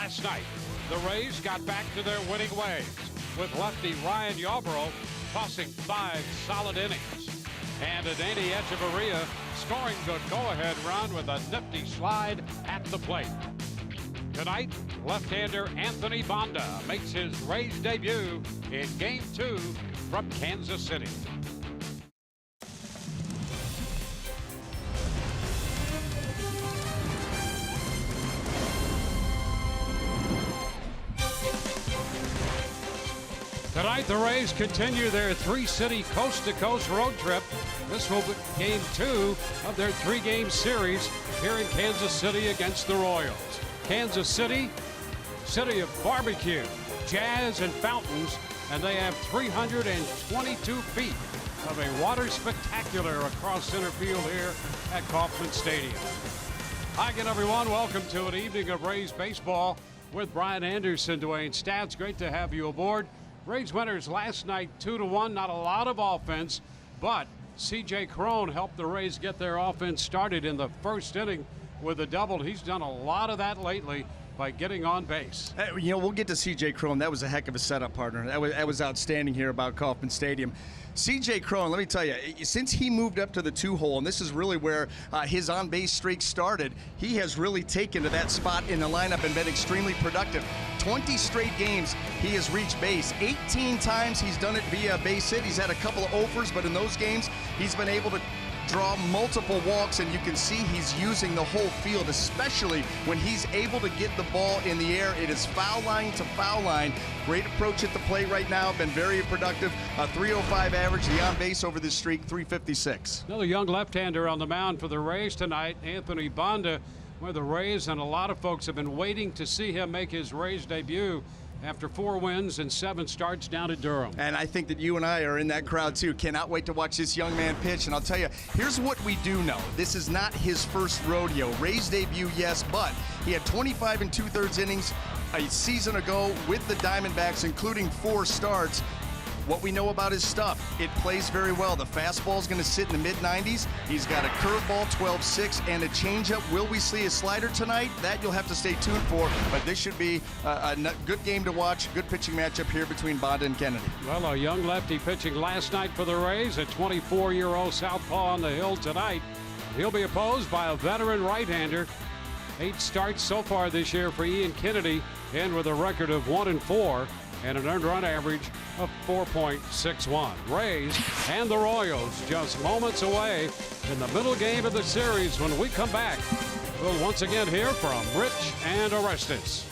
Last night, the Rays got back to their winning ways with lefty Ryan Yarbrough tossing 5 solid innings. And Danny Echeverria scoring the go-ahead run with a nifty slide at the plate. Tonight, left-hander Anthony Banda makes his Rays debut in Game 2 from Kansas City. Tonight, the Rays continue their 3-city coast-to-coast road trip. This will be Game 2 of their 3-game series here in Kansas City against the Royals. Kansas City, city of barbecue, jazz, and fountains, and they have 322 feet of a water spectacular across center field here at Kauffman Stadium. Hi again, everyone. Welcome to an evening of Rays baseball with Brian Anderson, Dwayne Stats. Great to have you aboard. Rays winners last night 2-1. Not a lot of offense, but C.J. Cron helped the Rays get their offense started in the first inning with a double. He's done a lot of that lately by getting on base. You know, we'll get to C.J. Cron. That was a heck of a setup, partner. That was outstanding here about Kauffman Stadium. C.J. Cron, let me tell you, since he moved up to the 2-hole, and this is really where his on-base streak started, he has really taken to that spot in the lineup and been extremely productive. 20 straight games he has reached base. 18 times he's done it via base hit. He's had a couple of offers, but in those games, he's been able to draw multiple walks, and you can see he's using the whole field, especially when he's able to get the ball in the air. It is foul line to foul line. Great approach at the plate right now. Been very productive. A 305 average. The on base over this streak, 356. Another young left-hander on the mound for the Rays tonight, Anthony Banda, where the Rays and a lot of folks have been waiting to see him make his Rays debut after 4 wins and 7 starts down at Durham. And I think that you and I are in that crowd too. Cannot wait to watch this young man pitch. And I'll tell you, here's what we do know. This is not his first rodeo. Rays debut, yes, but he had 25 2/3 innings a season ago with the Diamondbacks, including 4 starts. What we know about his stuff, it plays very well. The fastball is going to sit in the mid-90s. He's got a curveball, 12-6, and a changeup. Will we see a slider tonight? That you'll have to stay tuned for, but this should be a good game to watch. Good pitching matchup here between Banda and Kennedy. Well, a young lefty pitching last night for the Rays, a 24-year-old southpaw on the hill tonight. He'll be opposed by a veteran right-hander. 8 starts so far this year for Ian Kennedy, and with a record of 1-4. And an earned run average of 4.61. Rays and the Royals just moments away in the middle game of the series. When we come back, we'll once again hear from Rich and Orestes.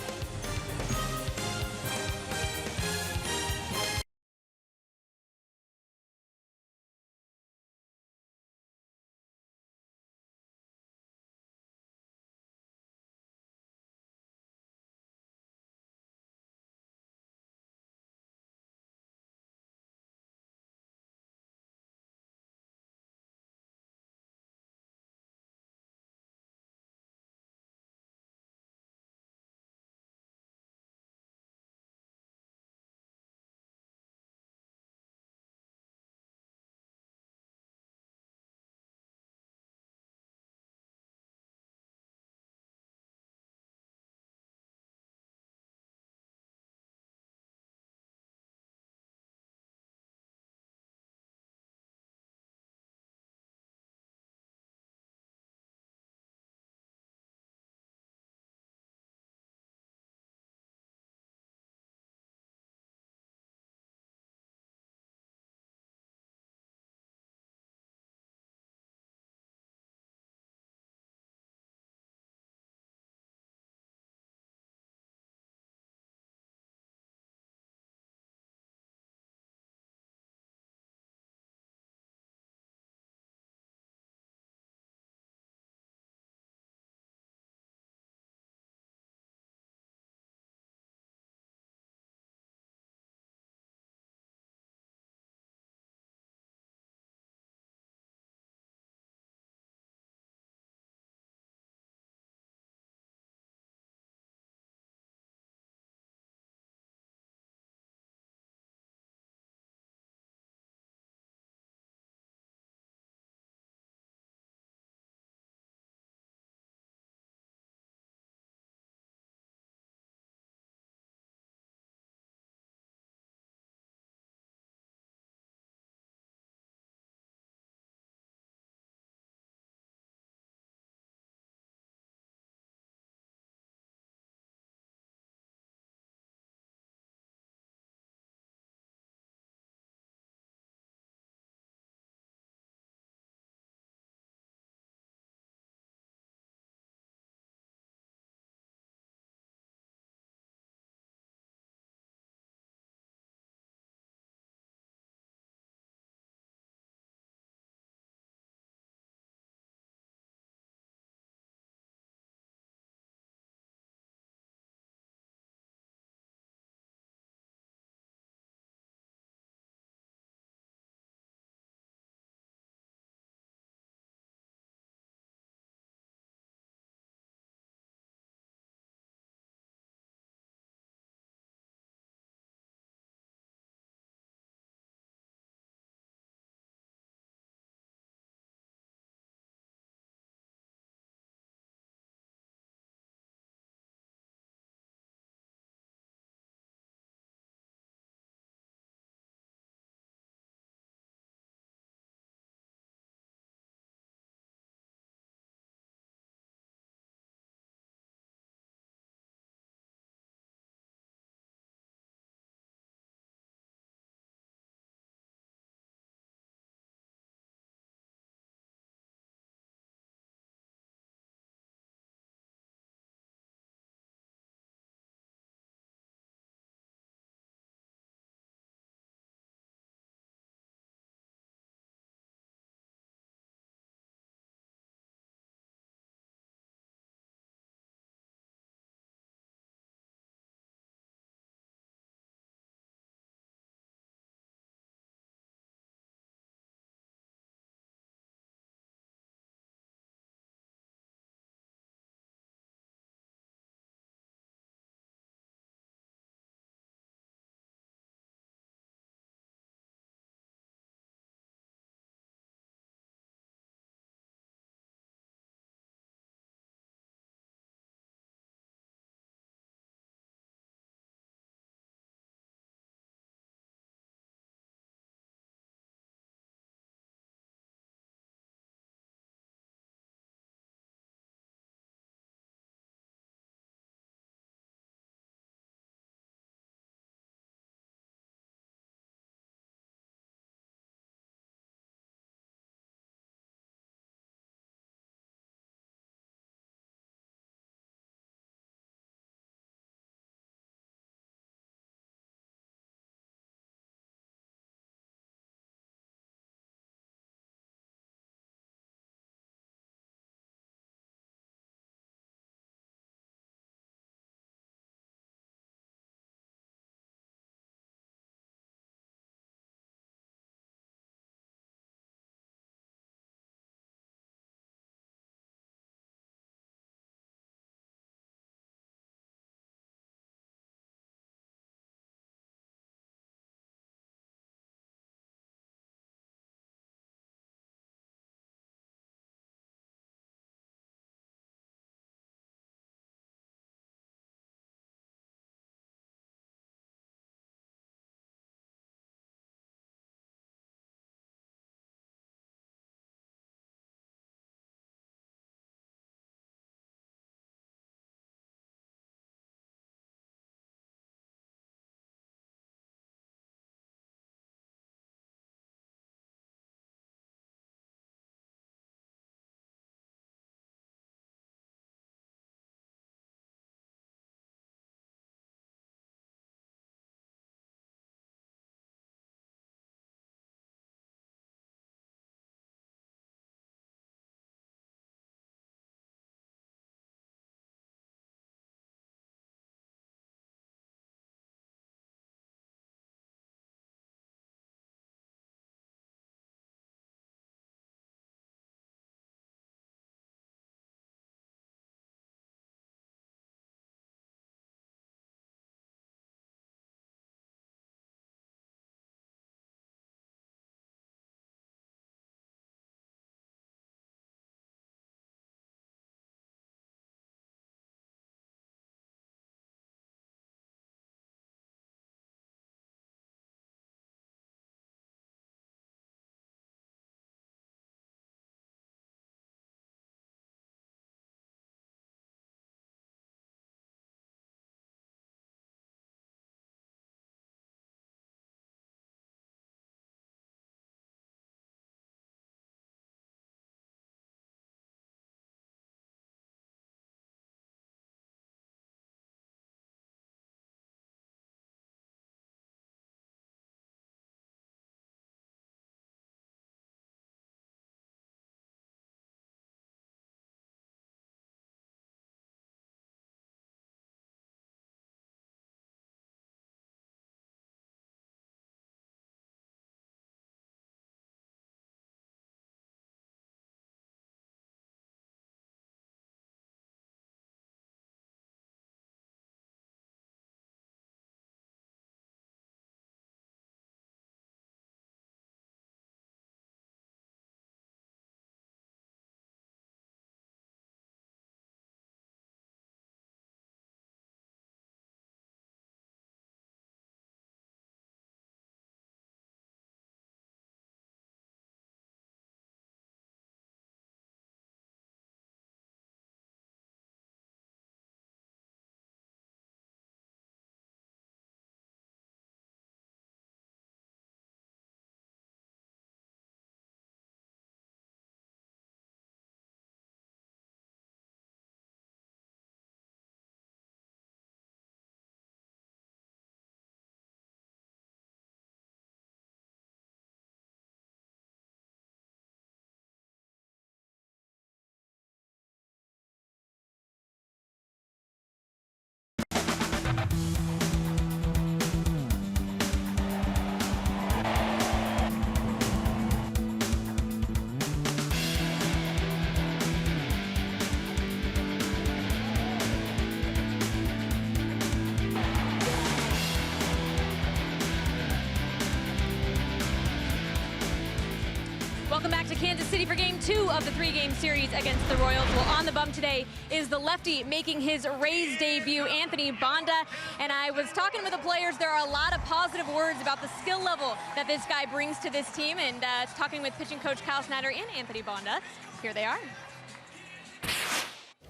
Kansas City for game 2 of the 3-game series against the Royals. Well, on the bump today is the lefty making his Rays debut, Anthony Banda. And I was talking with the players. There are a lot of positive words about the skill level that this guy brings to this team. And talking with pitching coach Kyle Snyder and Anthony Banda, here they are.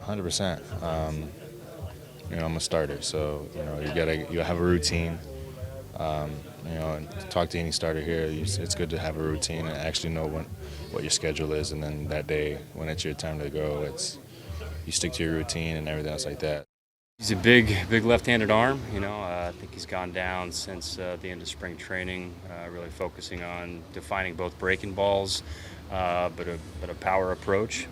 100%. You know, I'm a starter, so you know you have a routine. You know, and to talk to any starter here, it's good to have a routine and actually know what your schedule is, and then that day when it's your time to go, you stick to your routine and everything else like that. He's a big left-handed arm. You know, I think he's gone down since the end of spring training, really focusing on defining both breaking balls, but a power approach,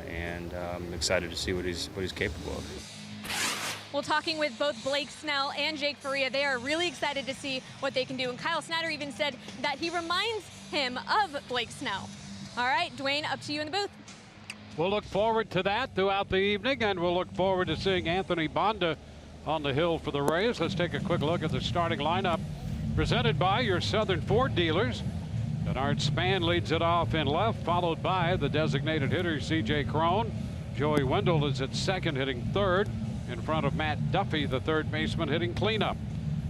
and I'm excited to see what he's capable of. Well, talking with both Blake Snell and Jake Faria, they are really excited to see what they can do. And Kyle Snyder even said that he reminds him of Blake Snell. All right, Dwayne, up to you in the booth. We'll look forward to that throughout the evening, and we'll look forward to seeing Anthony Banda on the hill for the Rays. Let's take a quick look at the starting lineup presented by your Southern Ford dealers. Denard Spann leads it off in left, followed by the designated hitter C.J. Cron. Joey Wendell is at second, hitting third, in front of Matt Duffy, the third baseman, hitting cleanup.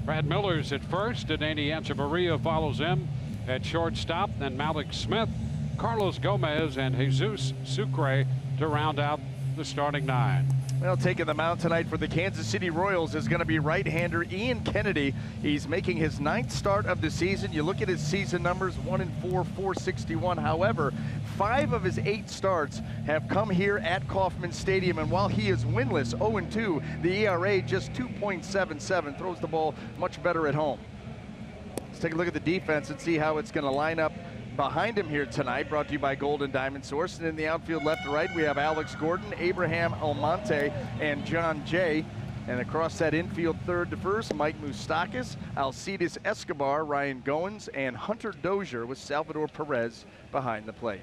Brad Miller's at first, Danny Echeverria follows him at shortstop, then Malik Smith, Carlos Gomez, and Jesus Sucre to round out the starting 9. Well, taking the mound tonight for the Kansas City Royals is going to be right-hander Ian Kennedy. He's making his 9th start of the season. You look at his season numbers, 1-4, 461. However, 5 of his 8 starts have come here at Kauffman Stadium, and while he is winless, 0-2, the ERA just 2.77, throws the ball much better at home. Let's take a look at the defense and see how it's going to line up behind him here tonight, brought to you by Golden Diamond Source. And in the outfield left to right, we have Alex Gordon, Abraham Almonte, and John Jay. And across that infield, third to first, Mike Moustakas, Alcides Escobar, Ryan Goins, and Hunter Dozier with Salvador Perez behind the plate.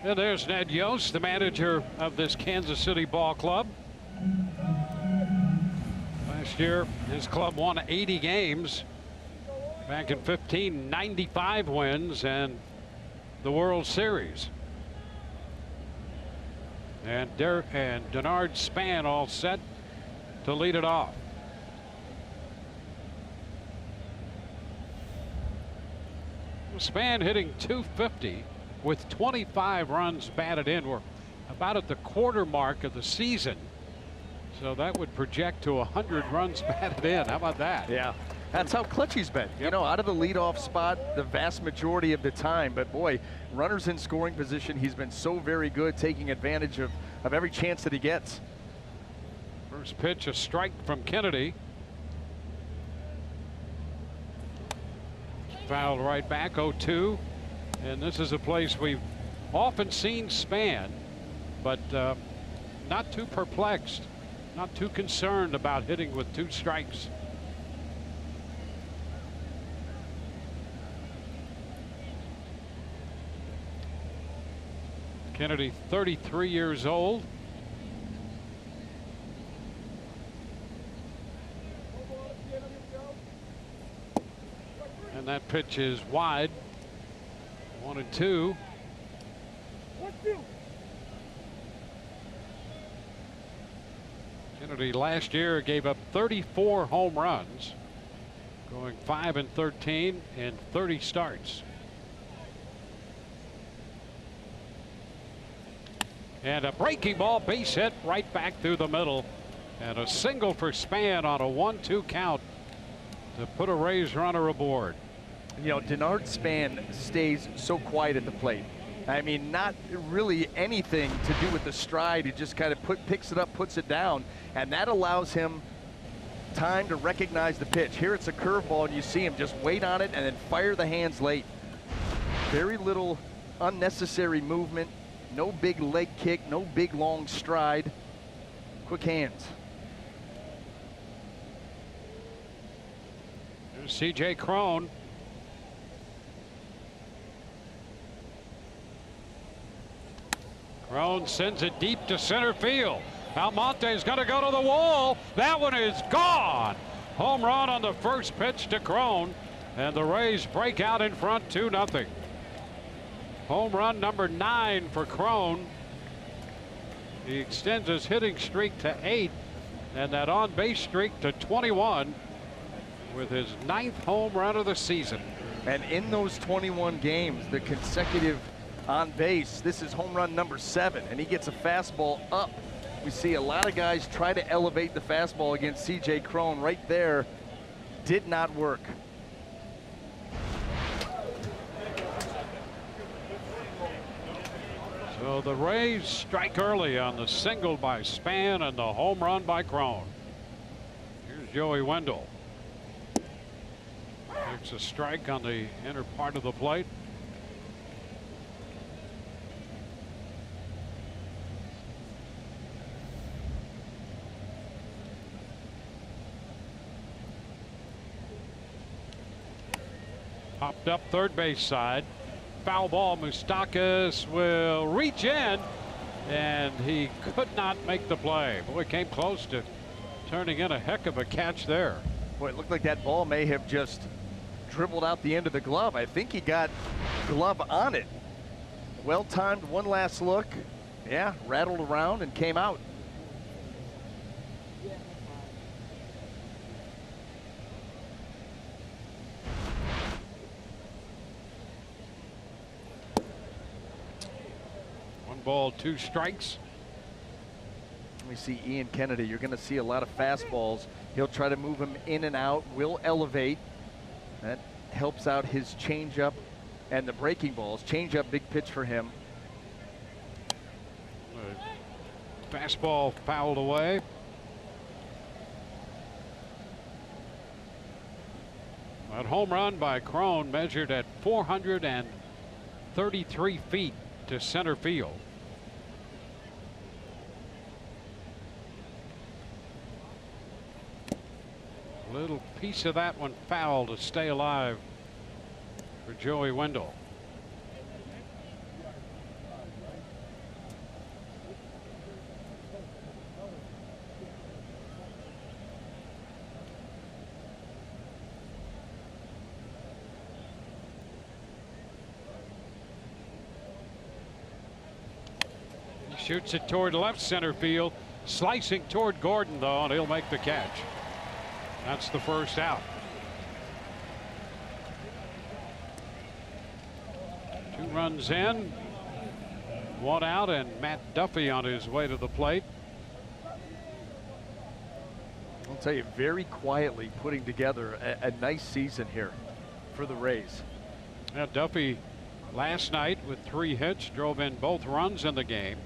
And there's Ned Yost, the manager of this Kansas City ball club. Last year, his club won 80 games. Back in 15, 95 wins and the World Series. And Denard Spann all set to lead it off. Spann hitting .250 with 25 runs batted in. We're about at the quarter mark of the season, so that would project to 100 runs batted in. How about that? Yeah. That's how clutch he's been. Yep. You know, out of the leadoff spot the vast majority of the time. But boy, runners in scoring position, he's been so very good, taking advantage of every chance that he gets. First pitch, a strike from Kennedy. Fouled right back, 0-2. And this is a place we've often seen Spann, but not too perplexed, not too concerned about hitting with 2 strikes. Kennedy, 33 years old. And that pitch is wide. 1-2. Kennedy last year gave up 34 home runs, going 5-13 in 30 starts. And a breaking ball, base hit right back through the middle, and a single for Spann on a 1-2 count to put a Rays runner aboard. You know, Denard Spann stays so quiet at the plate. I mean, not really anything to do with the stride. He just kind of picks it up, puts it down, and that allows him time to recognize the pitch. Here it's a curveball, and you see him just wait on it and then fire the hands late. Very little unnecessary movement. No big leg kick, no big long stride. Quick hands. Here's C.J. Cron. Cron sends it deep to center field. Almonte's going to go to the wall. That one is gone. Home run on the first pitch to Cron. And the Rays break out in front 2-0. Home run number 9 for Crone. He extends his hitting streak to 8 and that on base streak to 21 with his 9th home run of the season. And in those 21 games, the consecutive on base, this is home run number 7, and he gets a fastball up. We see a lot of guys try to elevate the fastball against C.J. Crone. Right there, did not work. So the Rays strike early on the single by Span and the home run by Crone. Here's Joey Wendell. Takes a strike on the inner part of the plate. Popped up third base side. Foul ball. Moustakas will reach in, and he could not make the play. Boy, came close to turning in a heck of a catch there. Boy, it looked like that ball may have just dribbled out the end of the glove. I think he got glove on it. Well timed, one last look. Yeah, rattled around and came out. Ball, 2 strikes. We see Ian Kennedy. You're going to see a lot of fastballs. He'll try to move him in and out, will elevate. That helps out his changeup and the breaking balls. Changeup, big pitch for him. Fastball fouled away. That home run by Crone measured at 433 feet to center field. Little piece of that one foul to stay alive for Joey Wendell. He shoots it toward left center field, slicing toward Gordon though, and he'll make the catch. That's the first out. 2 runs in, 1 out, and Matt Duffy on his way to the plate. I'll tell you, very quietly putting together a nice season here for the Rays. Yeah, Duffy last night with 3 hits drove in both runs in the game.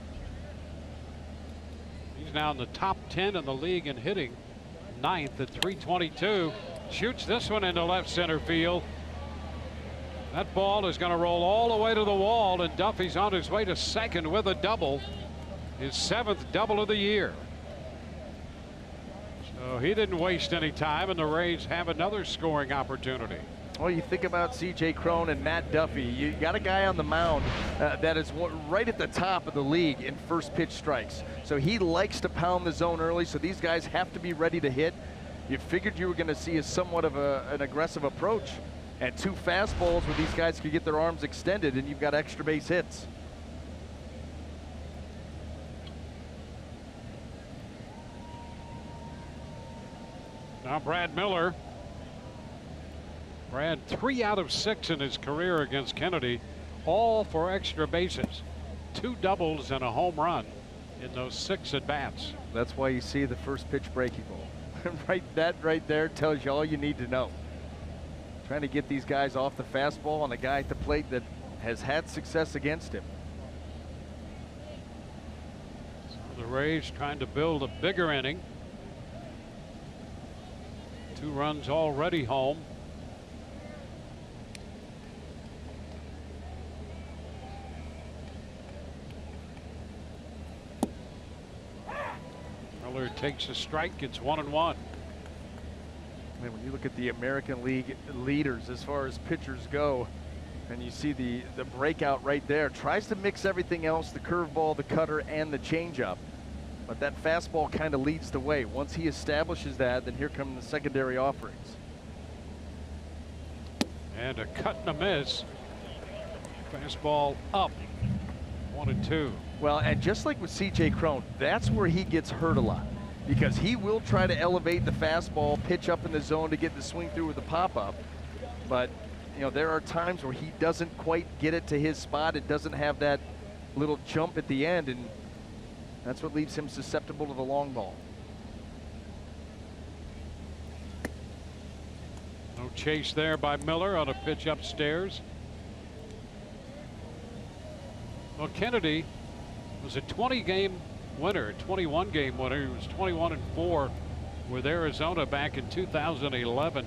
He's now in the top 10 in the league in hitting. 9th at 322. Shoots this one into left center field. That ball is going to roll all the way to the wall, and Duffy's on his way to second with a double. His 7th double of the year. So he didn't waste any time, and the Rays have another scoring opportunity. Well, you think about C.J. Crone and Matt Duffy. You got a guy on the mound that is right at the top of the league in first pitch strikes. So he likes to pound the zone early, so these guys have to be ready to hit. You figured you were going to see a somewhat of an aggressive approach, and 2 fastballs where these guys could get their arms extended, and you've got extra base hits. Now Brad Miller. Brad 3 out of 6 in his career against Kennedy, all for extra bases. 2 doubles and a home run in those 6 at bats. That's why you see the first pitch breaking ball. That right there tells you all you need to know. Trying to get these guys off the fastball on a guy at the plate that has had success against him. So the Rays trying to build a bigger inning. 2 runs already home. Miller takes a strike. It's 1-1. And when you look at the American League leaders as far as pitchers go, and you see the breakout right there, tries to mix everything else, the curveball, the cutter, and the changeup. But that fastball kind of leads the way. Once he establishes that, then here come the secondary offerings. And a cut and a miss. Fastball up. 1-2. Well, and just like with C.J. Cron, that's where he gets hurt a lot, because he will try to elevate the fastball, pitch up in the zone to get the swing through with the pop-up. But, you know, there are times where he doesn't quite get it to his spot. It doesn't have that little jump at the end, and that's what leaves him susceptible to the long ball. No chase there by Miller on a pitch upstairs. Well, Kennedy was a 20-game winner, 21-game winner. He was 21-4 with Arizona back in 2011.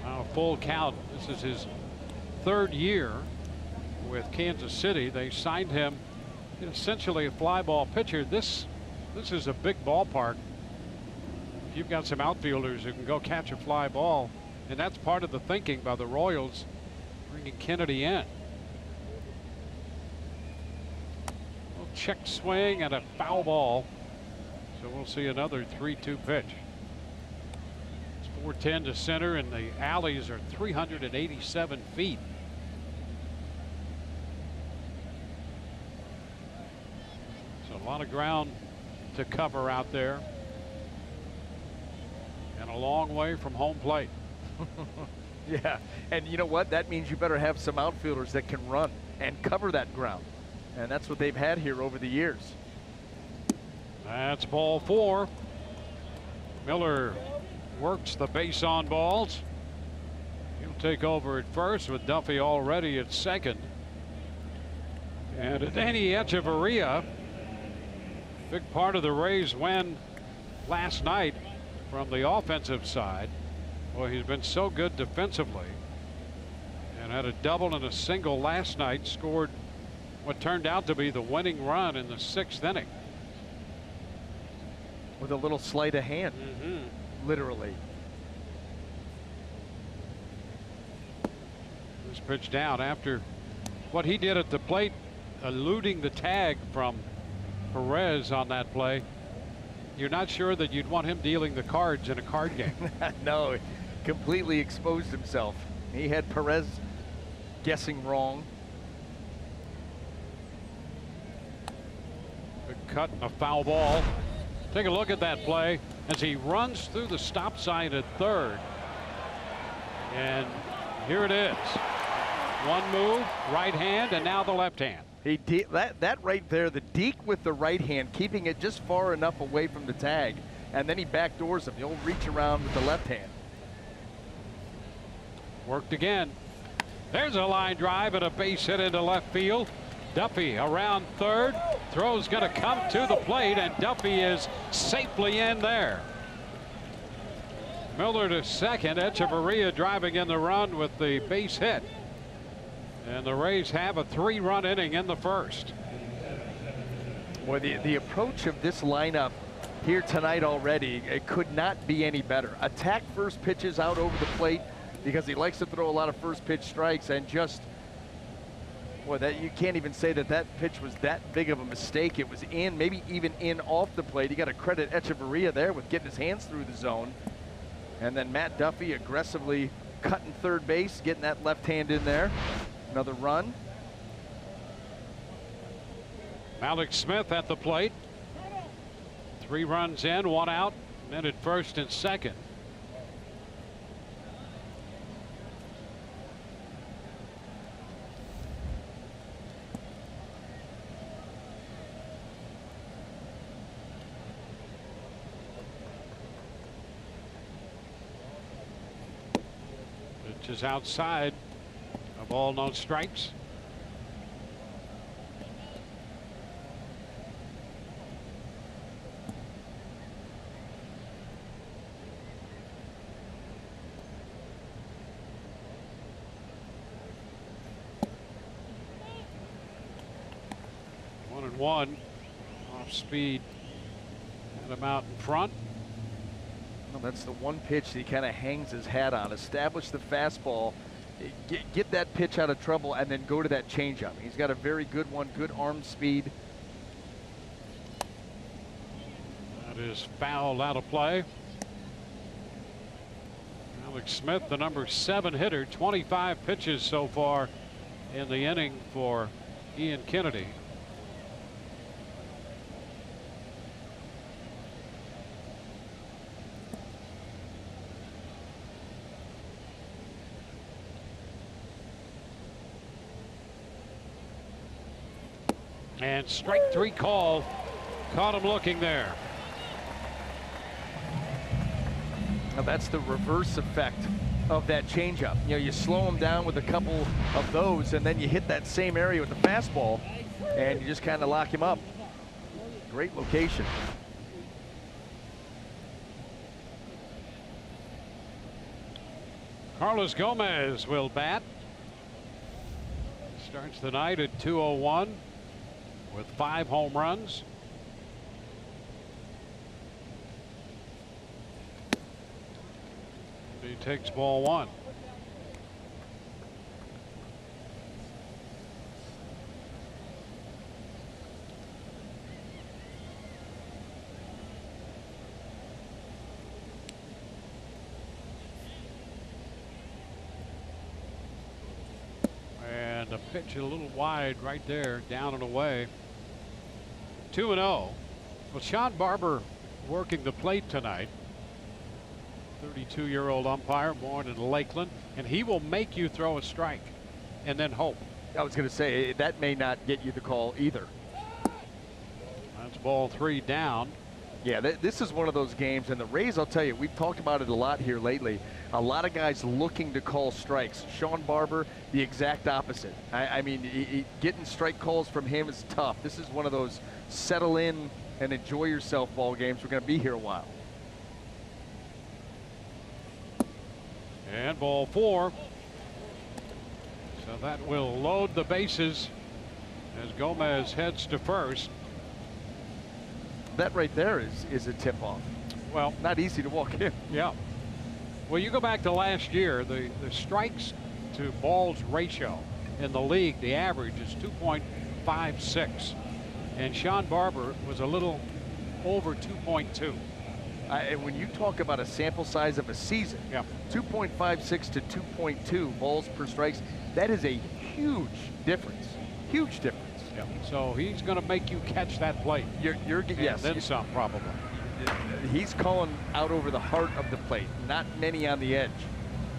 Now a full count. This is his third year with Kansas City. They signed him essentially a fly ball pitcher. This is a big ballpark. You've got some outfielders who can go catch a fly ball, and that's part of the thinking by the Royals bringing Kennedy in. A check swing and a foul ball, so we'll see another 3-2 pitch. It's 410 to center, and the alleys are 387 feet. So a lot of ground to cover out there. And a long way from home plate. Yeah, and you know what? That means you better have some outfielders that can run and cover that ground. And that's what they've had here over the years. That's ball 4. Miller works the base on balls. He'll take over at first with Duffy already at second. And Danny Echeverria, big part of the Rays win last night from the offensive side. Well, he's been so good defensively, and had a double and a single last night, scored what turned out to be the winning run in the 6th inning. With a little sleight of hand, literally. This pitch down after what he did at the plate, eluding the tag from Perez on that play. You're not sure that you'd want him dealing the cards in a card game. No, completely exposed himself. He had Perez guessing wrong. Big cut and a foul ball. Take a look at that play as he runs through the stop sign at third. And here it is. One move, right hand, and now the left hand. He that right there, the deke with the right hand, keeping it just far enough away from the tag, and then he backdoors him. He'll reach around with the left hand. Worked again. There's a line drive and a base hit into left field. Duffy around third. Throw's going to come to the plate, and Duffy is safely in there. Miller to second. Echeverria driving in the run with the base hit. And the Rays have a 3-run inning in the first. Boy, the approach of this lineup here tonight already, it could not be any better. Attack first pitches out over the plate because he likes to throw a lot of first pitch strikes, and just, boy, that you can't even say that that pitch was that big of a mistake. It was in, maybe even in off the plate. You got to credit Echeverria there with getting his hands through the zone. And then Matt Duffy aggressively cutting third base, getting that left hand in there. Another run. Malik Smith at the plate. 3 runs in, 1 out, men at first and second. Pitch is outside of all known strikes. One off speed and him out in front. Well, that's the one pitch that he kind of hangs his hat on. Establish the fastball, get that pitch out of trouble, and then go to that changeup. He's got a very good one, good arm speed. That is fouled out of play. Alex Smith, the number 7 hitter, 25 pitches so far in the inning for Ian Kennedy. And strike 3 call. Caught him looking there. Now that's the reverse effect of that changeup. You know, you slow him down with a couple of those, and then you hit that same area with the fastball, and you just kind of lock him up. Great location. Carlos Gomez will bat. Starts the night at 201 with 5 home runs. He takes ball 1. And a pitch a little wide right there, down and away. 2-0. Well, Sean Barber working the plate tonight. 32-year-old umpire, born in Lakeland, and he will make you throw a strike and then hope. I was going to say, that may not get you the call either. That's ball 3 down. Yeah, this is one of those games, and the Rays, I'll tell you, we've talked about it a lot here lately. A lot of guys looking to call strikes. Sean Barber, the exact opposite. I mean, getting strike calls from him is tough. This is one of those settle in and enjoy yourself ball games. We're going to be here a while. And ball 4. So that will load the bases as Gomez heads to first. That right there is a tip-off. Well, not easy to walk in. Yeah. Well, you go back to last year, the strikes to balls ratio in the league, the average is 2.56. And Sean Barber was a little over 2.2. And when you talk about a sample size of a season, 2.56 to 2.2 balls per strikes, that is a huge difference. Huge difference. Yeah. So he's going to make you catch that plate. Yes. Then some, probably. He's calling out over the heart of the plate, not many on the edge.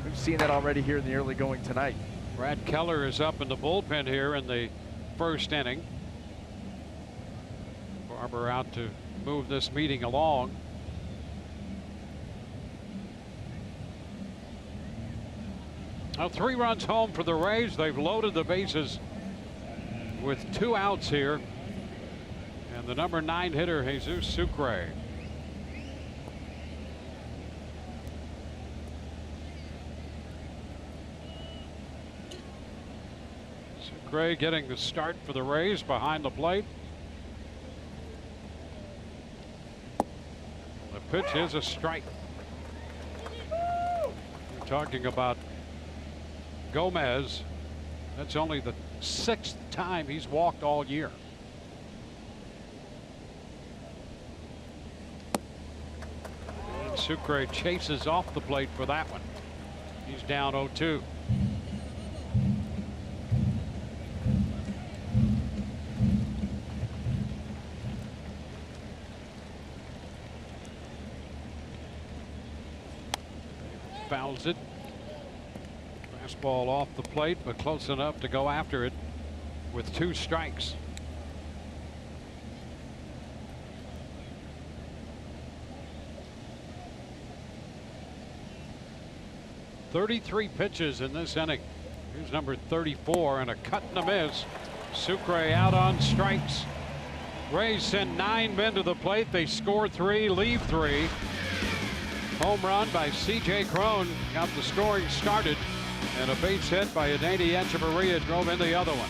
We've seen that already here in the early going tonight. Brad Keller is up in the bullpen here in the first inning. Barber out to move this meeting along. Now 3 runs home for the Rays. They've loaded the bases with 2 outs here. And the number 9 hitter, Jesus Sucre. Sucre getting the start for the Rays behind the plate. The pitch is a strike. We're talking about Gomez. That's only the 6th time he's walked all year. And Sucre chases off the plate for that one. He's down 0-2. Fouls it. Fastball off the plate, but close enough to go after it with 2 strikes. "33 pitches in this inning." Here's number 34 and a cut and a miss. Sucre out on strikes. Rays send 9 men to the plate. They score 3, leave 3. Home run by C.J. Cron got the scoring started, and a base hit by Adeiny Echeverria drove in the other one.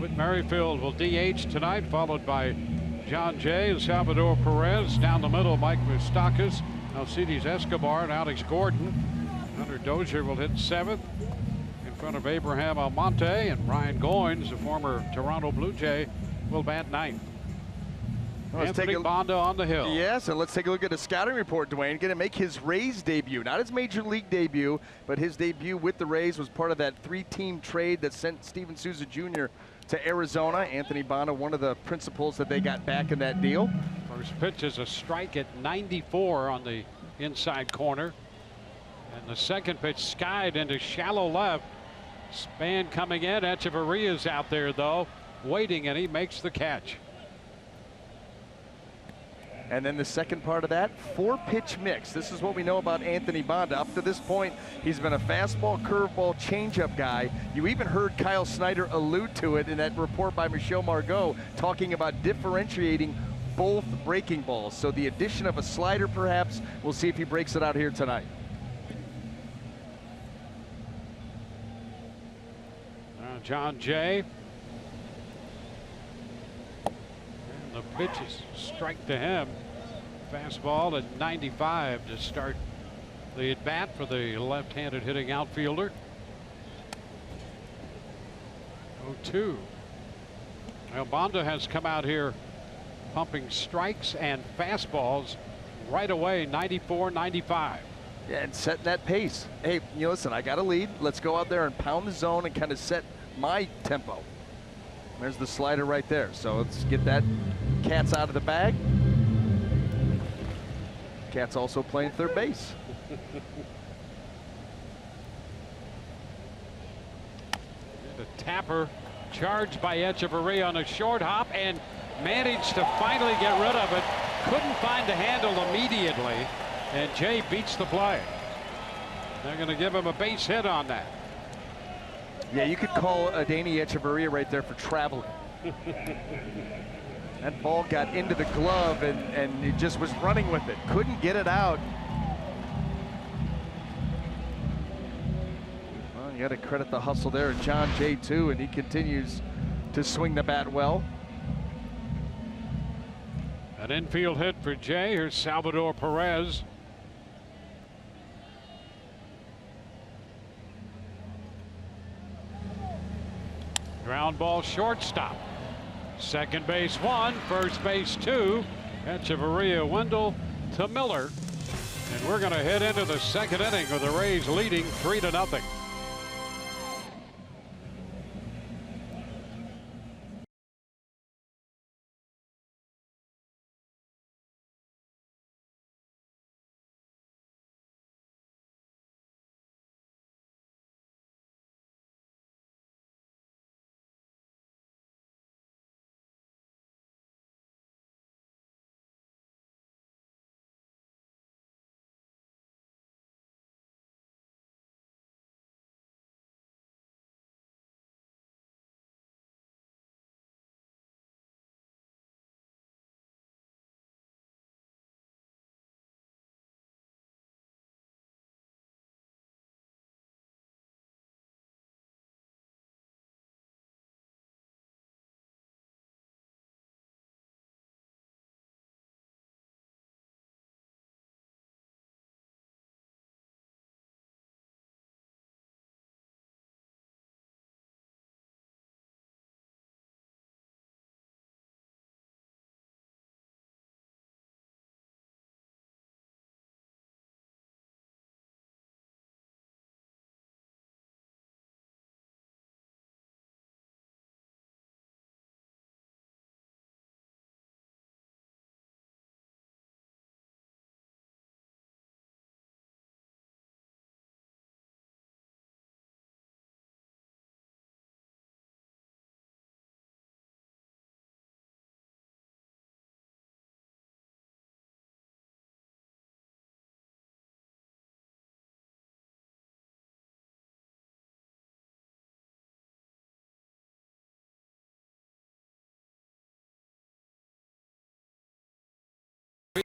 Whit Merrifield will DH tonight, followed by John Jay and Salvador Perez. Down the middle, Mike Moustakas, Alcides Escobar, and Alex Gordon. Hunter Dozier will hit 7th in front of Abraham Almonte, and Ryan Goins, a former Toronto Blue Jay, will bat 9th. Well, Anthony Bonda on the hill. Yes, and let's take a look at a scouting report, Dwayne. Going to make his Rays debut. Not his major league debut, but his debut with the Rays was part of that 3-team trade that sent Steven Souza Jr. to Arizona. Anthony Bonda, one of the principals that they got back in that deal. First pitch is a strike at 94 on the inside corner. And the second pitch skied into shallow left. Span coming in. Echeverria's out there, though, waiting, and he makes the catch. And then the second part of that, 4-pitch mix. This is what we know about Anthony Bonda. Up to this point, he's been a fastball, curveball, changeup guy. You even heard Kyle Snyder allude to it in that report by Michelle Margot, talking about differentiating both breaking balls. So the addition of a slider, perhaps, we'll see if he breaks it out here tonight. John Jay. The pitch is strike to him. Fastball at 95 to start the at bat for the left-handed hitting outfielder. 0-2. Now Bonda has come out here pumping strikes and fastballs right away. 94, 95. Yeah, and setting that pace. Hey, you know, listen, I got a lead. Let's go out there and pound the zone and kind of set my tempo. There's the slider right there. So let's get that Cat's out of the bag. Cat's also playing third base. The tapper charged by Echeverria on a short hop and managed to finally get rid of it. Couldn't find the handle immediately, and Jay beats the play. They're going to give him a base hit on that. Yeah, you could call Adeiny Echeverria right there for traveling. That ball got into the glove and he just was running with it. Couldn't get it out. Well, you got to credit the hustle there at John Jay too, and he continues to swing the bat well. An infield hit for Jay. Here's Salvador Perez. Ground ball shortstop. Second base 1, first base 2. Echeverria, Wendell to Miller. And we're going to head into the second inning with the Rays leading 3-0.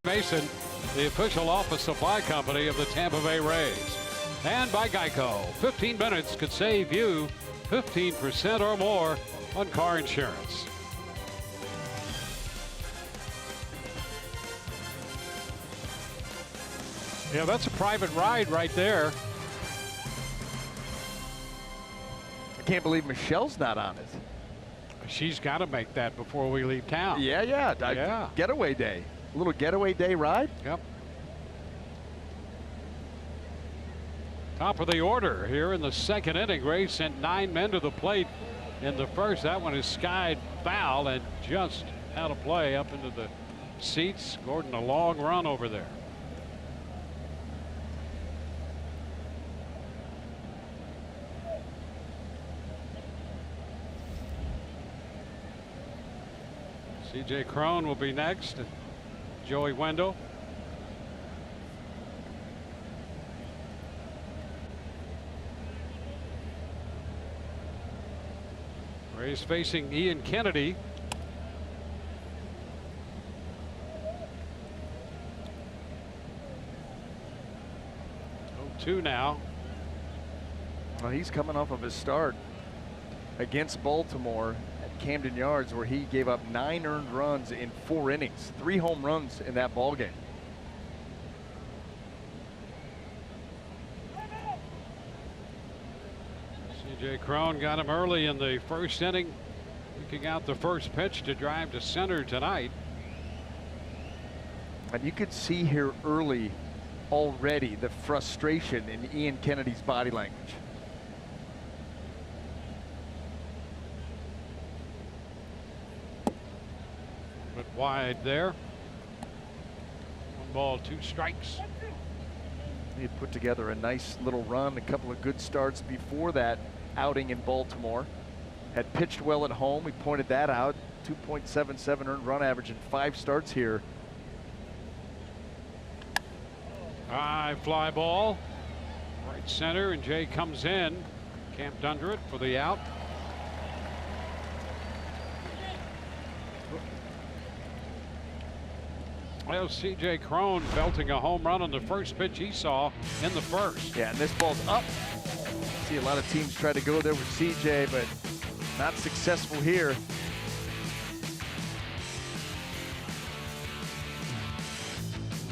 Mason, the official office supply company of the Tampa Bay Rays. And by Geico, 15 minutes could save you 15% or more. on car insurance. Yeah, that's a private ride right there. I can't believe Michelle's not on it. She's got to make that before we leave town. Yeah. Yeah. Getaway day. A little getaway day ride. Yep. Top of the order here in the second inning. Ray sent 9 men to the plate in the first. That one is skied foul and just out of play up into the seats. Gordon a long run over there. C.J. Crone will be next. And Joey Wendell. Rays facing Ian Kennedy. Oh, 2 now. Well, he's coming off of his start against Baltimore at Camden Yards, where he gave up 9 earned runs in 4 innings, 3 home runs in that ball game. C.J. Crone got him early in the first inning, picking out the first pitch to drive to center tonight. And you could see here early already the frustration in Ian Kennedy's body language. But wide there. 1 ball, 2 strikes. He had put together a nice little run, a couple of good starts before that outing in Baltimore. Had pitched well at home. We pointed that out. 2.77 earned run average in 5 starts here. High fly ball. Right center, and Jay comes in. Camped under it for the out. Well, C.J. Crone belting a home run on the first pitch he saw in the first. Yeah, and this ball's up. See a lot of teams try to go there with C.J., but not successful here.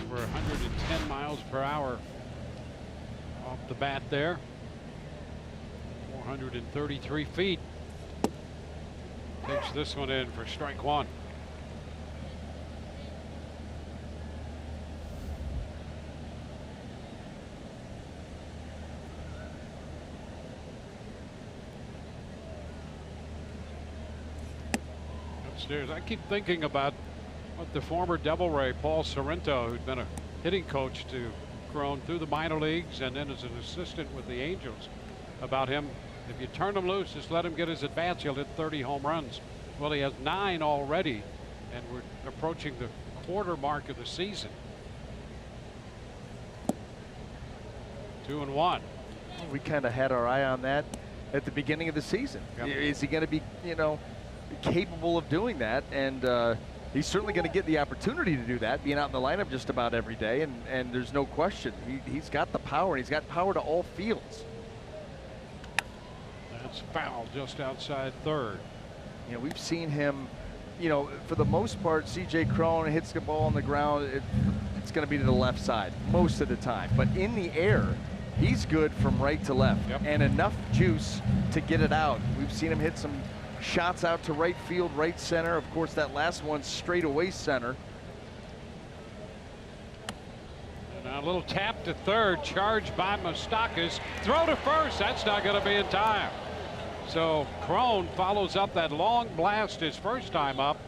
Over 110 miles per hour off the bat there. 433 feet. Takes this one in for strike 1. Upstairs, I keep thinking about what the former Devil Ray, Paul Sorrento, who'd been a hitting coach to Crone through the minor leagues and then as an assistant with the Angels, about him. If you turn him loose, just let him get his at-bats, he'll hit 30 home runs. Well, he has 9 already, and we're approaching the quarter mark of the season. 2-1. We kind of had our eye on that at the beginning of the season. Yep. Is he going to be, capable of doing that? And he's certainly going to get the opportunity to do that, being out in the lineup just about every day. And there's no question. He's got the power, and he's got power to all fields. That's foul just outside third. We've seen him, for the most part, C.J. Crone hits the ball on the ground. It's going to be to the left side most of the time. But in the air, he's good from right to left. Yep. And enough juice to get it out. We've seen him hit some shots out to right field, right center. Of course, that last one straight away center. And now a little tap to third, charged by Moustakas. Throw to first. That's not going to be in time. So Crone follows up that long blast his first time up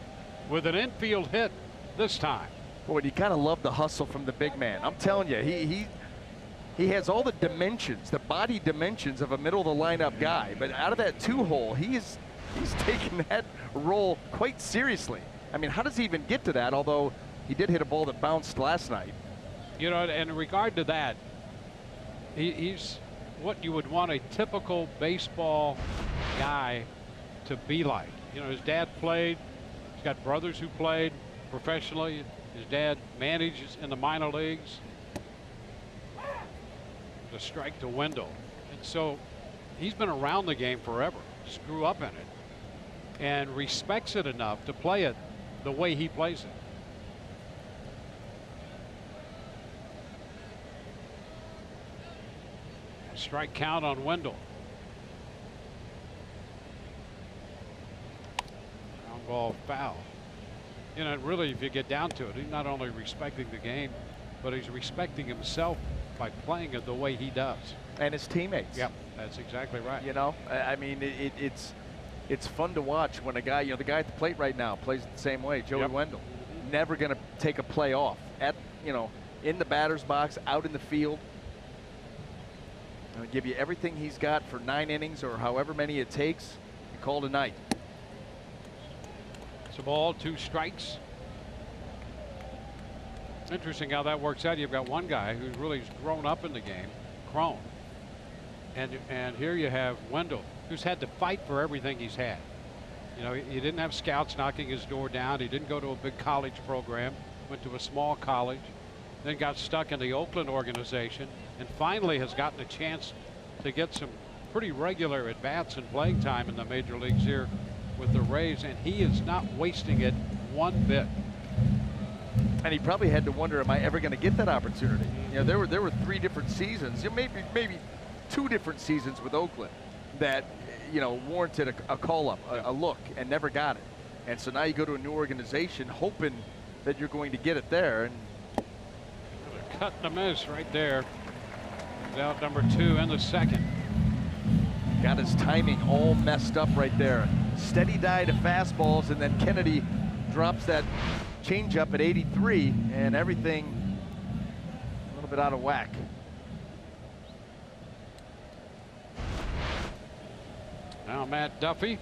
with an infield hit this time. Boy, you kind of love the hustle from the big man. I'm telling you, he has all the dimensions, the body dimensions of a middle of the lineup guy. But out of that 2-hole, he's taken that role quite seriously. I mean, how does he even get to that? Although he did hit a ball that bounced last night. And in regard to that, he's what you would want a typical baseball guy to be like. His dad played. He's got brothers who played professionally. His dad manages in the minor leagues. The strike to Wendell. And so he's been around the game forever. Just grew up in it. and respects it enough to play it the way he plays it. Strike count on Wendell. Ground ball foul. You know, really, if you get down to it, he's not only respecting the game, but he's respecting himself by playing it the way he does. And his teammates. Yep, that's exactly right. You know, I mean, it's fun to watch when a guy, you know, the guy at the plate right now plays it the same way, Joey Wendell. Never going to take a play off at, you know, in the batter's box, out in the field. Going to give you everything he's got for 9 innings or however many it takes. You call it a night. It's a ball, 2 strikes. Interesting how that works out. You've got one guy who's really grown up in the game, Crone. And here you have Wendell, who's had to fight for everything he's had. You know, he didn't have scouts knocking his door down. He didn't go to a big college program, went to a small college, then got stuck in the Oakland organization, and finally has gotten a chance to get some pretty regular at-bats and playing time in the major leagues here with the Rays, and he is not wasting it one bit. And he probably had to wonder, am I ever going to get that opportunity? You know, there were 3 different seasons, you know, maybe 2 different seasons with Oakland that, you know, warranted a call-up, a look, and never got it. And so now you go to a new organization hoping that you're going to get it there. And cut and a miss right there. He's out number 2 in the second. Got his timing all messed up right there. Steady diet of fastballs, and then Kennedy drops that changeup at 83, and everything a little bit out of whack. Now Matt Duffy.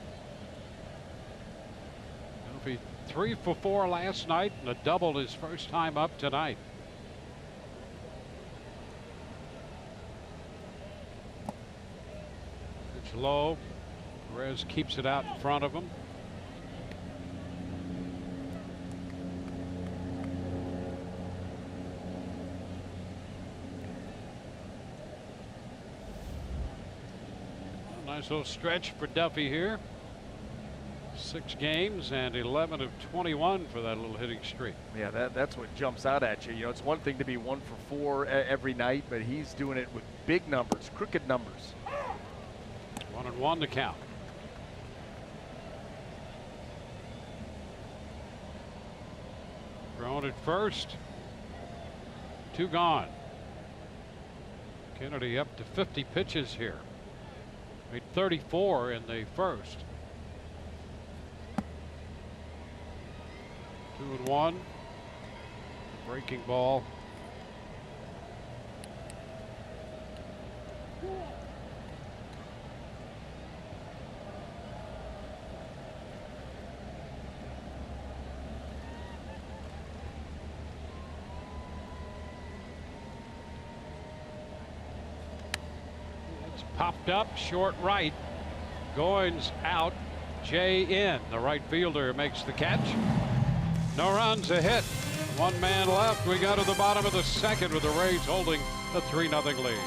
Duffy 3 for 4 last night and a double his first time up tonight. It's low. Perez keeps it out in front of him. Nice little stretch for Duffy here. 6 games and 11 of 21 for that little hitting streak. Yeah, that's what jumps out at you. You know, it's one thing to be 1 for 4 every night, but he's doing it with big numbers, crooked numbers. 1-1 to count. Thrown at first. 2 gone. Kennedy up to 50 pitches here. Made 34 in the first. 2-1. Breaking ball. Popped up short right. Goins out. Jay in. The right fielder makes the catch. No runs, a hit. 1 man left. We go to the bottom of the second with the Rays holding a 3-0 lead.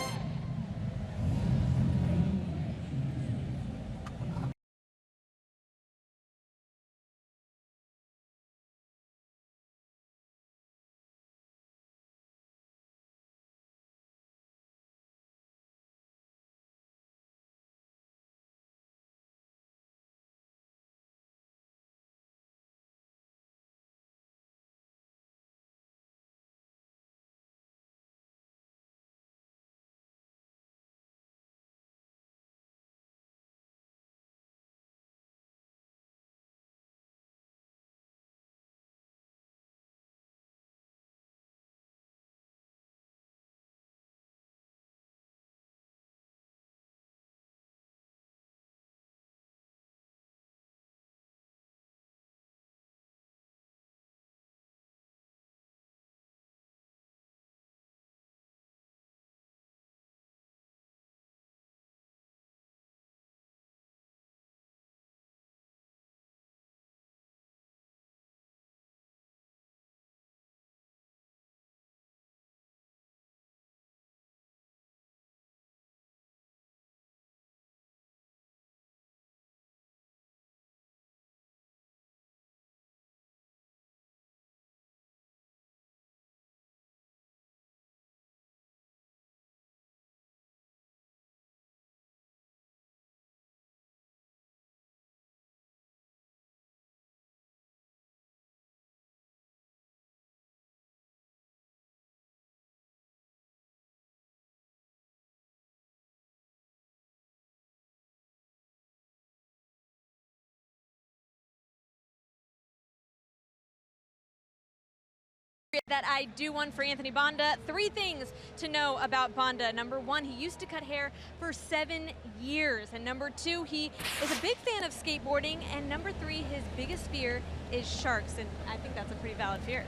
That I do one for Anthony Banda. 3 things to know about Banda. Number 1, he used to cut hair for 7 years. And number 2, he is a big fan of skateboarding. And number 3, his biggest fear is sharks. And I think that's a pretty valid fear.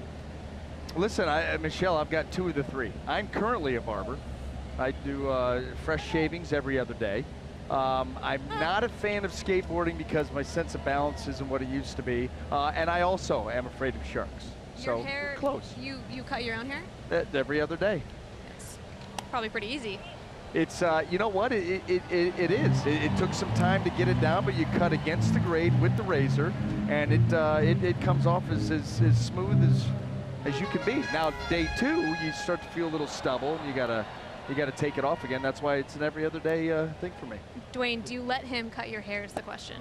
Listen, Michelle, I've got 2 of the 3. I'm currently a barber. I do fresh shavings every other day. I'm not a fan of skateboarding because my sense of balance isn't what it used to be. And I also am afraid of sharks. Your So hair, we're close. You cut your own hair? Every other day. It's probably pretty easy. It's, you know what, it is. It took some time to get it down, but you cut against the grade with the razor, and it comes off as smooth as you can be. Now, day 2, you start to feel a little stubble, and you gotta take it off again. That's why it's an every other day thing for me. Dwayne, do you let him cut your hair is the question.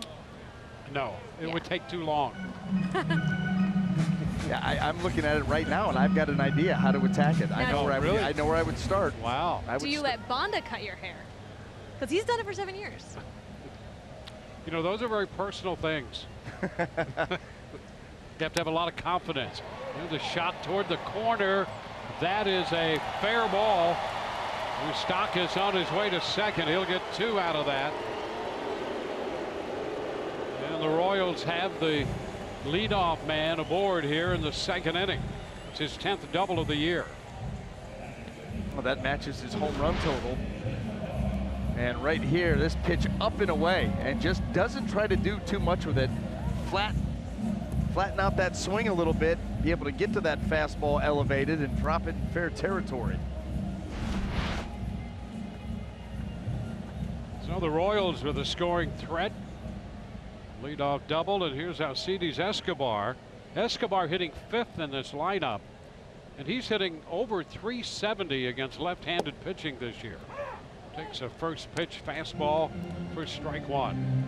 No, it would take too long. Yeah, I'm looking at it right now, and I've got an idea how to attack it. I know where I would start. Wow. Do you let Banda cut your hair? Because he's done it for 7 years. You know, those are very personal things. You have to have a lot of confidence. There's a shot toward the corner. That is a fair ball. Moustakis on his way to second. He'll get 2 out of that. And the Royals have the leadoff man aboard here in the 2nd inning. It's his 10th double of the year. Well, that matches his home run total. And right here, this pitch up and away, and just doesn't try to do too much with it. Flatten out that swing a little bit, be able to get to that fastball elevated and drop it in fair territory. So the Royals with a scoring threat. Leadoff double, and here's Alcides Escobar. Escobar hitting 5th in this lineup, and he's hitting over 370 against left-handed pitching this year. Takes a first pitch fastball for strike 1.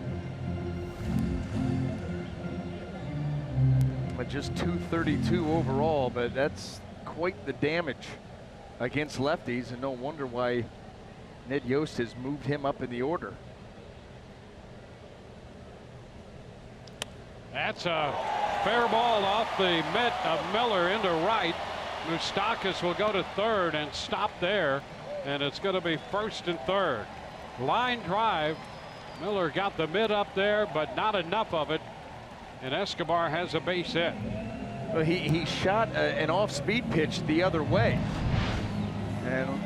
But just 232 overall, but that's quite the damage against lefties, and no wonder why Ned Yost has moved him up in the order. That's a fair ball off the mitt of Miller into right. Moustakis will go to 3rd and stop there, and it's going to be 1st and 3rd. Line drive. Miller got the mitt up there, but not enough of it, and Escobar has a base hit. Well, he shot an off-speed pitch the other way, and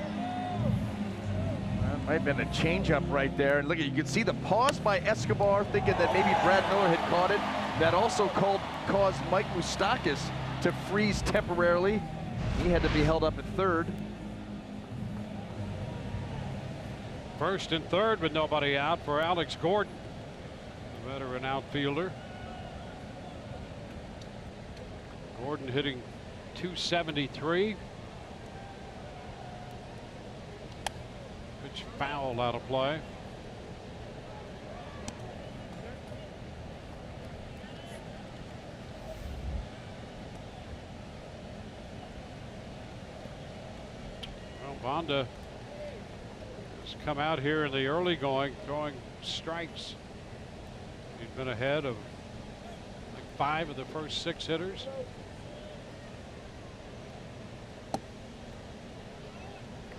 that might have been a changeup right there. And look, you can see the pause by Escobar, thinking that maybe Brad Miller had caught it. That also caused Mike Moustakis to freeze temporarily. He had to be held up at 3rd. 1st and 3rd with nobody out for Alex Gordon, the veteran outfielder. Gordon hitting 273. Pitch foul out of play. Banda has come out here in the early going, throwing strikes. He's been ahead of like 5 of the first 6 hitters.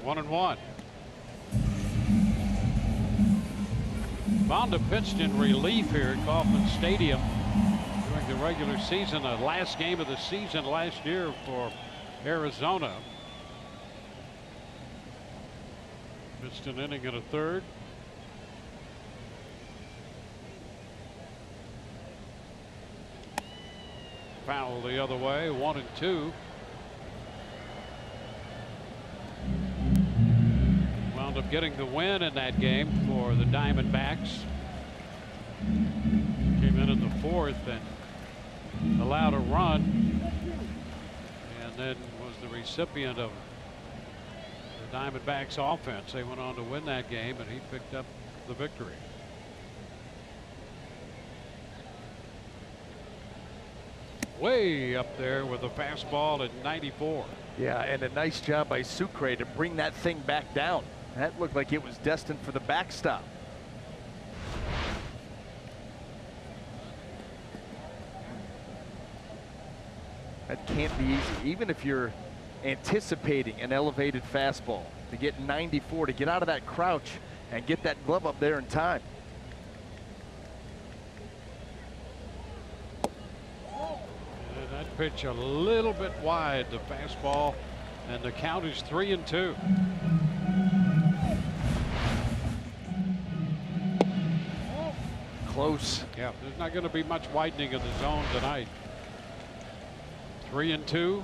One and one. Banda pitched in relief here at Kauffman Stadium during the regular season, the last game of the season last year for Arizona. Pitched an inning and a 3rd. Foul the other way, 1 and 2. Wound up getting the win in that game for the Diamondbacks. Came in the 4th and allowed a run, and then was the recipient of the Diamondbacks offense. They went on to win that game, and he picked up the victory. Way up there with a fastball at 94. Yeah, and a nice job by Sucre to bring that thing back down. That looked like it was destined for the backstop. That can't be easy, even if you're anticipating an elevated fastball. To get 94, to get out of that crouch and get that glove up there in time. And that pitch a little bit wide, the fastball, and the count is 3-2. Close. Yeah, there's not going to be much widening of the zone tonight. 3-2.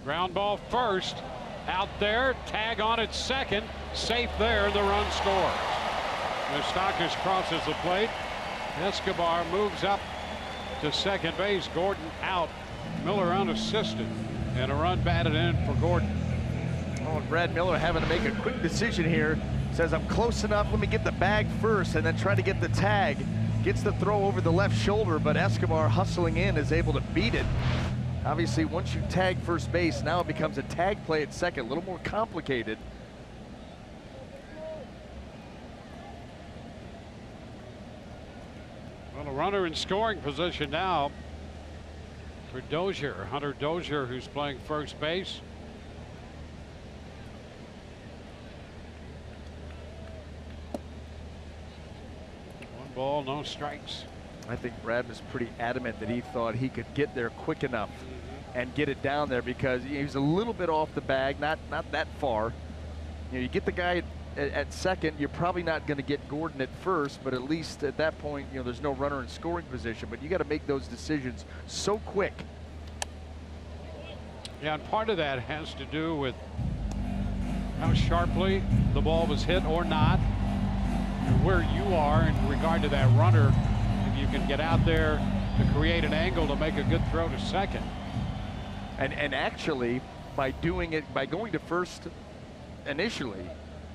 Ground ball first, out there, tag on at second, safe there, the run scores. Moustakas crosses the plate. Escobar moves up to second base. Gordon out. Miller unassisted, and a run batted in for Gordon. Oh, and Brad Miller having to make a quick decision here. Says, I'm close enough, let me get the bag first, and then try to get the tag. Gets the throw over the left shoulder, but Escobar hustling in is able to beat it. Obviously, once you tag first base, now it becomes a tag play at second, a little more complicated. Well, a runner in scoring position now for Dozier. Hunter Dozier, who's playing first base. One ball, no strikes. I think Brad was pretty adamant that he thought he could get there quick enough and get it down there, because he was a little bit off the bag, not that far. You know, you get the guy at second, you're probably not going to get Gordon at first, but at least at that point, you know, there's no runner in scoring position, but you got to make those decisions so quick. Yeah, and part of that has to do with how sharply the ball was hit or not, and where you are in regard to that runner. If you can get out there to create an angle to make a good throw to second. And actually, by doing it, by going to first initially,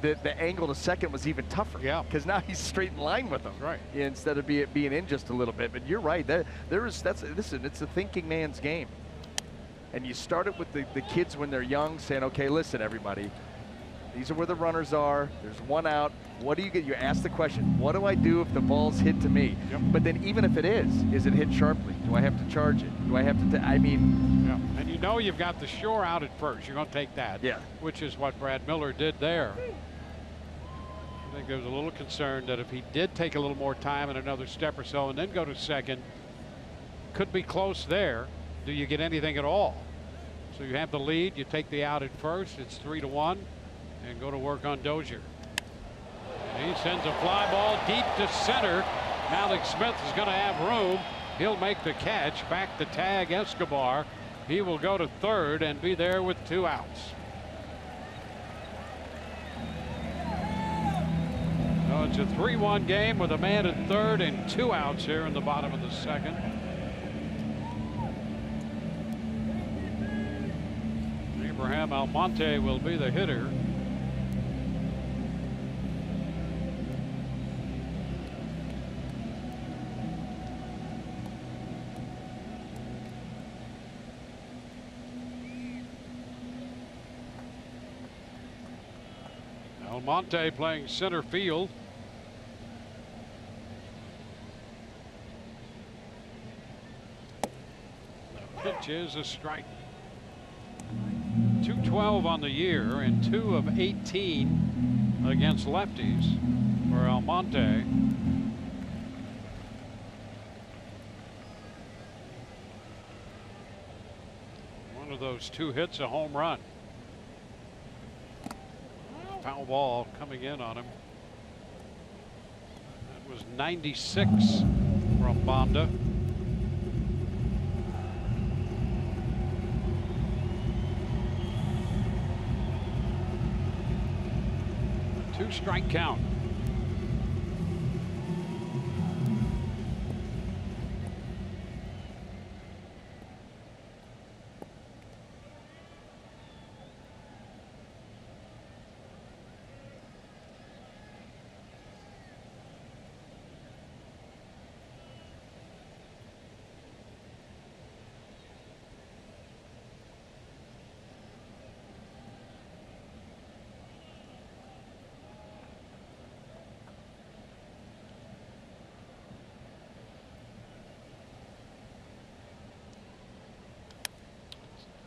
the angle to second was even tougher. Yeah. Because now he's straight in line with them. Right. Instead of being in just a little bit. But you're right. Listen, it's a thinking man's game. And you start it with the kids when they're young, saying, okay, listen, everybody, these are where the runners are. There's one out. What do you get? You ask the question, what do I do if the ball's hit to me? Yep. But then even if it is it hit sharply? Do I have to charge it? Do I have to, I mean. Yeah. And you know you've got the shore out at first. You're going to take that. Yeah. Which is what Brad Miller did there. I think there was a little concern that if he did take a little more time and another step or so and then go to second, could be close there. Do you get anything at all? So you have the lead. You take the out at first. It's 3-1. And go to work on Dozier. And he sends a fly ball deep to center. Alex Smith is going to have room. He'll make the catch. Back to tag Escobar. He will go to third and be there with 2 outs. So it's a 3-1 game with a man at third and 2 outs here in the bottom of the second. Abraham Almonte will be the hitter. Almonte playing center field. The pitch is a strike. 212 on the year and 2 of 18 against lefties for Almonte. One of those 2 hits, a home run. Foul ball coming in on him. That was 96 from Bonda. A 2-strike count.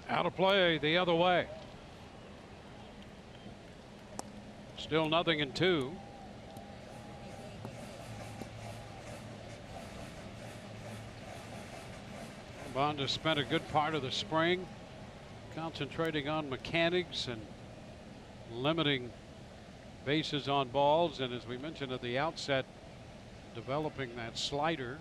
Out of play the other way. Still 0-2. Bonda spent a good part of the spring concentrating on mechanics and limiting bases on balls, and as we mentioned at the outset, developing that slider.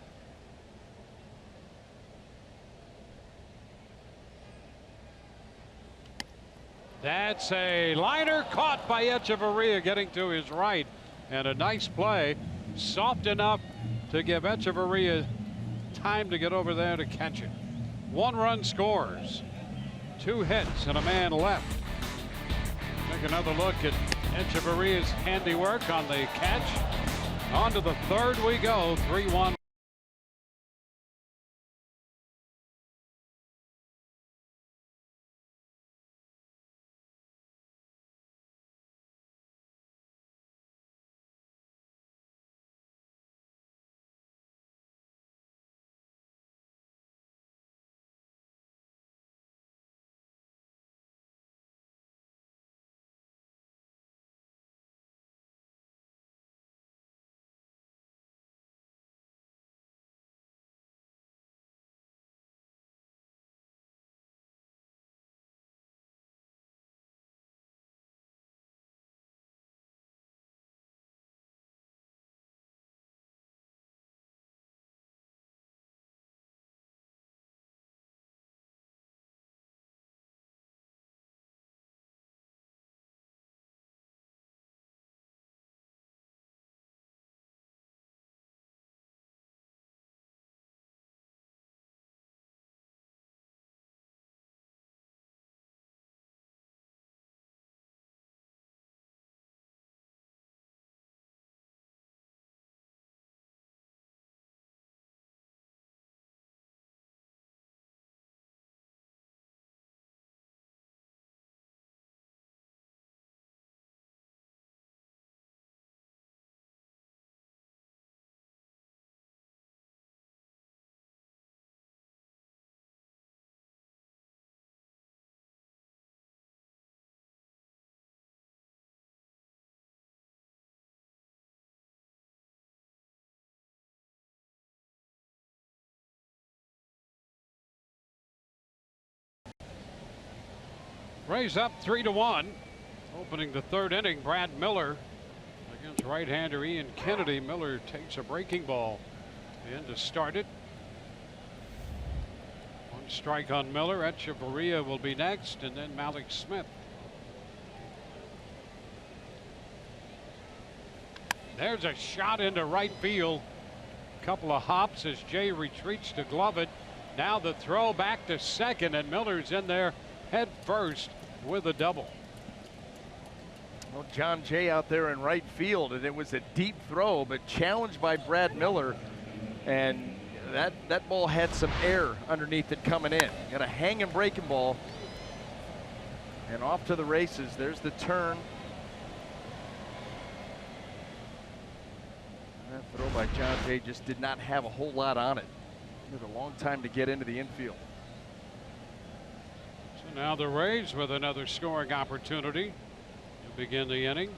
That's a liner caught by Echeverria, getting to his right, and a nice play, soft enough to give Echeverria time to get over there to catch it. 1 run scores, 2 hits and a man left. Take another look at Echeverria's handiwork on the catch. On to the third we go, 3-1. Rays up 3-1. Opening the third inning, Brad Miller against right-hander Ian Kennedy. Miller takes a breaking ball in to start it. 1 strike on Miller. Echeverria will be next, and then Malik Smith. There's a shot into right field. Couple of hops as Jay retreats to glove it. Now the throw back to second, and Miller's in there head first with a double. Well, John Jay out there in right field, and it was a deep throw, but challenged by Brad Miller, and that ball had some air underneath it coming in. Got a hanging breaking ball, and off to the races. There's the turn. And that throw by John Jay just did not have a whole lot on it. It took a long time to get into the infield. So now the Rays with another scoring opportunity to begin the inning.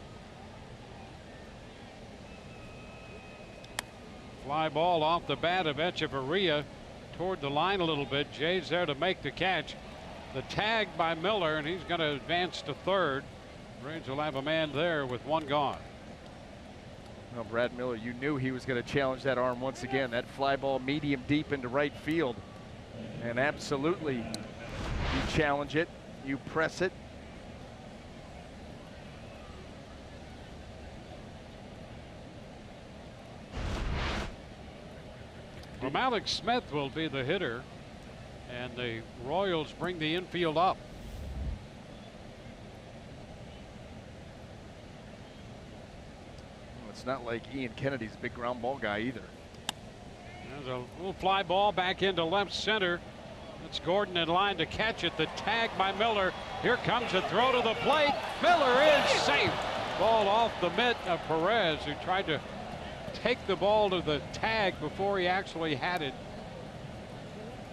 Fly ball off the bat of Echeverria toward the line a little bit. Jay's there to make the catch. The tag by Miller, and he's going to advance to third. Rays will have a man there with 1 gone. Well, Brad Miller, you knew he was going to challenge that arm once again. That fly ball medium deep into right field. And absolutely, you challenge it, you press it. Well, Malik Smith will be the hitter, and the Royals bring the infield up. Well, it's not like Ian Kennedy's a big ground ball guy either. There's a little fly ball back into left center. It's Gordon in line to catch it. The tag by Miller. Here comes a throw to the plate. Miller is safe. Ball off the mitt of Perez, who tried to take the ball to the tag before he actually had it.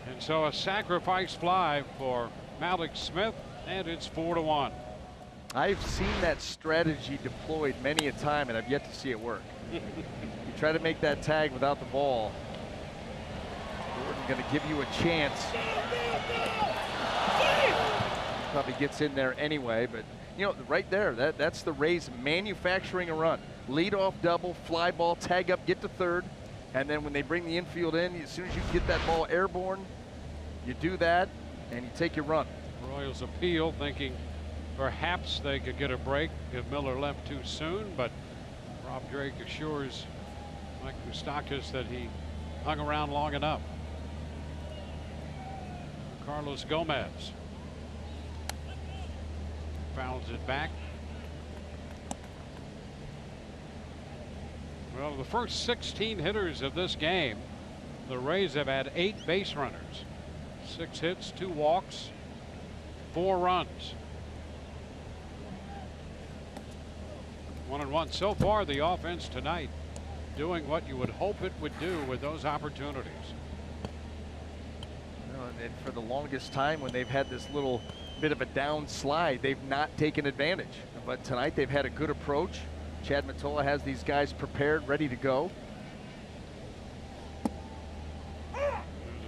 And so a sacrifice fly for Malik Smith, and it's 4-1. I've seen that strategy deployed many a time, and I've yet to see it work. You try to make that tag without the ball. Gordon going to give you a chance. Probably gets in there anyway, but you know, right there, that's the Rays manufacturing a run. Lead off double, fly ball, tag up, get to third, and then when they bring the infield in, as soon as you get that ball airborne, you do that, and you take your run. Royals appeal, thinking perhaps they could get a break if Miller left too soon, but Rob Drake assures Mike Moustakas that he hung around long enough. Carlos Gomez fouls it back. Well, the first 16 hitters of this game, the Rays have had 8 base runners, 6 hits, 2 walks, 4 runs. 1-1 so far. The offense tonight doing what you would hope it would do with those opportunities. And for the longest time, when they've had this little bit of a down slide, they've not taken advantage. But tonight they've had a good approach. Chad Mottola has these guys prepared, ready to go. There's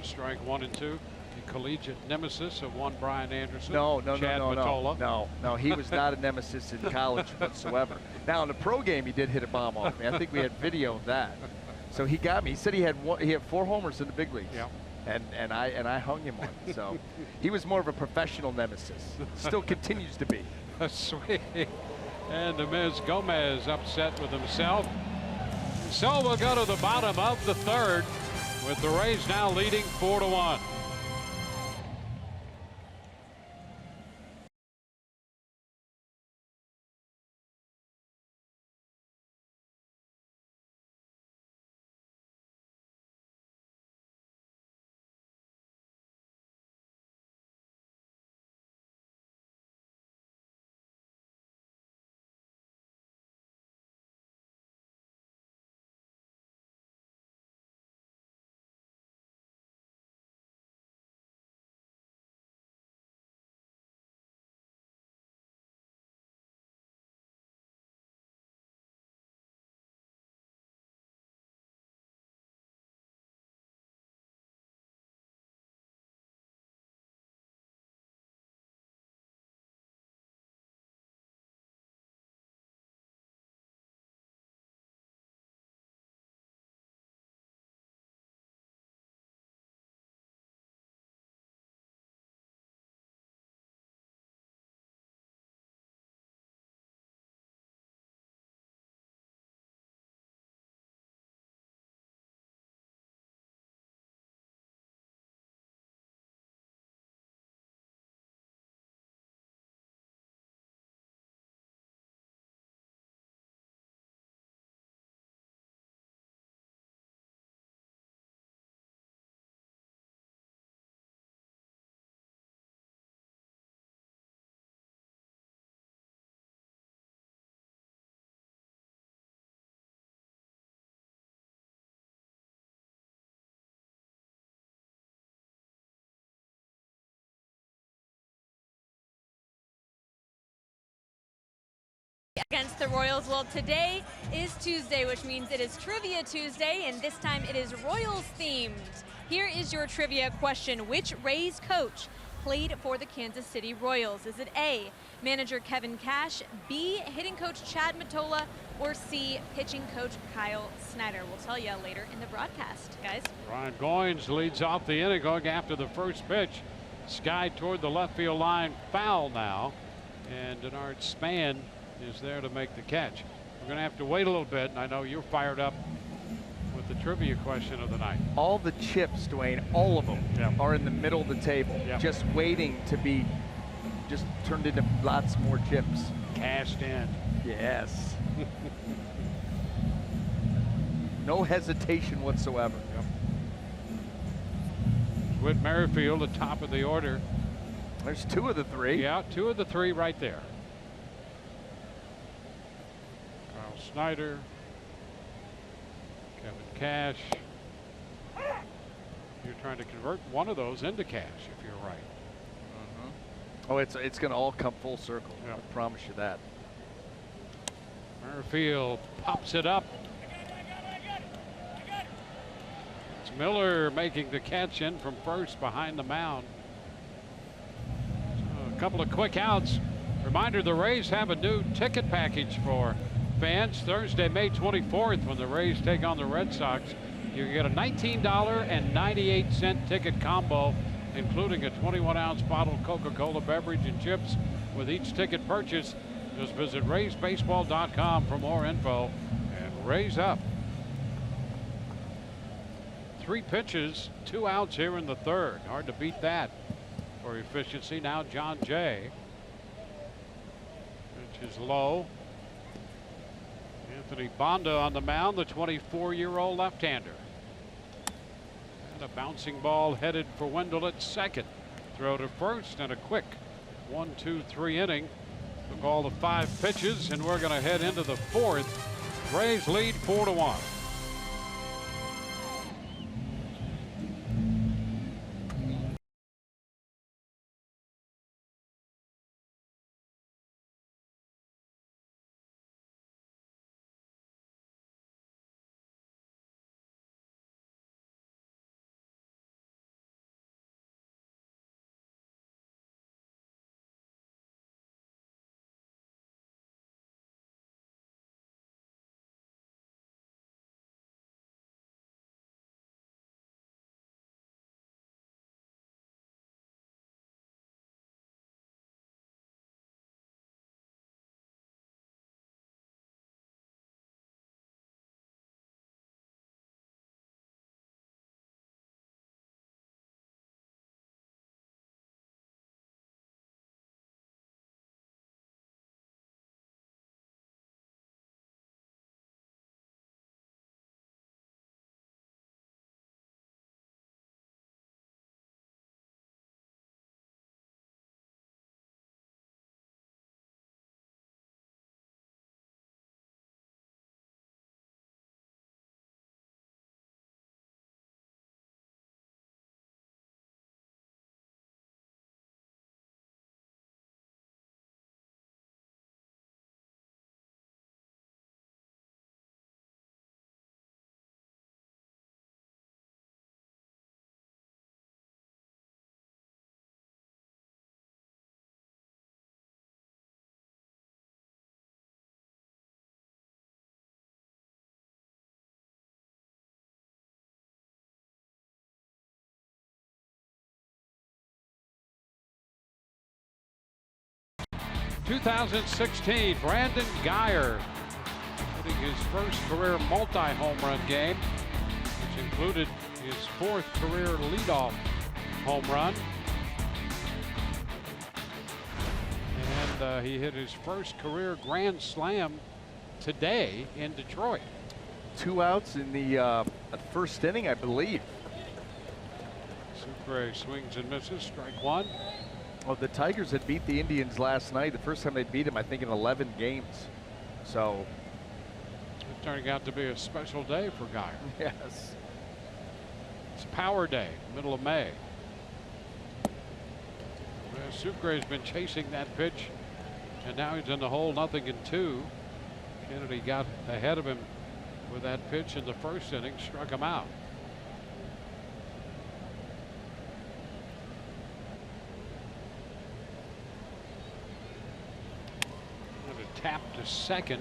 a strike 1 and 2. The collegiate nemesis of one Brian Anderson. Chad Mottola. No, he was not a nemesis in college whatsoever. Now in the pro game, he did hit a bomb off me. I think we had video of that. So he got me. He said he had 4 homers in the big leagues. Yeah. And I hung him one. So he was more of a professional nemesis. Still continues to be. Sweet. And the Miz Gomez upset with himself. So we'll go to the bottom of the 3rd with the Rays now leading 4-1. Against the Royals. Well, today is Tuesday, which means it is Trivia Tuesday, and this time it is Royals themed. Here is your trivia question. Which Rays coach played for the Kansas City Royals? Is it A, manager Kevin Cash, B, hitting coach Chad Mottola, or C, pitching coach Kyle Snyder? We'll tell you later in the broadcast, guys. Ryan Goins leads off the inning, going after the first pitch. Sky toward the left field line, foul now, and Denard Span is there to make the catch. We're going to have to wait a little bit, and I know you're fired up with the trivia question of the night. All the chips, Dwayne, all of them are in the middle of the table, just waiting to be just turned into lots more chips. Cashed in. Yes. No hesitation whatsoever. Whit Merrifield at top of the order. There's 2 of the 3. Yeah, 2 of the 3 right there. Kyle Snyder, Kevin Cash. You're trying to convert one of those into cash if you're right. Oh, it's going to all come full circle. Yeah. I promise you that. Merrifield pops it up. It's Miller making the catch in from first behind the mound. So a couple of quick outs. Reminder, the Rays have a new ticket package for fans. Thursday, May 24th, when the Rays take on the Red Sox. You get a $19.98 ticket combo, including a 21-ounce bottle of Coca-Cola beverage and chips with each ticket purchase. Just visit RaysBaseball.com for more info. And Rays up. 3 pitches, 2 outs here in the third. Hard to beat that for efficiency. Now John Jay. Pitch is low. Anthony Bonda on the mound, the 24-year-old left-hander. And a bouncing ball headed for Wendell at second. Throw to first and a quick 1-2-3 inning. Took all the 5 pitches, and we're going to head into the fourth. Rays lead 4-1. '16, Brandon Geyer hitting his first career multi-home run game, which included his 4th career leadoff home run. And he hit his first career grand slam today in Detroit. 2 outs in the first inning, I believe. Sucre swings and misses, strike 1. Well, the Tigers had beat the Indians last night. The first time they beat them, I think, in 11 games. So it's turning out to be a special day for Geyer. yes. It's Power Day, middle of May. Sucre's been chasing that pitch, and now he's in the hole, 0-2. Kennedy got ahead of him with that pitch in the first inning, struck him out. Tap to second.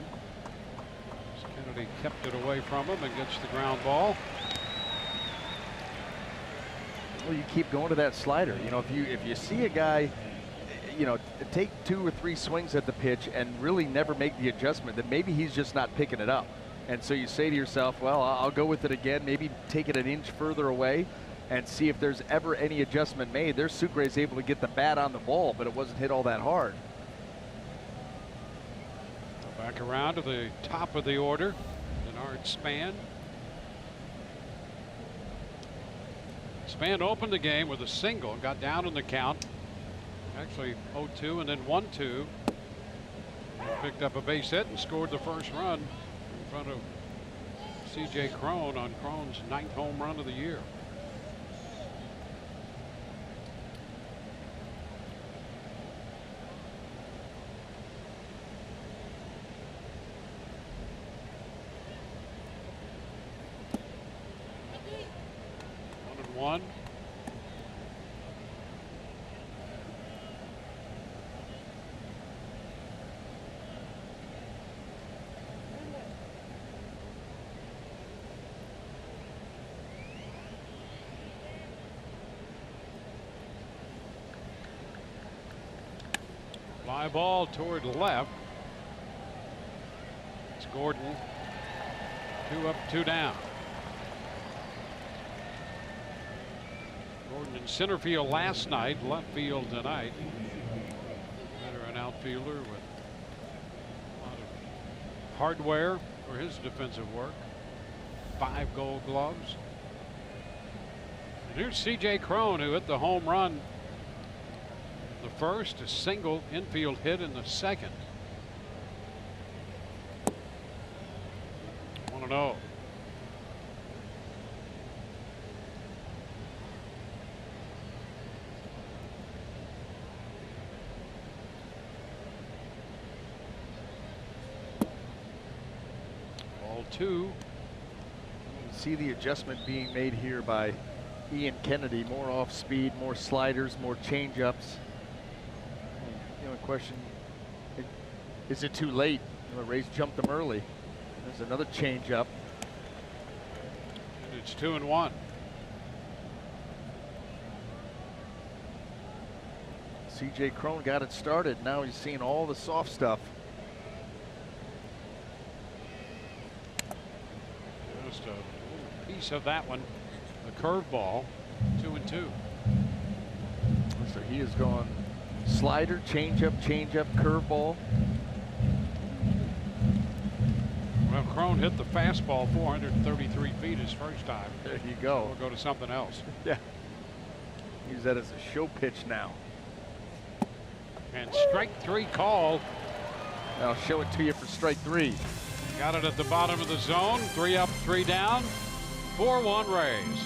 Kennedy kept it away from him and gets the ground ball. Well, you keep going to that slider. You know, if you see a guy, you know, take 2 or 3 swings at the pitch and really never make the adjustment, then maybe he's just not picking it up. And so you say to yourself, well, I'll go with it again, maybe take it an inch further away and see if there's ever any adjustment made. There's Sucre's able to get the bat on the ball, but it wasn't hit all that hard. Back around to the top of the order, Denard Span. Span opened the game with a single, got down in the count. Actually 0-2 and then 1-2. Picked up a base hit and scored the first run in front of C.J. Cron on Cron's 9th home run of the year. 1. Fly ball toward left. It's Gordon. 2 up, 2 down. Gordon in center field last night, left field tonight. Veteran outfielder with a lot of hardware for his defensive work. 5 Gold Gloves. And here's C.J. Crone, who hit the home run the first, a single infield hit in the second. 1-0. Ball 2. See the adjustment being made here by Ian Kennedy. More off speed, more sliders, more changeups. You know, question, is it too late? You know, the Rays jumped them early. There's another changeup. And it's 2-1. C.J. Crone got it started. Now he's seeing all the soft stuff. Just a little piece of that one. The curveball. 2-2. So he has gone slider, changeup, curveball. Well, Crone hit the fastball 433 feet his first time. There you go. We'll go to something else. Yeah. Use that as a show pitch now. And strike 3 call. I'll show it to you for strike 3. Got it at the bottom of the zone. 3 up, 3 down. 4-1 Rays.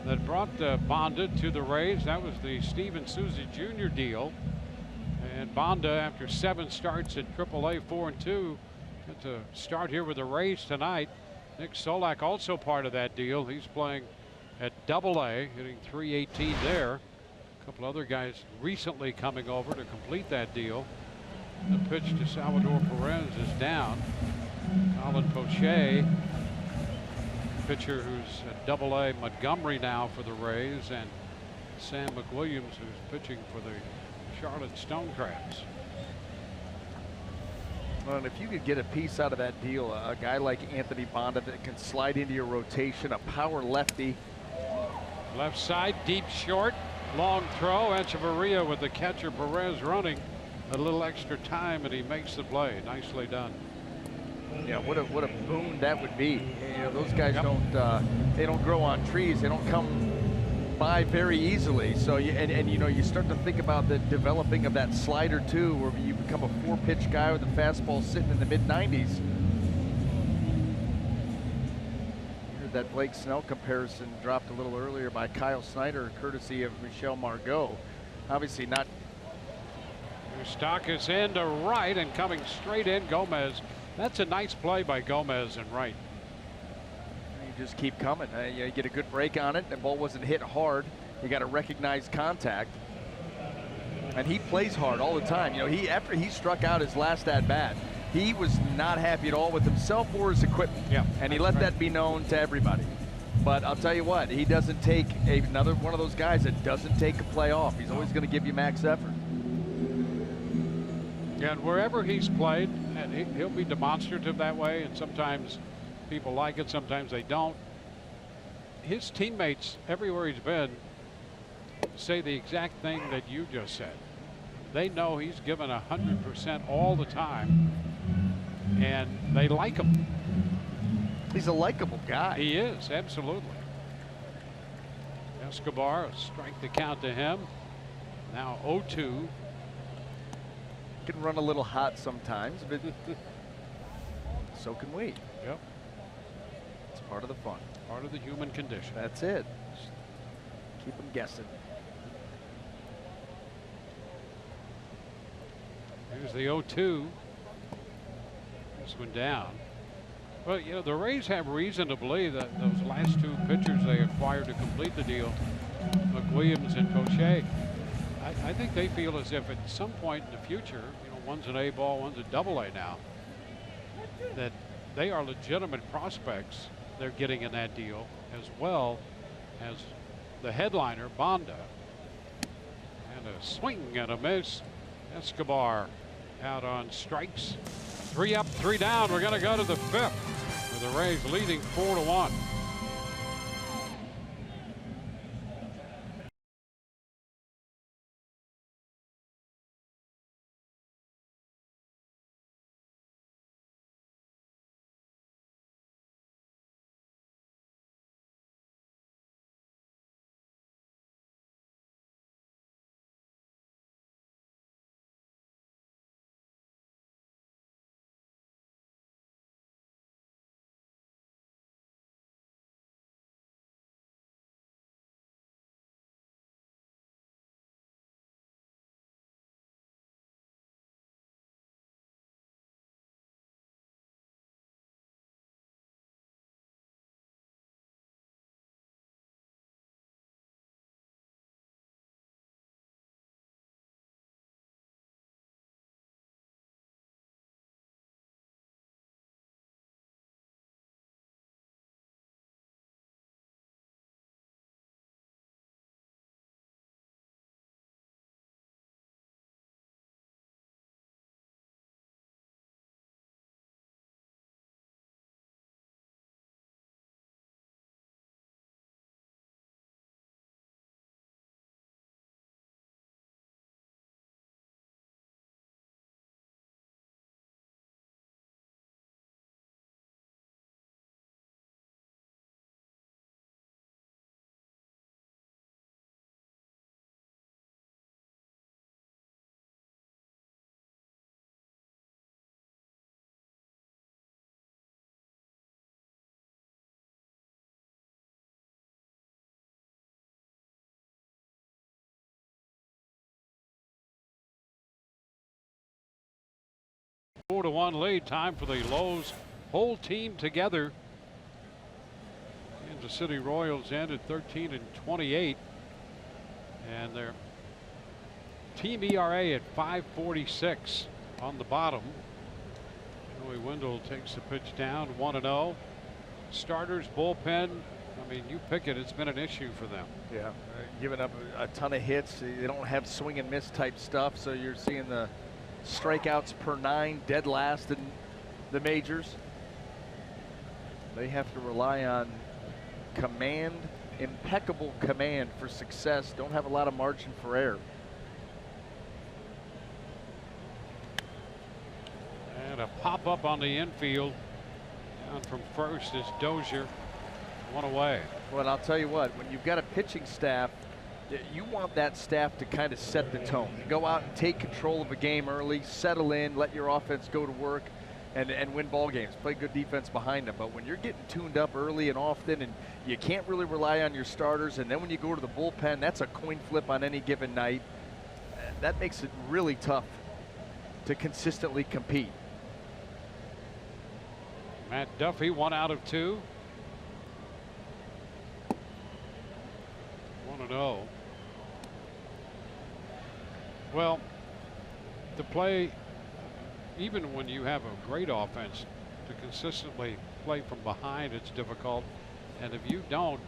That brought Bonda to the Rays. That was the Steven Souza Jr. deal. And Bonda, after 7 starts at AAA, 4-2, got to start here with the Rays tonight. Nick Solak also part of that deal. He's playing at AA, hitting .318 there. A couple other guys recently coming over to complete that deal. The pitch to Salvador Perez is down. Colin Poche, pitcher who's at AA Montgomery now for the Rays, and Sam McWilliams, who's pitching for the Charlotte Stonecrats. Well, and if you could get a piece out of that deal, a guy like Anthony Bonda that can slide into your rotation, a power lefty. Left side, deep short, long throw. Echeverria with the catcher Perez running a little extra time, and he makes the play. Nicely done. Yeah, what a boon that would be. You know, those guys don't grow on trees. They don't come by very easily. So you know, you start to think about the developing of that slider too, where you become a 4-pitch guy with a fastball sitting in the mid-90s. That Blake Snell comparison dropped a little earlier by Kyle Snyder, courtesy of Michelle Margot. Obviously not. Stock is in to right and coming straight in, Gomez. That's a nice play by Gomez and right. You just keep coming. You get a good break on it. The ball wasn't hit hard. You got to recognize contact. And he plays hard all the time. You know, after he struck out his last at bat, he was not happy at all with himself or his equipment. Yeah, and he let that be known to everybody. But I'll tell you what, he doesn't take another one of those guys that doesn't take a play off. He's always going to give you max effort. Yeah, and wherever he's played, and he'll be demonstrative that way, and sometimes people like it, sometimes they don't. His teammates, everywhere he's been, say the exact thing that you just said. They know he's given 100% all the time, and they like him. He's a likable guy. He is, absolutely. Escobar, a strike to count to him. Now 0-2. Can run a little hot sometimes, but so can we. Yep. It's part of the fun. Part of the human condition. That's it. Just keep them guessing. Here's the 0-2. This one down. Well, you know, the Rays have reason to believe that those last two pitchers they acquired to complete the deal, McWilliams and Cochet, I think they feel as if at some point in the future, you know, one's an A ball, one's a double A now, that they are legitimate prospects they're getting in that deal, as well as the headliner, Bonda. And a swing and a miss. Escobar out on strikes. 3 up, 3 down. We're going to go to the 5th with the Rays leading 4-1. Four to 1 lead. Time for the Lowe's whole team together. Kansas City Royals ended 13-28, and their team ERA at 5.46 on the bottom. Joey Wendell takes the pitch down, 1-0. Starters, bullpen. I mean, you pick it. It's been an issue for them. Yeah, giving up a ton of hits. They don't have swing and miss type stuff, so you're seeing the strikeouts per 9, dead last in the majors. They have to rely on command, impeccable command for success. Don't have a lot of margin for error. And And a pop up on the infield. Down from first is Dozier. One away. Well, I'll tell you what, when you've got a pitching staff, you want that staff to kind of set the tone. Go out and take control of a game early, settle in, let your offense go to work, and win ball games. Play good defense behind them. But when you're getting tuned up early and often, and you can't really rely on your starters, and then when you go to the bullpen, that's a coin flip on any given night. That makes it really tough to consistently compete. Matt Duffy, 1 out of 2. 1-0. Well, to play, even when you have a great offense, to consistently play from behind, it's difficult. And if you don't,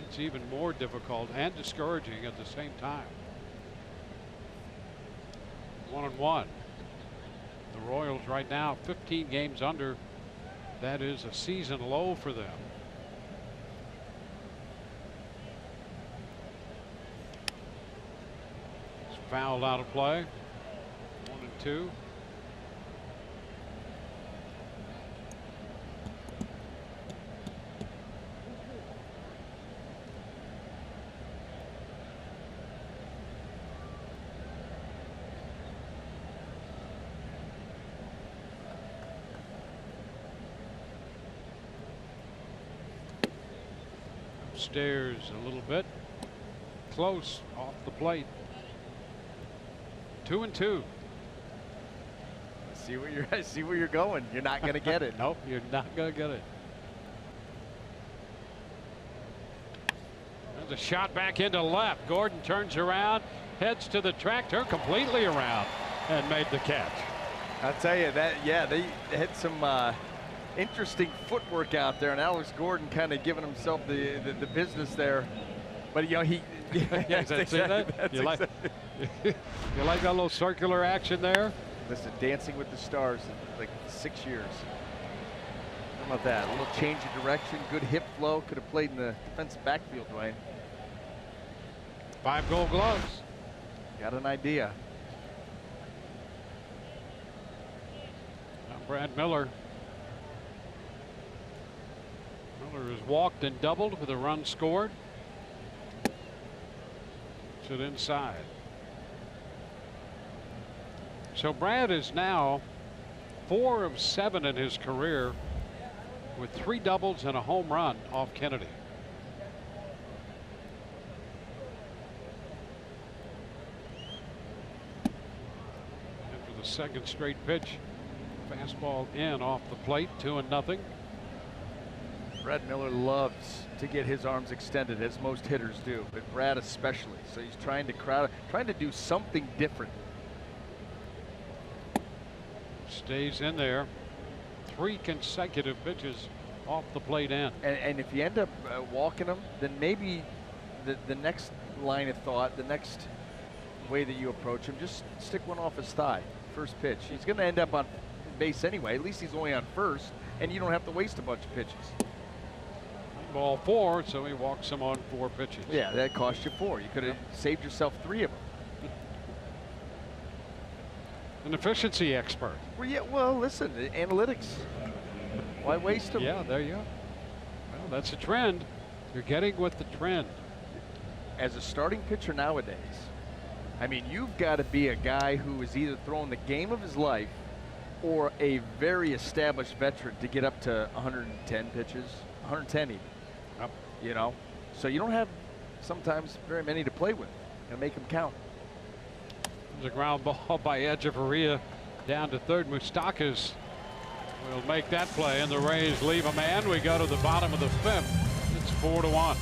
it's even more difficult and discouraging at the same time. 1-1. The Royals right now 15 games under. That is a season low for them. It's fouled out of play. 1-2. Upstairs a little bit. Close off the plate. 2-2. I see where you're going. You're not going to get it. Nope, you're not going to get it. There's a shot back into left. Gordon turns around, heads to the tractor, completely around, and made the catch. I'll tell you that, yeah, they had some interesting footwork out there, and Alex Gordon kind of giving himself the business there. But you know, he yeah, that? You like you like that little circular action there? Listen, Dancing with the Stars in like 6 years. How about that? A little change of direction, good hip flow. Could have played in the defensive backfield, Dwayne. 5 Gold Gloves. Got an idea. Now Brad Miller. Miller has walked and doubled with a run scored. Puts it inside. So Brad is now 4 of 7 in his career with 3 doubles and a home run off Kennedy. And for the second straight pitch, fastball in off the plate, 2-0. Brad Miller loves to get his arms extended, as most hitters do, but Brad especially. So he's trying to do something different. Stays in there. 3 consecutive pitches off the plate end. And if you end up walking him, then maybe the next line of thought, the next way that you approach him, just stick one off his thigh. First pitch. He's going to end up on base anyway. At least he's only on first, and you don't have to waste a bunch of pitches. Ball 4, so he walks him on 4 pitches. Yeah, that cost you 4. You could have saved yourself 3 of them. An efficiency expert. Well, yeah, well, listen, the analytics. Why waste them? Yeah, there you go. Well, that's a trend. You're getting with the trend. As a starting pitcher nowadays, I mean, you've got to be a guy who is either throwing the game of his life or a very established veteran to get up to 110 pitches, 110 even. Yep. You know, so you don't have sometimes very many to play with and make them count. There's a ground ball by Echeverria down to third. Moustakas will make that play, and the Rays leave a man. We go to the bottom of the 5th. It's 4-1.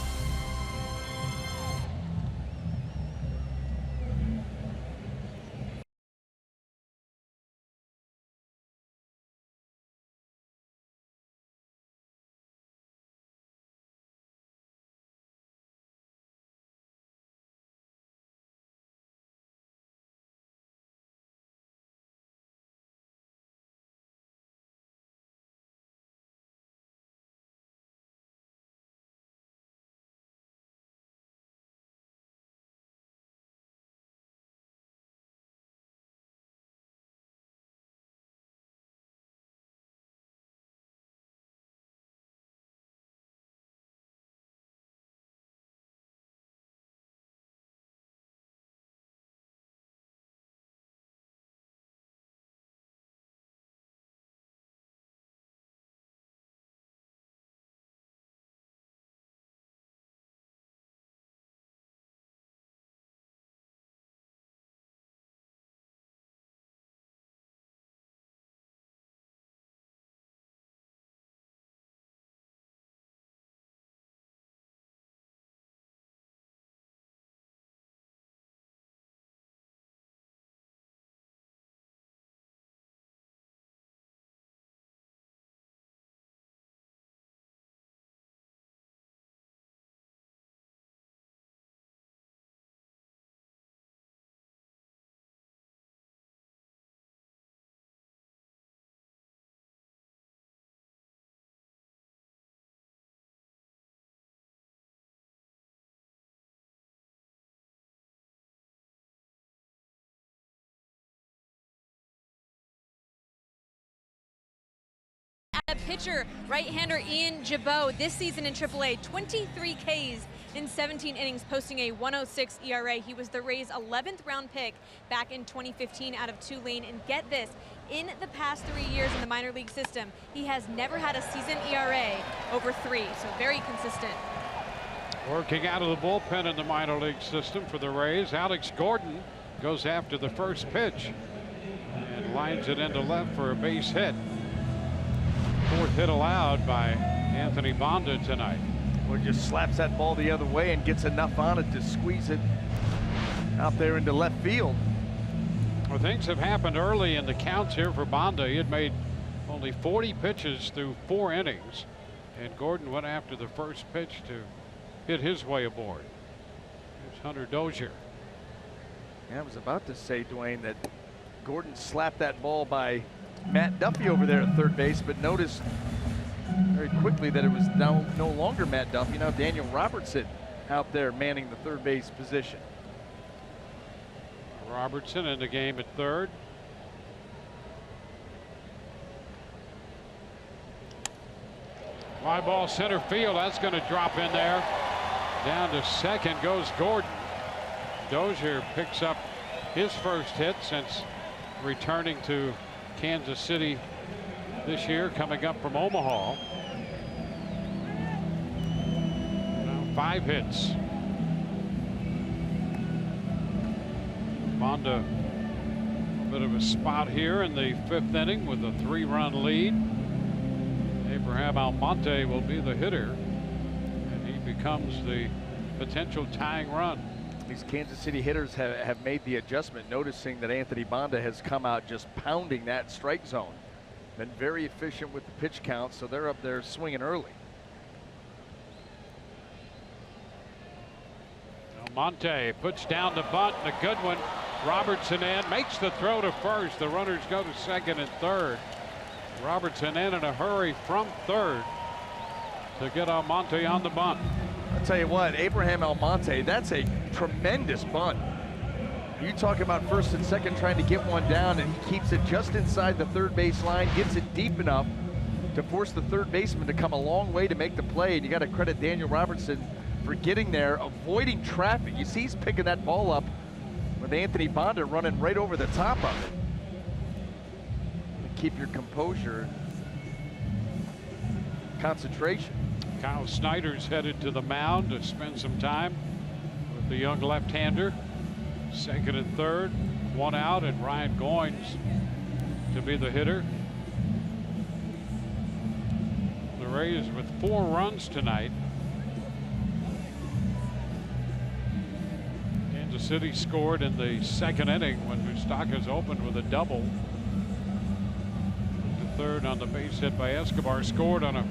pitcher, right-hander Ian Jabot, this season in AAA, 23 Ks in 17 innings, posting a 106 ERA. He was the Rays' 11th round pick back in 2015 out of Tulane. And get this, in the past 3 years in the minor league system, he has never had a season ERA over 3, so very consistent. Working out of the bullpen in the minor league system for the Rays, Alex Gordon goes after the first pitch and lines it into left for a base hit. 4th hit allowed by Anthony Bonda tonight. Or just slaps that ball the other way and gets enough on it to squeeze it out there into left field. Well, things have happened early in the counts here for Bonda. He had made only 40 pitches through 4 innings, and Gordon went after the first pitch to hit his way aboard. Here's Hunter Dozier. Yeah, I was about to say, Dwayne, that Gordon slapped that ball by Matt Duffy over there at third base, but noticed very quickly that it was now no longer Matt Duffy, now Daniel Robertson out there manning the third base position. Robertson in the game at third. Fly ball center field, that's going to drop in there. Down to second goes Gordon. Dozier picks up his first hit since returning to Kansas City this year, coming up from Omaha. Now 5 hits. Bonda, a bit of a spot here in the 5th inning with a 3-run lead. Abraham Almonte will be the hitter, and he becomes the potential tying run. These Kansas City hitters have made the adjustment, noticing that Anthony Bonda has come out just pounding that strike zone. Been very efficient with the pitch count, so they're up there swinging early. Almonte puts down the bunt, and a good one. Robertson in, makes the throw to first. The runners go to second and third. Robertson in a hurry from third to get Almonte on the bunt. I'll tell you what, Abraham Almonte, that's a tremendous bunt. You talk about first and second trying to get one down, and he keeps it just inside the third base line, gets it deep enough to force the third baseman to come a long way to make the play. And you got to credit Daniel Robertson for getting there, avoiding traffic. You see he's picking that ball up with Anthony Bonda running right over the top of it. Keep your composure, concentration. Kyle Snyder's headed to the mound to spend some time with the young left-hander. Second and third, 1 out, and Ryan Goins to be the hitter. The Rays with 4 runs tonight. Kansas City scored in the 2nd inning when Moustakas opened with a double. Third on the base hit by Escobar, scored on a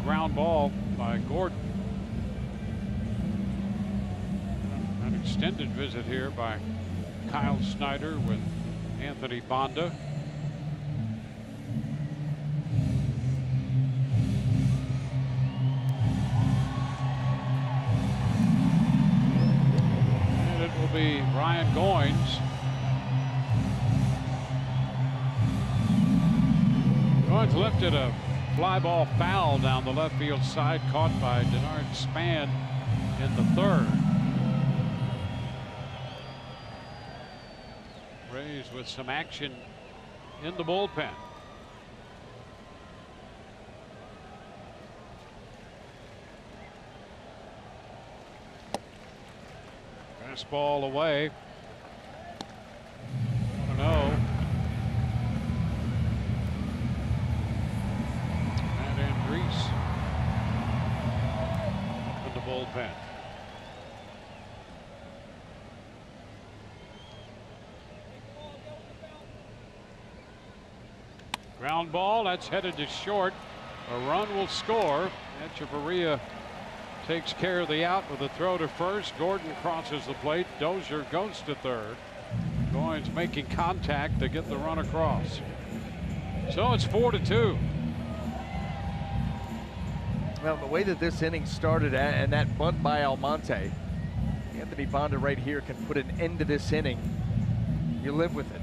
ground ball by Gordon. An extended visit here by Kyle Snyder with Anthony Bonda. And it will be Ryan Goins. Goins lifted a fly ball foul down the left field side, caught by Denard Span in the 3rd. Rays with some action in the bullpen. Fastball away. 1-0. In the bullpen. Ground ball, that's headed to short. A run will score. Echeverria takes care of the out with a throw to first. Gordon crosses the plate. Dozier goes to third. Goins making contact to get the run across. So it's 4-2. Well, the way that this inning started and that bunt by Almonte, Anthony Bonda right here can put an end to this inning. You live with it.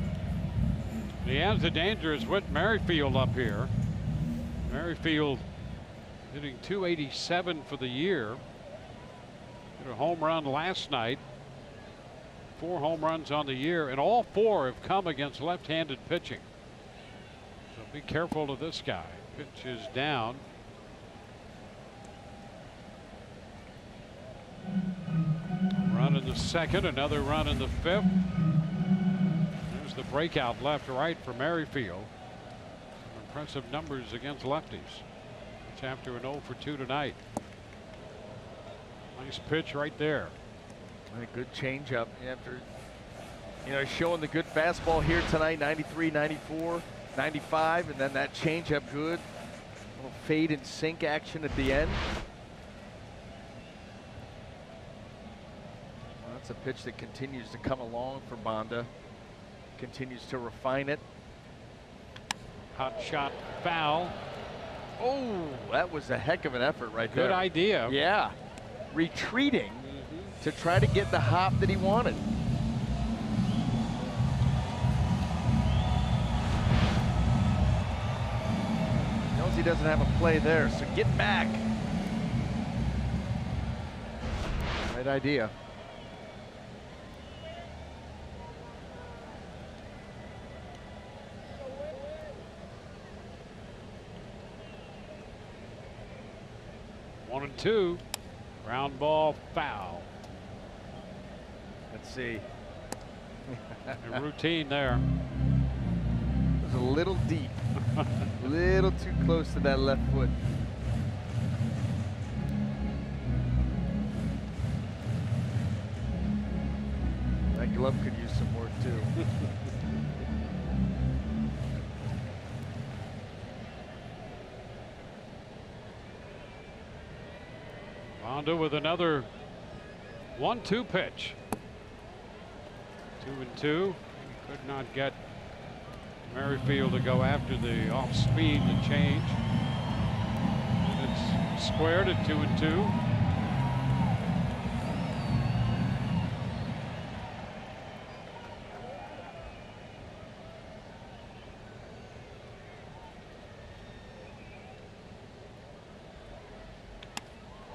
He has the dangerous Whit Merrifield up here. Merrifield hitting .287 for the year. Hit a home run last night. 4 home runs on the year, and all 4 have come against left-handed pitching. So be careful of this guy. Pitch is down. Run in the second, another run in the 5th. There's the breakout left-right for Merrifield. Some impressive numbers against lefties. It's after an 0 for 2 tonight. Nice pitch right there. A good changeup after, showing the good fastball here tonight, 93, 94, 95, and then that changeup good. A little fade and sink action at the end. Well, that's a pitch that continues to come along for Banda. Continues to refine it. Hot shot foul. Oh, that was a heck of an effort right there. Good idea. Yeah, retreating to try to get the hop that he wanted. Knows he doesn't have a play there, so get back. Right idea. One and 2. Ground ball foul. Let's see. A routine there. It was a little deep. A little too close to that left foot. That glove could use some work too. Banda with another 1-2 pitch. 2-2. Could not get Merrifield to go after the off speed to change. It's squared at 2-2.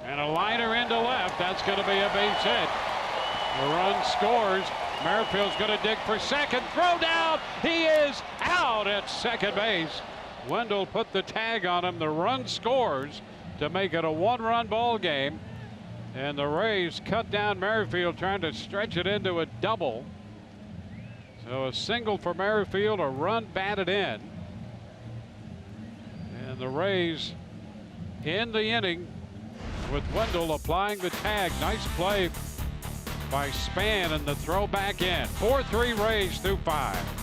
And a liner into left. That's going to be a base hit. The run scores. Merrifield's going to dig for second. Throw down. He is out at second base. Wendell put the tag on him. The run scores to make it a 1-run ball game. And the Rays cut down Merrifield, trying to stretch it into a double. So a single for Merrifield, a run batted in. And the Rays in the inning with Wendell applying the tag. Nice play by Span, and the throw back in. 4-3 Rays through 5.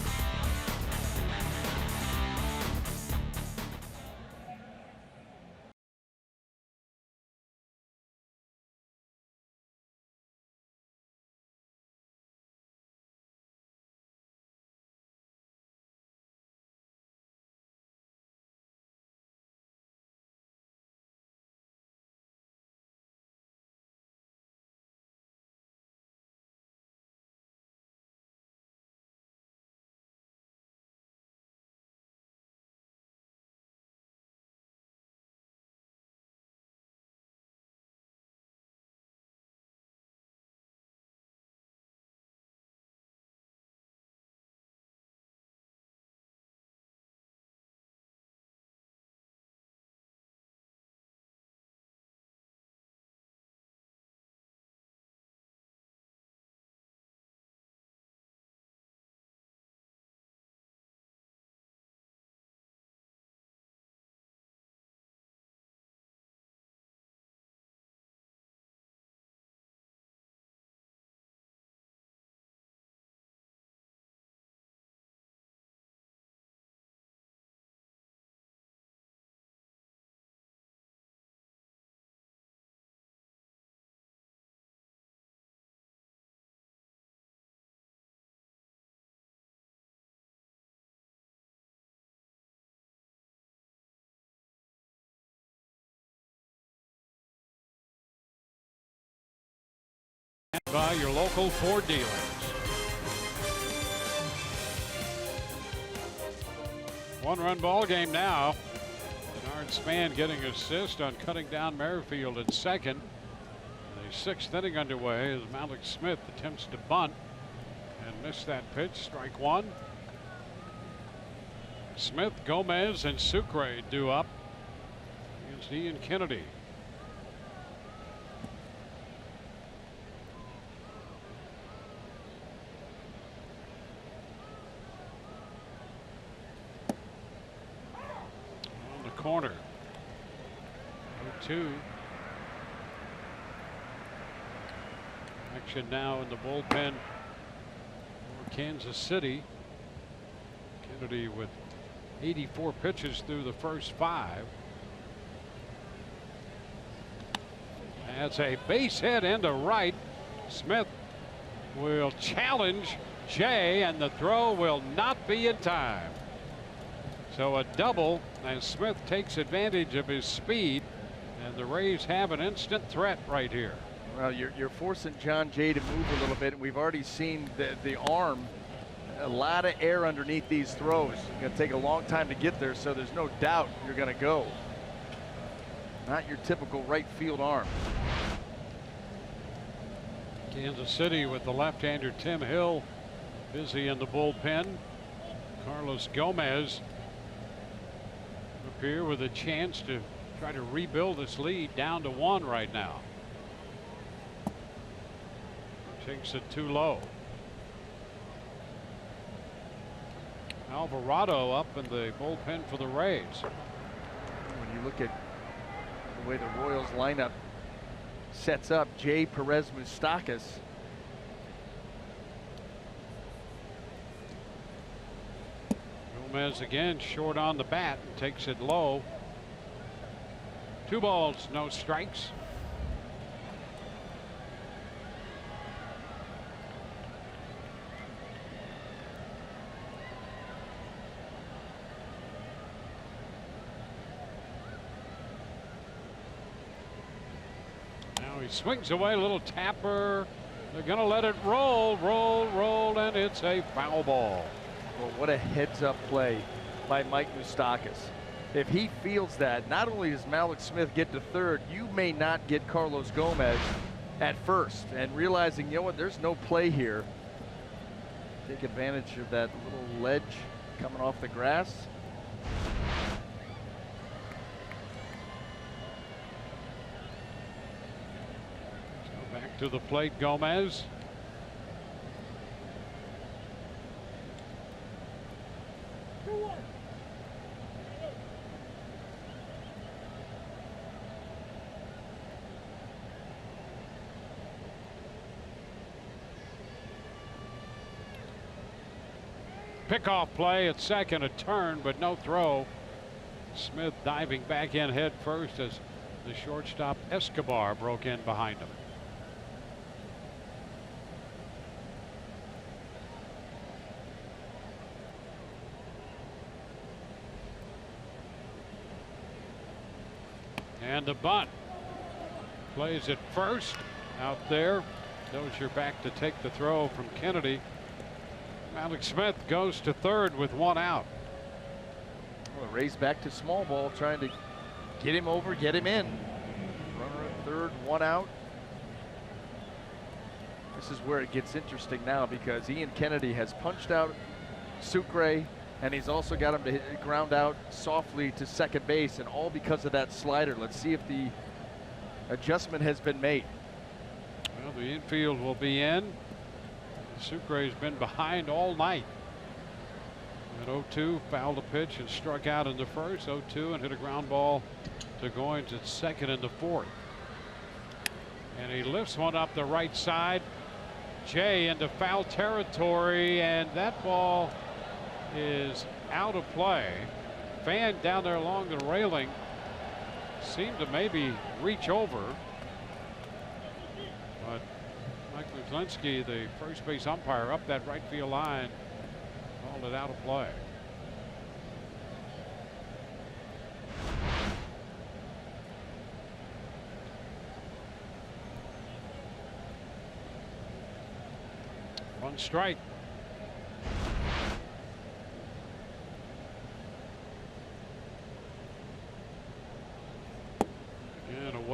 By your local Ford dealers. One-run ball game now. Bernard Spann getting assist on cutting down Merrifield at second. The 6th inning underway as Malik Smith attempts to bunt and missed that pitch. Strike one. Smith, Gomez, and Sucre due up against Ian Kennedy. On the corner. 0-2. Action now in the bullpen for Kansas City. Kennedy with 84 pitches through the first 5. That's a base hit into right. Smith will challenge Jay, and the throw will not be in time. So a double, and Smith takes advantage of his speed, and the Rays have an instant threat right here. Well, you're forcing John Jay to move a little bit. We've already seen the arm, a lot of air underneath these throws. It's going to take a long time to get there, so there's no doubt you're going to go. Not your typical right field arm. Kansas City with the left-hander Tim Hill busy in the bullpen. Carlos Gomez up here with a chance to try to rebuild this lead down to 1 right now. Takes it too low. Alvarado up in the bullpen for the Rays. When you look at the way the Royals lineup sets up, Jay, Perez, Moustakas. Gomez again short on the bat and takes it low. 2 balls, no strikes. Now he swings away, a little tapper. They're going to let it roll, and it's a foul ball. Well, what a heads-up play by Mike Moustakas. If he feels that, not only does Malik Smith get to third, you may not get Carlos Gomez at first. And realizing, you know what, there's no play here. Take advantage of that little ledge coming off the grass. So back to the plate, Gomez. Pickoff play at second, a turn, but no throw. Smith diving back in head first as the shortstop Escobar broke in behind him. And the bunt. Plays it first out there. Dozier back to take the throw from Kennedy. Malik Smith goes to third with 1 out. Well, the Rays back to small ball, trying to get him over, get him in. Runner at third, 1 out. This is where it gets interesting now, because Ian Kennedy has punched out Sucre, and he's also got him to hit, ground out softly to second base, and all because of that slider. Let's see if the adjustment has been made. Well, the infield will be in. Sucre's been behind all night. At 0-2, fouled a pitch and struck out in the first. 0-2 and hit a ground ball to Goins at second in the 4th. And he lifts one up the right side. Jay into foul territory, and that ball is out of play. Fan down there along the railing seemed to maybe reach over, but Mike McClinsky, the first base umpire, up that right field line, called it out of play. One strike.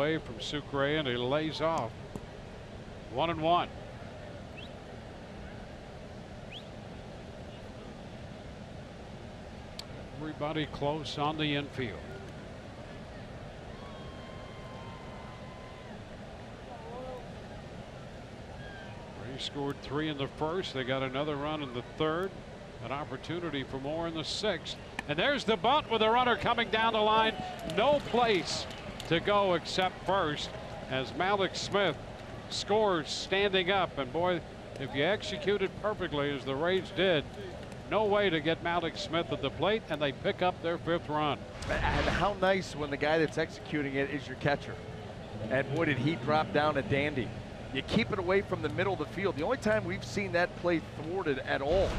away from Sucre, and he lays off. 1-1. Everybody close on the infield. They scored 3 in the first. They got another run in the third. An opportunity for more in the sixth. And there's the bunt with a runner coming down the line. No place to go except first as Malik Smith scores standing up. And boy, if you execute it perfectly as the Rays did, no way to get Malik Smith at the plate, and they pick up their 5th run. And how nice when the guy that's executing it is your catcher. And boy, did he drop down a dandy. You keep it away from the middle of the field. The only time we've seen that play thwarted at all,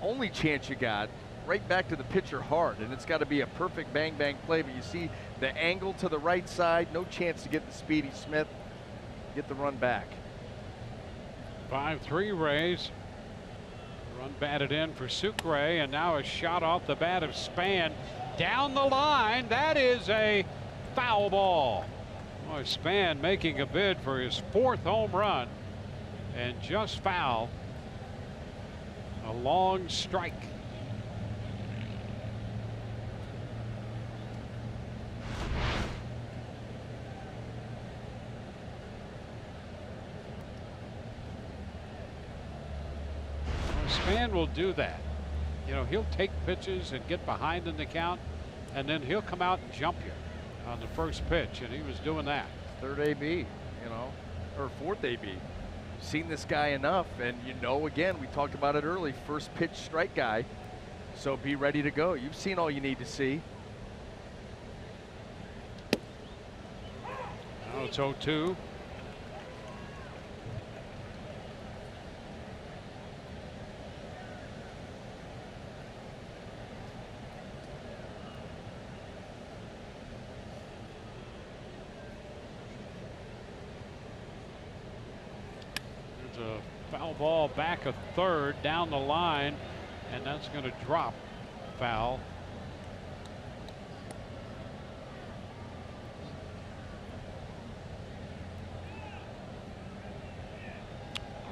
only chance you got, right back to the pitcher hard, and it's got to be a perfect bang bang play. But you see the angle to the right side, no chance to get the speedy Smith, get the run back. 5-3 Rays. Run batted in for Sucre, and now a shot off the bat of Span down the line. That is a foul ball. Boy, Span making a bid for his 4th home run, and just foul. A long strike. Span will do that. You know, he'll take pitches and get behind in the count, and then he'll come out and jump you on the first pitch, and he was doing that. 3rd AB, you know, or 4th AB. Seen this guy enough, and you know, again, we talked about it early, first pitch strike guy, so be ready to go. You've seen all you need to see. Now it's 0-2. A foul ball back a third down the line, and that's going to drop foul.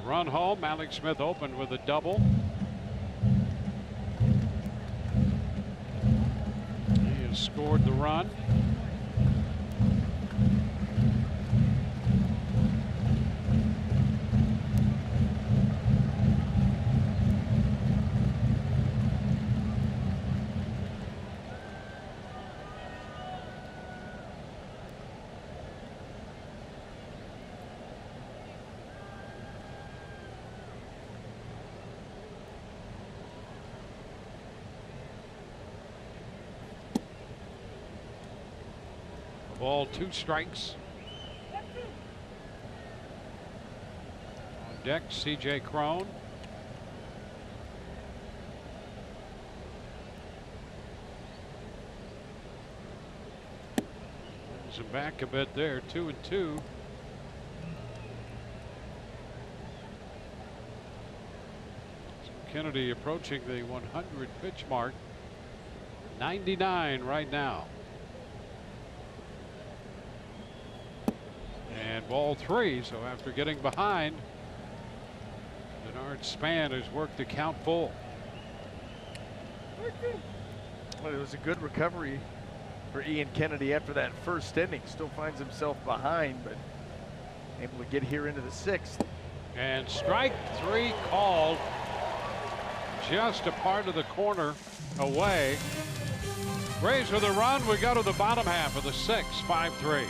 Run home. Malik Smith opened with a double. He has scored the run. Ball, 2 strikes. On deck, C.J. Crone. Brings him back a bit there, 2-2. Kennedy approaching the 100 pitch mark. 99 right now. And ball 3, so after getting behind, Denard Span has worked the count full. Well, it was a good recovery for Ian Kennedy after that first inning. Still finds himself behind, but able to get here into the 6th. And strike 3 called, just a part of the corner away. Rays with a run. We go to the bottom half of the 6th, 5-3.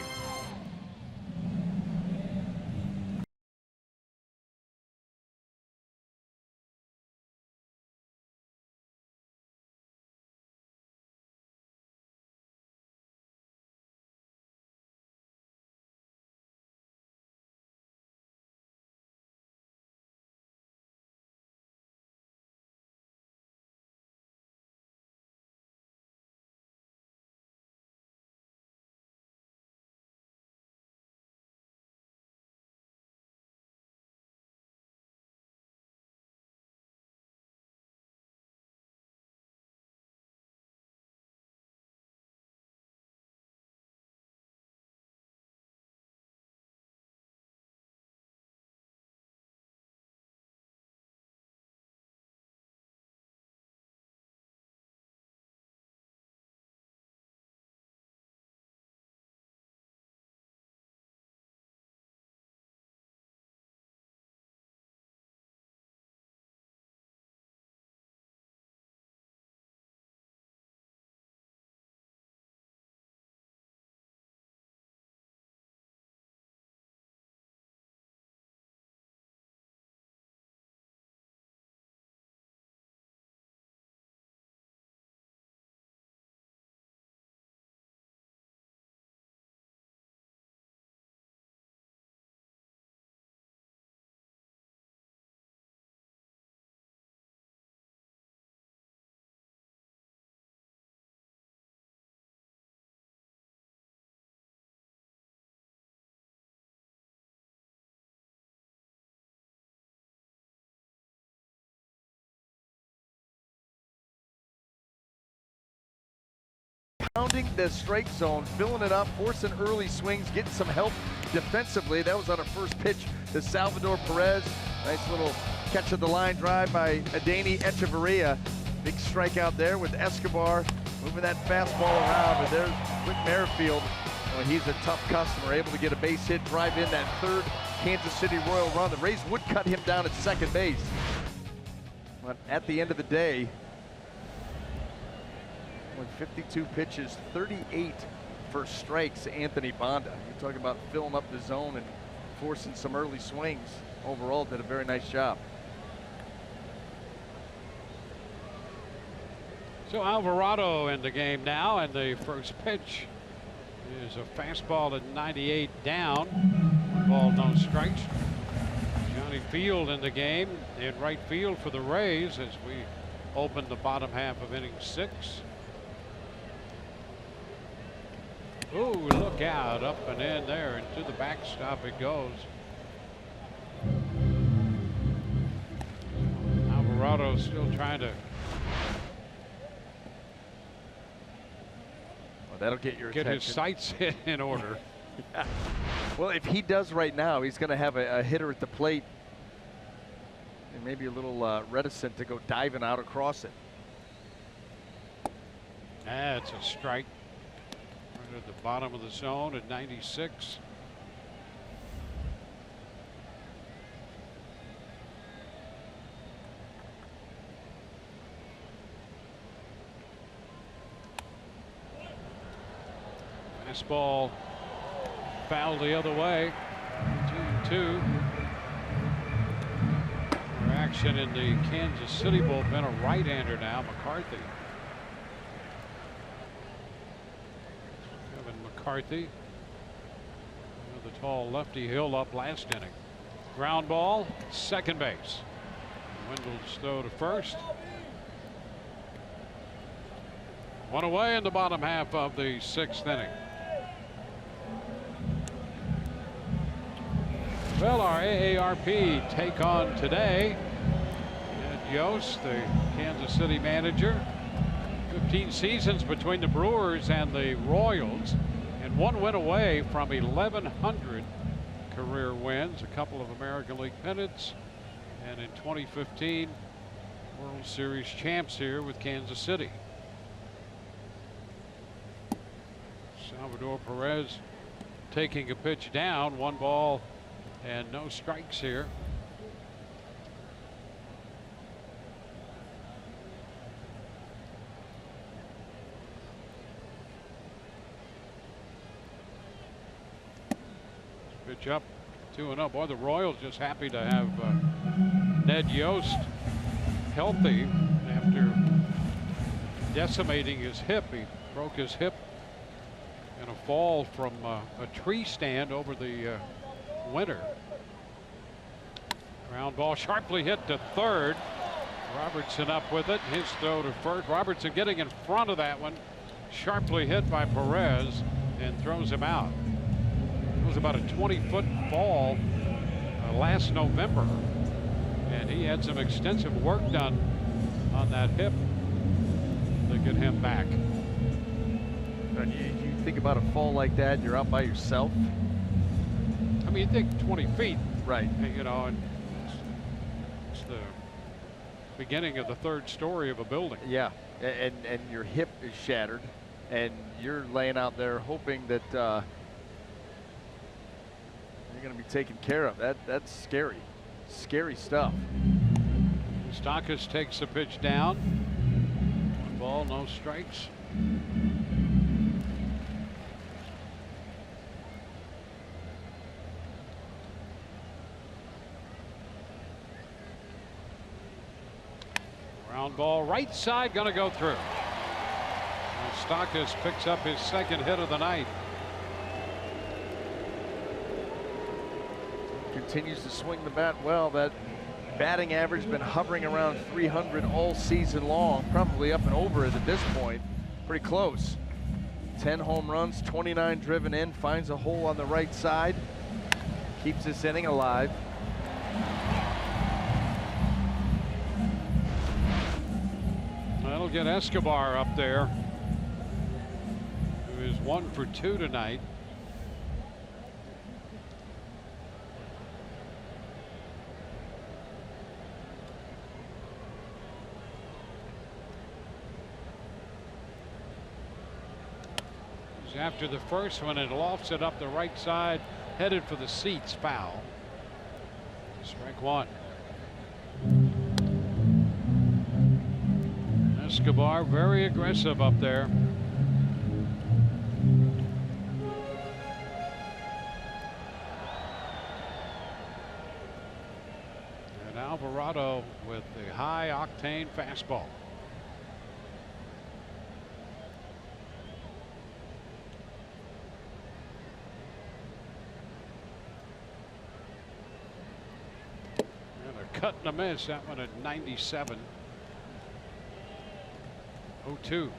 Pounding the strike zone, filling it up, forcing early swings, getting some help defensively. That was on a first pitch to Salvador Perez. Nice little catch of the line drive by Adeiny Echeverria. Big strikeout there with Escobar moving that fastball around. And there's Whit Merrifield. Well, he's a tough customer, able to get a base hit, drive in that third Kansas City Royal run. The Rays would cut him down at second base. But at the end of the day, with 52 pitches, 38 for strikes, Anthony Banda. You're talking about filling up the zone and forcing some early swings. Overall, did a very nice job. So Alvarado in the game now, and the first pitch is a fastball at 98 down. 1 ball, no strikes. Johnny Field in the game in right field for the Rays as we open the bottom half of inning 6. Ooh, look out, up and in there, into the backstop it goes. Alvarado still trying to. Well, that'll get your get attention. His sights in order. Yeah. Well, if he does right now, he's going to have a hitter at the plate and maybe a little reticent to go diving out across it. That's a strike. Right at the bottom of the zone at 96. Fastball foul the other way. 2-2. Action in the Kansas City bullpen. A right-hander now, McCarthy. McCarthy, the tall lefty, hill up last inning. Ground ball, second base. Wendell's throw to first. 1 away in the bottom half of the 6th inning. Well, our AARP take on today. Ed Yost, the Kansas City manager. 15 seasons between the Brewers and the Royals. And 1 win away from 1,100 career wins, a couple of American League pennants, and in 2015 World Series champs here with Kansas City. Salvador Perez taking a pitch down, 1 ball and no strikes here. Pitch up, 2-0. Boy, the Royals just happy to have Ned Yost healthy after decimating his hip. He broke his hip in a fall from a tree stand over the winter. Ground ball sharply hit to third. Robertson up with it. His throw to first. Robertson getting in front of that one. Sharply hit by Perez and throws him out. It was about a 20-foot fall last November, and he had some extensive work done on that hip to get him back. You think about a fall like that, you're out by yourself. I mean, you think 20 feet, right? You know, and it's the beginning of the 3rd story of a building. Yeah, and your hip is shattered, and you're laying out there hoping that you're going to be taken care of. That's scary. Scary stuff. Stockus takes the pitch down. 1 ball, no strikes. Ground ball, right side, going to go through. And Stockus picks up his 2nd hit of the night. Continues to swing the bat well. That batting average been hovering around 300 all season long, probably up and over it at this point. Pretty close. 10 home runs, 29 driven in, finds a hole on the right side, keeps this inning alive. That'll get Escobar up there. He was 1 for 2 tonight. After the first one, it lofts it up the right side, headed for the seats. Foul. Strike one. Escobar very aggressive up there. And Alvarado with the high octane fastball. Cut and a miss. That one at 97. 0-2.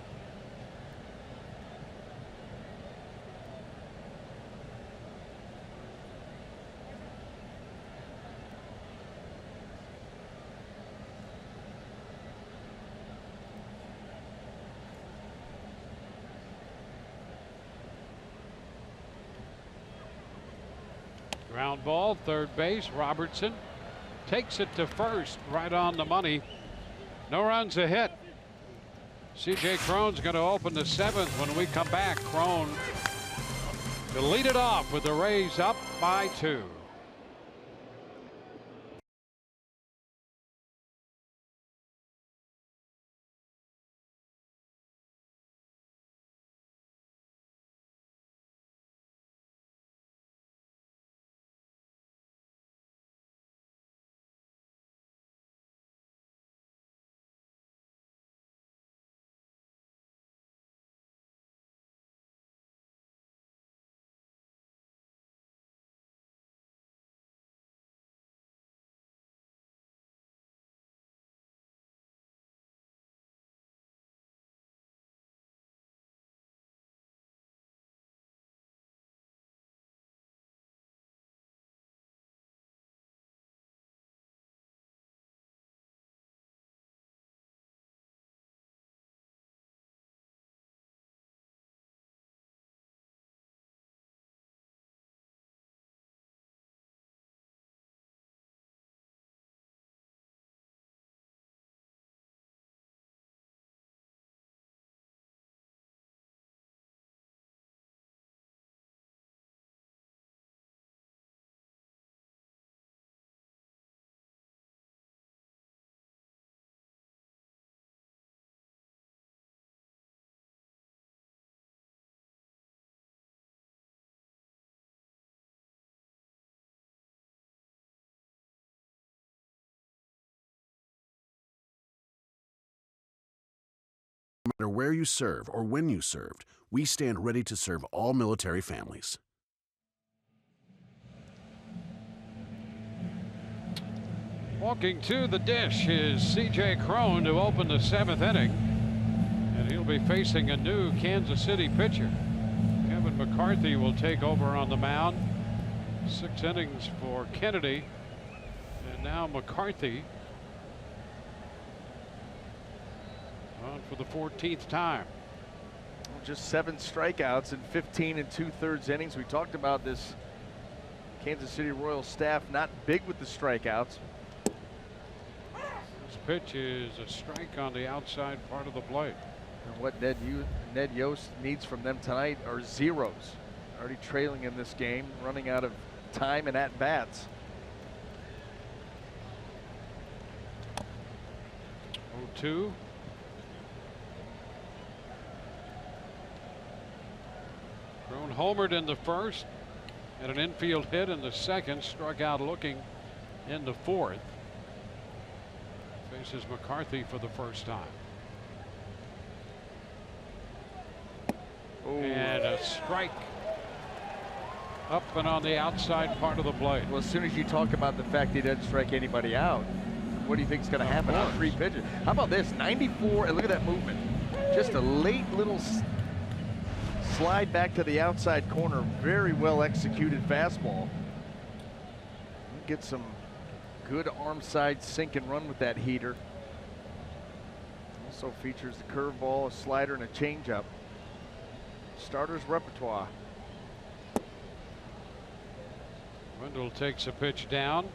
Ground ball, third base. Robertson takes it to first, right on the money. No runs, a hit. C.J. Cron's going to open the 7th when we come back. Cron to lead it off with the Rays up by 2. No matter where you serve or when you served, we stand ready to serve all military families. Walking to the dish is C.J. Cron to open the 7th inning. And he'll be facing a new Kansas City pitcher. Kevin McCarthy will take over on the mound. 6 innings for Kennedy. And now McCarthy on for the 14th time. Just 7 strikeouts in 15 2/3 innings. We talked about this Kansas City Royals staff not big with the strikeouts. This pitch is a strike on the outside part of the plate. And what Ned Yost needs from them tonight are zeros. Already trailing in this game, running out of time and at bats. 0-2. Cron homered in the first, had an infield hit in the second, struck out looking in the 4th. Faces McCarthy for the first time. Ooh. And a strike up and on the outside part of the plate. Well, as soon as you talk about the fact he doesn't strike anybody out, what do you think is going to happen on 3 pitches? How about this? 94, and look at that movement. Just a late little slide back to the outside corner. Very well executed fastball. Get some good arm side sink and run with that heater. Also features the curveball, a slider, and a changeup. starters repertoire. Wendell takes a pitch down.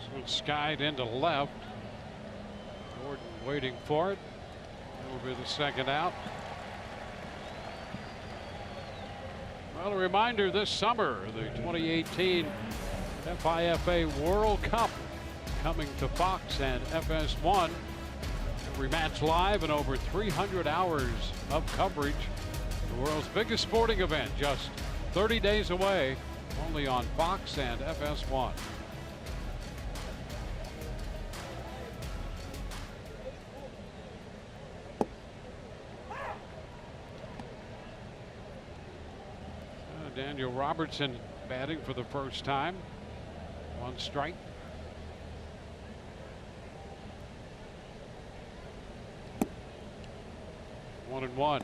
So it's skied into left. Gordon waiting for it. That will be the second out. Well, a reminder this summer, the 2018 FIFA World Cup coming to Fox and FS1. Every match live and over 300 hours of coverage. The world's biggest sporting event just 30 days away, only on Fox and FS1. Daniel Robertson batting for the first time. One strike. One and one.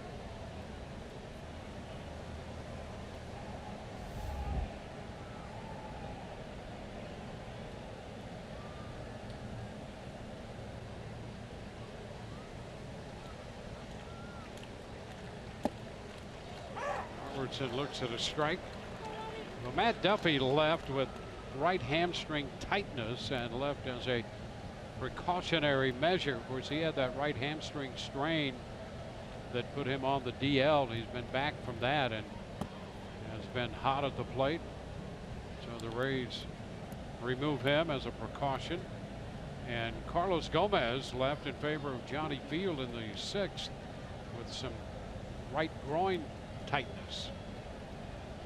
Robertson looks at a strike. Well, Matt Duffy left with right hamstring tightness and left as a precautionary measure. Of course, he had that right hamstring strain that put him on the DL. He's been back from that and has been hot at the plate. So the Rays remove him as a precaution. And Carlos Gomez left in favor of Johnny Field in the 6th with some right groin tightness.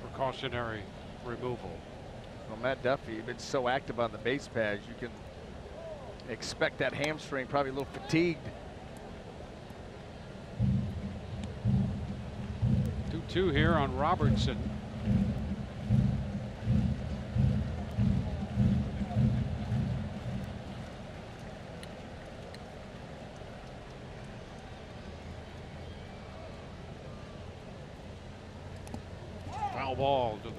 Precautionary removal. Well, Matt Duffy, been so active on the base pads, you can expect that hamstring probably a little fatigued. 2-2 here on Robertson. Foul ball to the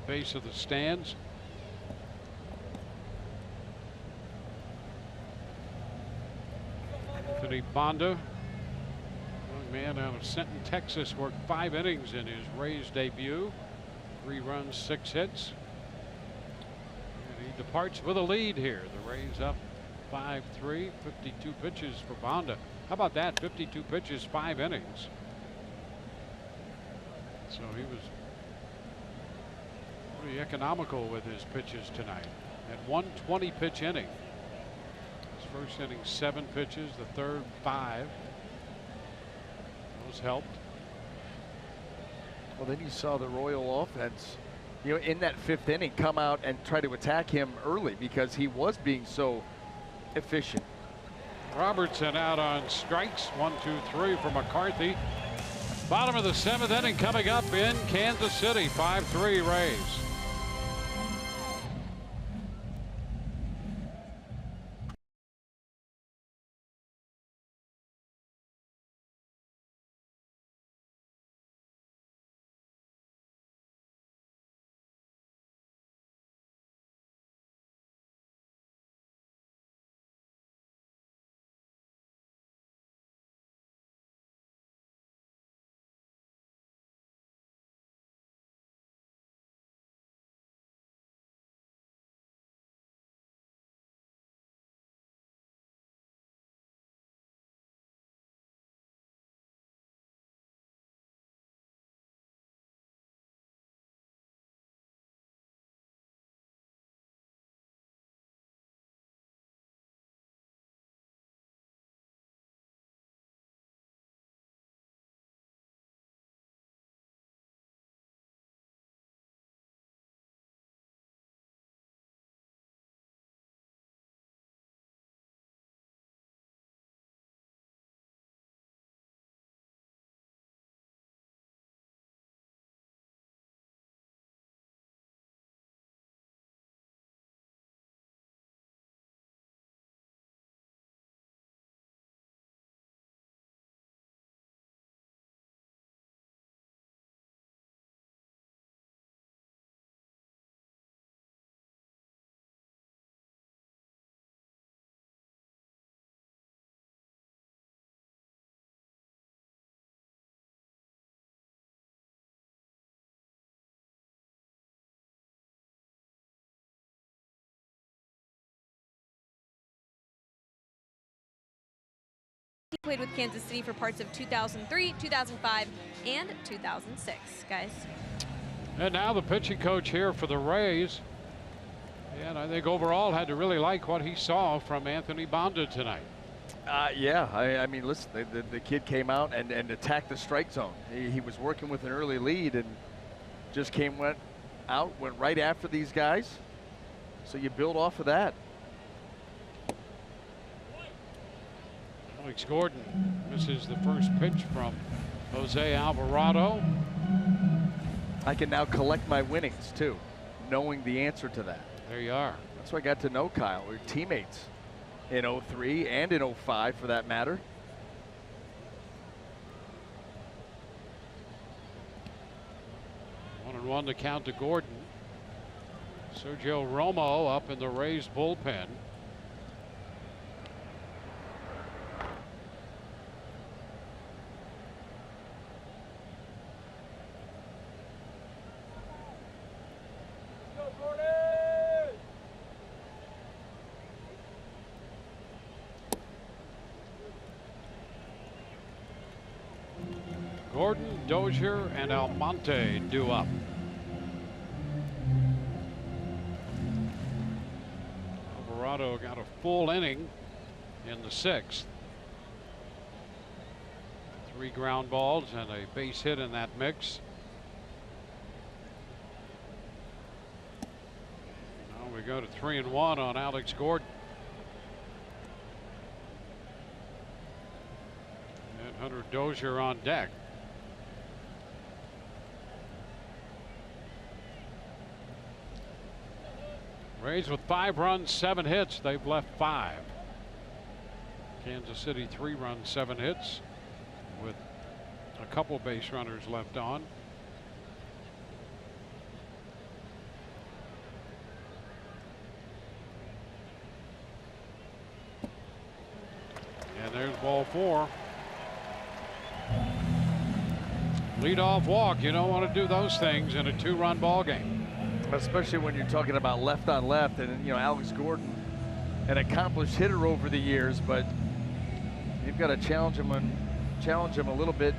base of the stands. Anthony Bonda, young man out of Sinton, Texas, worked 5 innings in his Rays debut. 3 runs, 6 hits. And he departs with a lead here. The Rays up 5-3, 52 pitches for Bonda. How about that? 52 pitches, 5 innings. So he was pretty economical with his pitches tonight. At 120 pitch inning. His first inning 7 pitches, the third 5. Those helped. Well, then you saw the Royal offense, you know, in that 5th inning come out and try to attack him early because he was being so efficient. Robertson out on strikes. 1-2-3 for McCarthy. Bottom of the 7th inning coming up in Kansas City. 5-3 Rays. Played with Kansas City for parts of 2003, 2005, and 2006, guys. And now the pitching coach here for the Rays. And I think overall had to really like what he saw from Anthony Banda tonight. Yeah, I mean, listen, the kid came out and attacked the strike zone. He was working with an early lead and just went right after these guys. So you build off of that. Alex Gordon misses the first pitch from Jose Alvarado. I can now collect my winnings too, knowing the answer to that. There you are. That's why I got to know Kyle. We were teammates in 03 and in 05 for that matter. One and one to count to Gordon. Sergio Romo up in the Rays bullpen. Gordon, Dozier, and Almonte due up. Alvarado got a full inning in the sixth. 3 ground balls and a base hit in that mix. Now we go to 3-1 on Alex Gordon. And Hunter Dozier on deck. Rays with 5 runs, 7 hits. They've left 5. Kansas City 3 runs, 7 hits with a couple base runners left on. And there's ball 4. Leadoff walk. You don't want to do those things in a 2-run ball game. Especially when you're talking about left on left, and you know Alex Gordon, an accomplished hitter over the years, but you've got to challenge him a little bit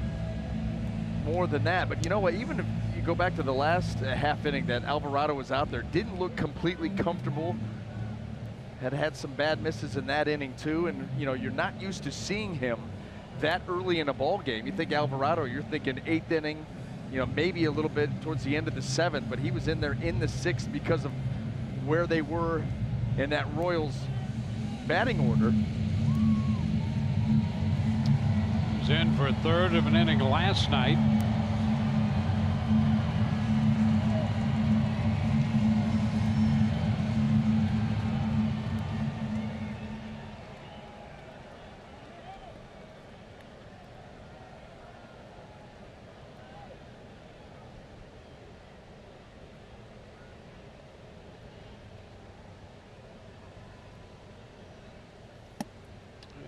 more than that. But you know what? Even if you go back to the last half inning that Alvarado was out there, didn't look completely comfortable. Had some bad misses in that inning too, and you know you're not used to seeing him that early in a ball game. You think Alvarado, you're thinking 8th inning. You know, maybe a little bit towards the end of the 7th, but he was in there in the 6th because of where they were in that Royals batting order. He was in for a 1/3 of an inning last night.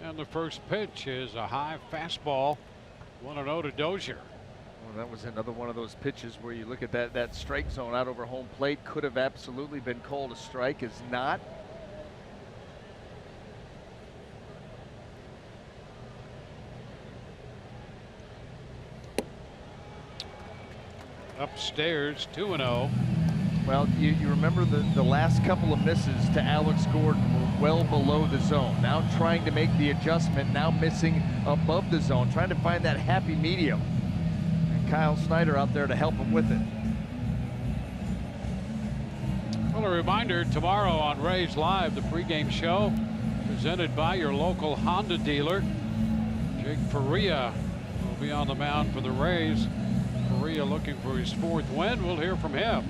And the first pitch is a high fastball. 1-0 to Dozier. Well, that was another one of those pitches where you look at that strike zone out over home plate. Could have absolutely been called a strike, is not. Upstairs, 2-0. Well, you remember the last couple of misses to Alex Gordon were well below the zone. Now trying to make the adjustment, now missing above the zone, trying to find that happy medium. And Kyle Snyder out there to help him with it. Well, a reminder, tomorrow on Rays Live, the pregame show presented by your local Honda dealer. Jake Faria will be on the mound for the Rays. Faria looking for his 4th win. We'll hear from him.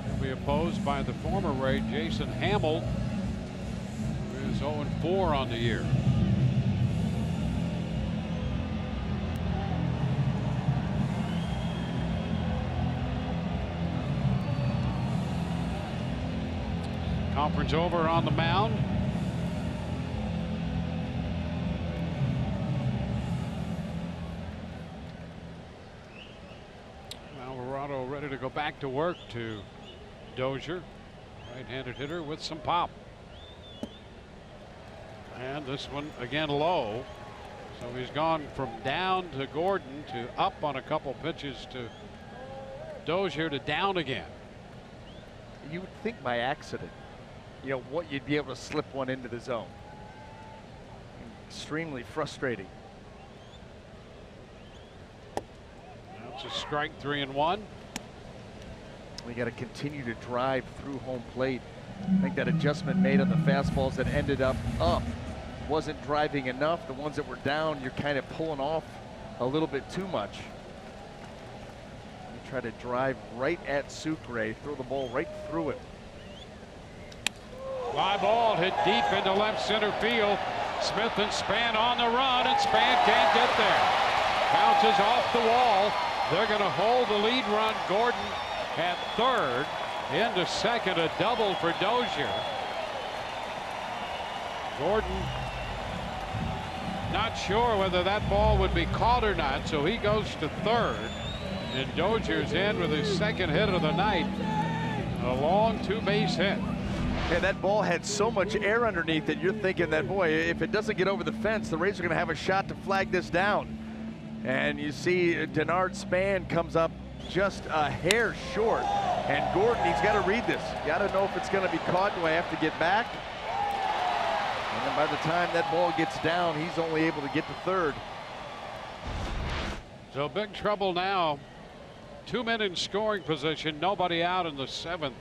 He'll be opposed by the former Ray, Jason Hamill, who is 0-4 on the year. Conference over on the mound. Alvarado ready to go back to work to Dozier, right-handed hitter with some pop. And this one again low. So he's gone from down to Gordon to up on a couple pitches to Dozier to down again. You would think by accident, you know, what you'd be able to slip one into the zone. Extremely frustrating. That's a strike, 3-1. We got to continue to drive through home plate. I think that adjustment made on the fastballs that ended up wasn't driving enough. The ones that were down, you're kind of pulling off a little bit too much. You try to drive right at Sucre, throw the ball right through it. Fly ball hit deep into left center field. Smith and Span on the run, and Span can't get there. Bounces off the wall. They're going to hold the lead run. Gordon at third. Into second, a double for Dozier. Gordon not sure whether that ball would be caught or not, so he goes to third. And Dozier's in with his second hit of the night. A long two-base hit. Yeah, that ball had so much air underneath it, you're thinking that, boy, if it doesn't get over the fence, the Rays are going to have a shot to flag this down. And you see Denard Span comes up just a hair short. And Gordon, he's got to read this. Got to know if it's going to be caught. Do I have to get back? And then by the time that ball gets down, he's only able to get to third. So big trouble now. 2 men in scoring position. Nobody out in the seventh.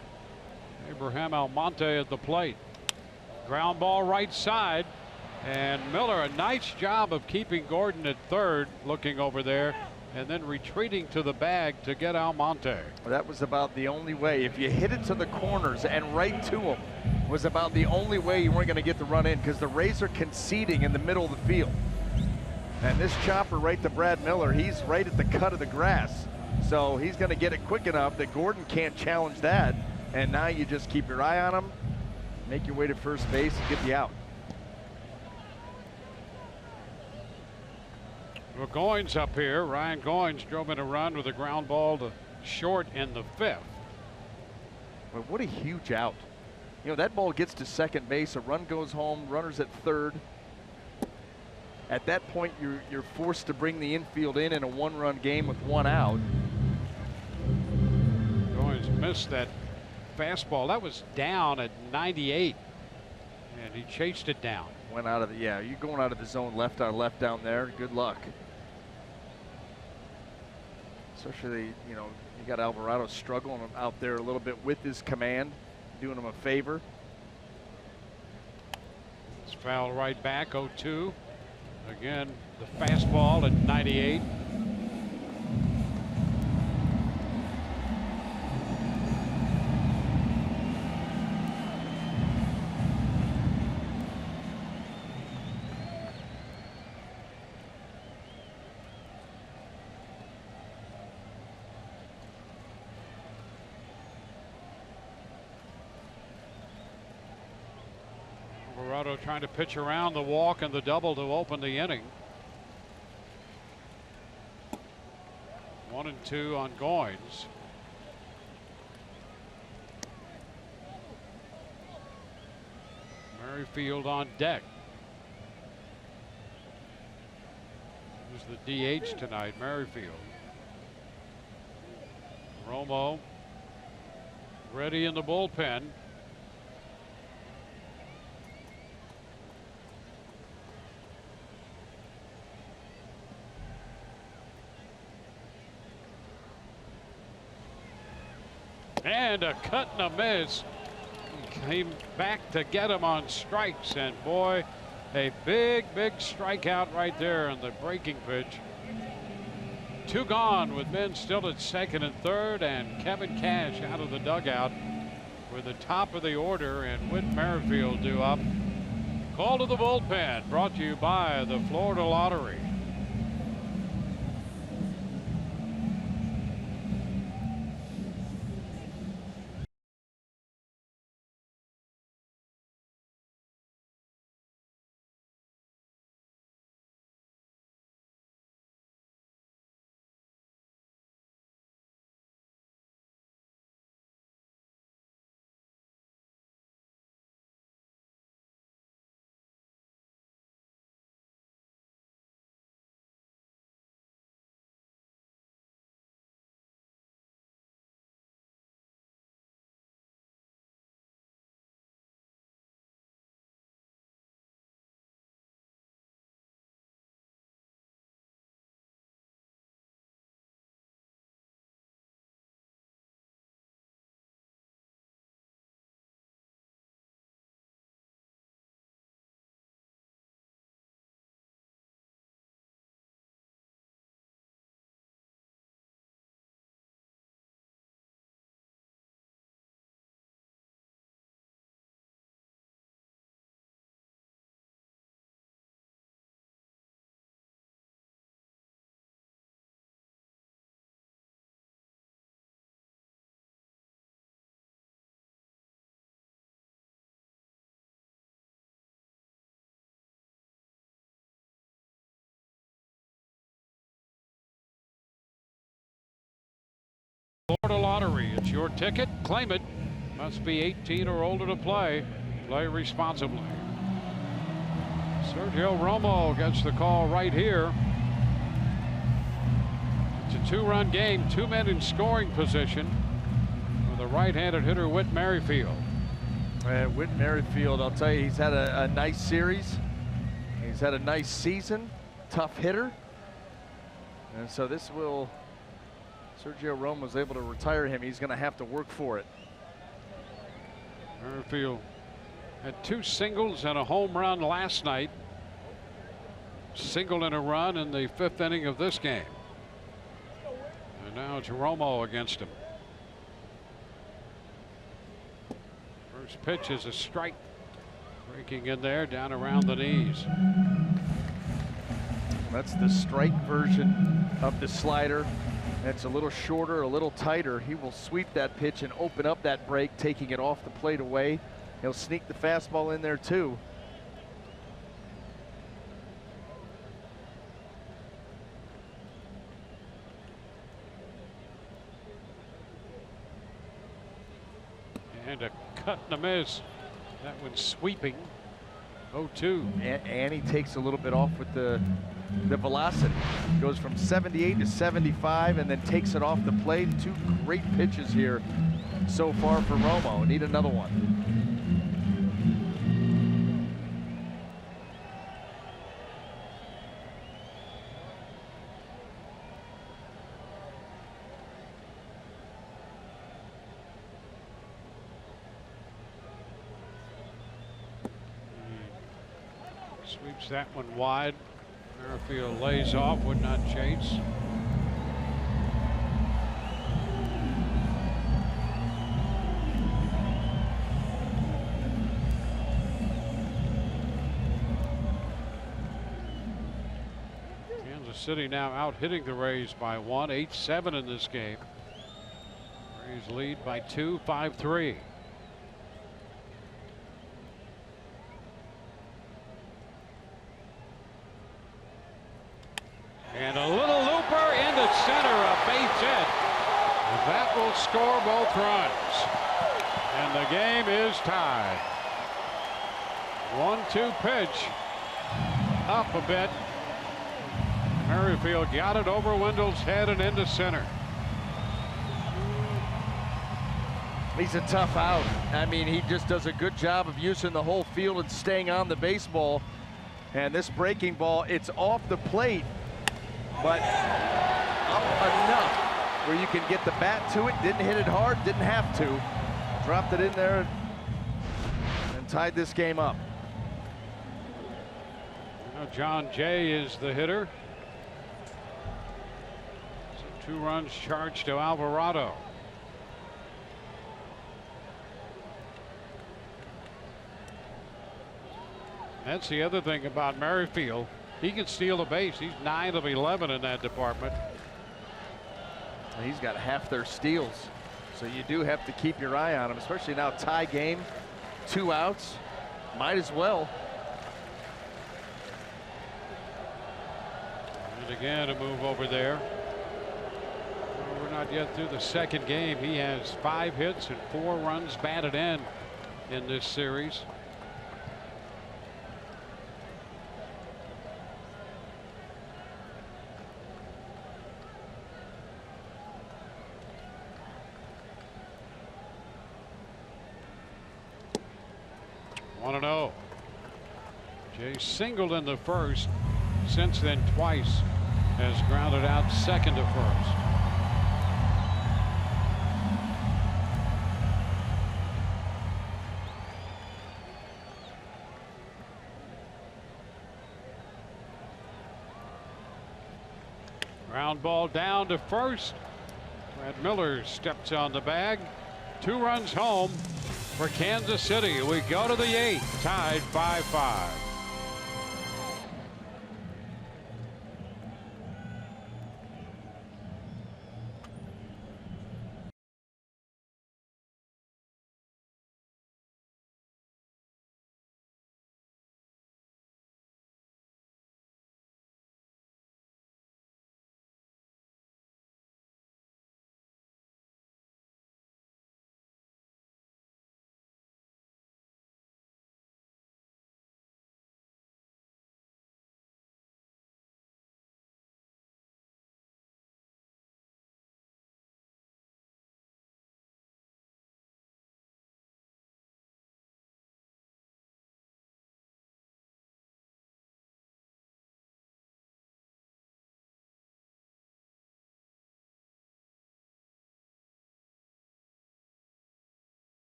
Abraham Almonte at the plate. Ground ball right side. And Miller, a nice job of keeping Gordon at third, looking over there, and then retreating to the bag to get Almonte. Well, that was about the only way. If you hit it to the corners and right to him, was about the only way you weren't going to get the run in, because the Rays are conceding in the middle of the field. And this chopper right to Brad Miller, he's right at the cut of the grass. So he's going to get it quick enough that Gordon can't challenge that. And now you just keep your eye on him, make your way to first base, and get the out. Well, Goins up here. Ryan Goins drove in a run with a ground ball to short in the fifth. Well, what a huge out. You know, that ball gets to second base, a run goes home, runners at third. At that point, you're forced to bring the infield in a one-run game with one out. Goins missed that fastball. That was down at 98, and he chased it down. Went out of the, yeah, you're going out of the zone left on left down there. Good luck. Especially, you know, you got Alvarado struggling out there a little bit with his command, doing him a favor. It's foul right back, 0-2. Again, the fastball at 98. Alvarado trying to pitch around the walk and the double to open the inning. 1-2 on Goins. Merrifield on deck. Who's the DH tonight? Merrifield. Romo ready in the bullpen. And a cut and a miss. He came back to get him on strikes, and boy, a big strikeout right there on the breaking pitch. 2 gone with men still at second and third, and Kevin Cash out of the dugout with the top of the order, and Whit Merrifield due up. Call to the bullpen brought to you by the Florida Lottery. Florida Lottery. It's your ticket. Claim it. Must be 18 or older to play. Play responsibly. Sergio Romo gets the call right here. It's a 2-run game, 2 men in scoring position for the right-handed hitter Whit Merrifield. Whit Merrifield, I'll tell you, he's had a nice series. He's had a nice season, tough hitter. And so this will, Sergio Romo was able to retire him. He's going to have to work for it. Merrifield had 2 singles and a home run last night. Single and a run in the 5th inning of this game. And now it's Romo against him. First pitch is a strike. Breaking in there, down around the knees. That's the strike version of the slider. It's a little shorter, a little tighter. He will sweep that pitch and open up that break, taking it off the plate away. He'll sneak the fastball in there too. And a cut and a miss. That one's sweeping. 0-2. And he takes a little bit off with the velocity. Goes from 78 to 75 and then takes it off the plate. 2 great pitches here so far for Romo. Need another one. Sweeps that one wide. Merrifield lays off, would not chase. Kansas City now out hitting the Rays by 1, 8-7 in this game. Rays lead by 2, 5-3. And a little looper into center, a base hit. That will score both runs. And the game is tied. 1-2 pitch. Up a bit. Merrifield got it over Wendell's head and into center. He's a tough out. I mean, he just does a good job of using the whole field and staying on the baseball. And this breaking ball, it's off the plate, but up enough where you can get the bat to it. Didn't hit it hard, didn't have to. Dropped it in there and tied this game up. Now John Jay is the hitter. So 2 runs charged to Alvarado. That's the other thing about Merrifield. He can steal a base. He's 9 of 11 in that department. He's got half their steals, so you do have to keep your eye on him, especially now tie game, 2 outs. Might as well. And again a move over there. Well, we're not yet through the 2nd game. He has 5 hits and 4 runs batted in this series. Jay singled in the 1st. Since then twice has grounded out 2nd to 1st. Ground ball down to 1st. Brad Miller steps on the bag. 2 runs home for Kansas City. We go to the 8th, tied 5-5.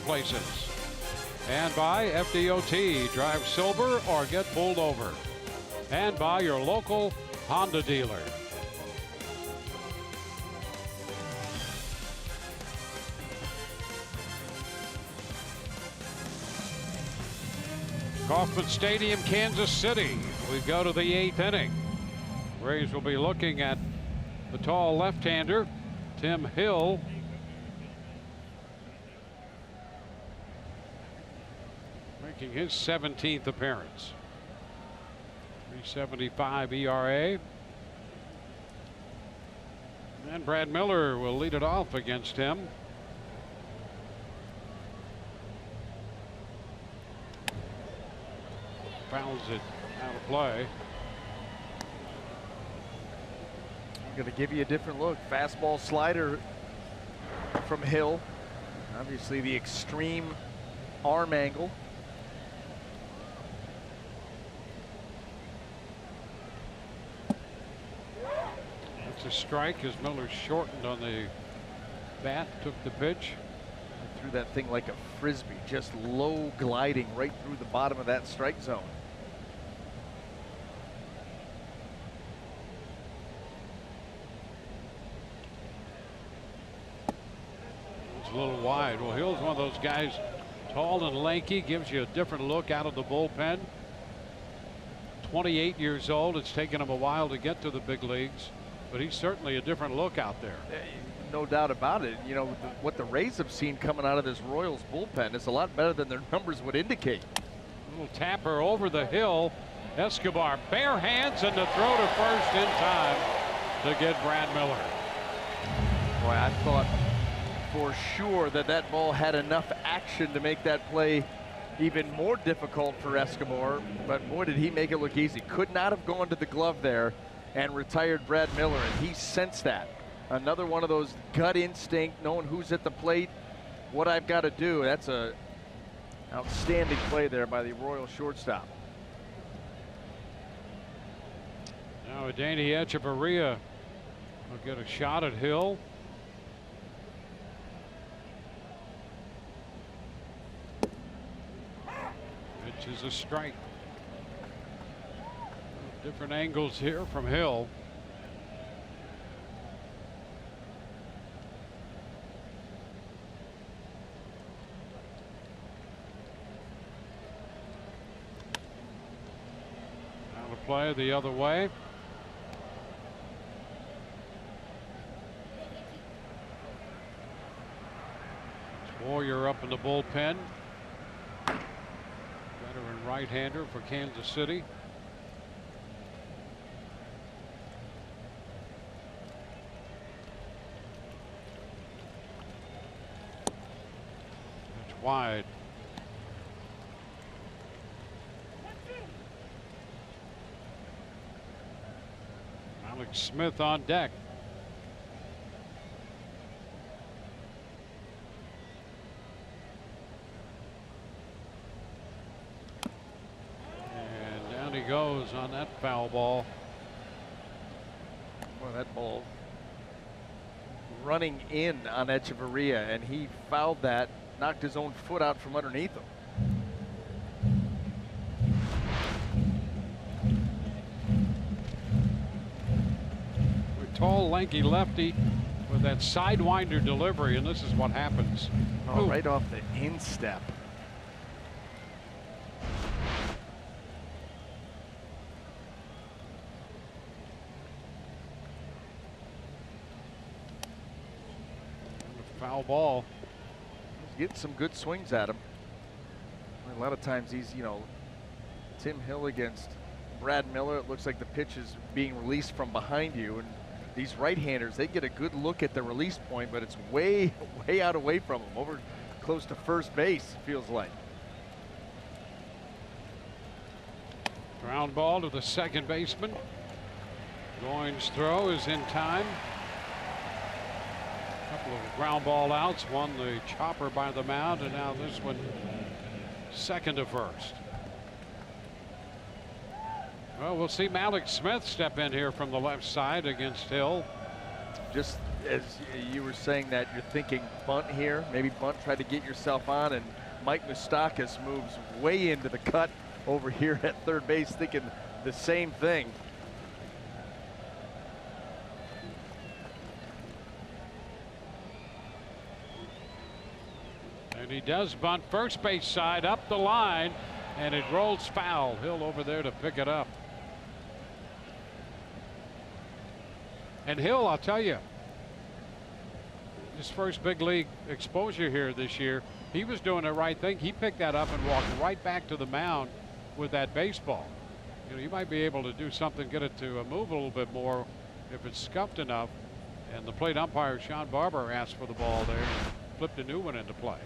places. And by FDOT, drive sober or get pulled over. And by your local Honda dealer. Kauffman Stadium, Kansas City. We go to the 8th inning. Rays will be looking at the tall left-hander, Tim Hill. Making his 17th appearance. 3.75 ERA. And Brad Miller will lead it off against him. Fouls it out of play. I'm going to give you a different look. Fastball slider from Hill. Obviously the extreme arm angle. That's a strike as Miller shortened on the bat, took the pitch. Threw that thing like a frisbee, just low gliding right through the bottom of that strike zone. It's a little wide. Well, Hill's one of those guys, tall and lanky, gives you a different look out of the bullpen. 28 years old. It's taken him a while to get to the big leagues, but he's certainly a different look out there. No doubt about it. You know, what the Rays have seen coming out of this Royals bullpen is a lot better than their numbers would indicate. A little tapper over the hill. Escobar, bare hands, and the throw to first in time to get Brad Miller. Boy, I thought for sure that that ball had enough action to make that play even more difficult for Escobar, but boy, did he make it look easy. Could not have gone to the glove there and retired Brad Miller, and he sensed that. Another one of those gut instinct, knowing who's at the plate, what I've got to do. That's a outstanding play there by the Royal shortstop. Now Danny Echeverria will get a shot at Hill. Pitch is a strike. Different angles here from Hill. Play the other way. Warrior up in the bullpen. Veteran right-hander for Kansas City. It's wide. Alex Smith on deck. And down he goes on that foul ball. Well, that ball running in on Echeverria, and he fouled that, knocked his own foot out from underneath him. Tall, lanky lefty with that sidewinder delivery, and this is what happens. Oh, right off the instep. Foul ball. He's getting some good swings at him. A lot of times he's, you know, Tim Hill against Brad Miller, it looks like the pitch is being released from behind you, and these right-handers, they get a good look at the release point, but it's way, way out away from them, over close to first base, feels like. Ground ball to the second baseman. Goins' throw is in time. A couple of ground ball outs, one the chopper by the mound, and now this one second to first. Well, we'll see Malik Smith step in here from the left side against Hill. Just as you were saying that, you're thinking bunt here. Maybe bunt, try to get yourself on, and Mike Moustakas moves way into the cut over here at third base, thinking the same thing. And he does bunt first base side up the line, and it rolls foul. Hill over there to pick it up. And Hill, I'll tell you, his first big league exposure here this year, he was doing the right thing. He picked that up and walked right back to the mound with that baseball. You know, you might be able to do something, get it to move a little bit more if it's scuffed enough. And the plate umpire, Sean Barber, asked for the ball there and flipped a new one into play.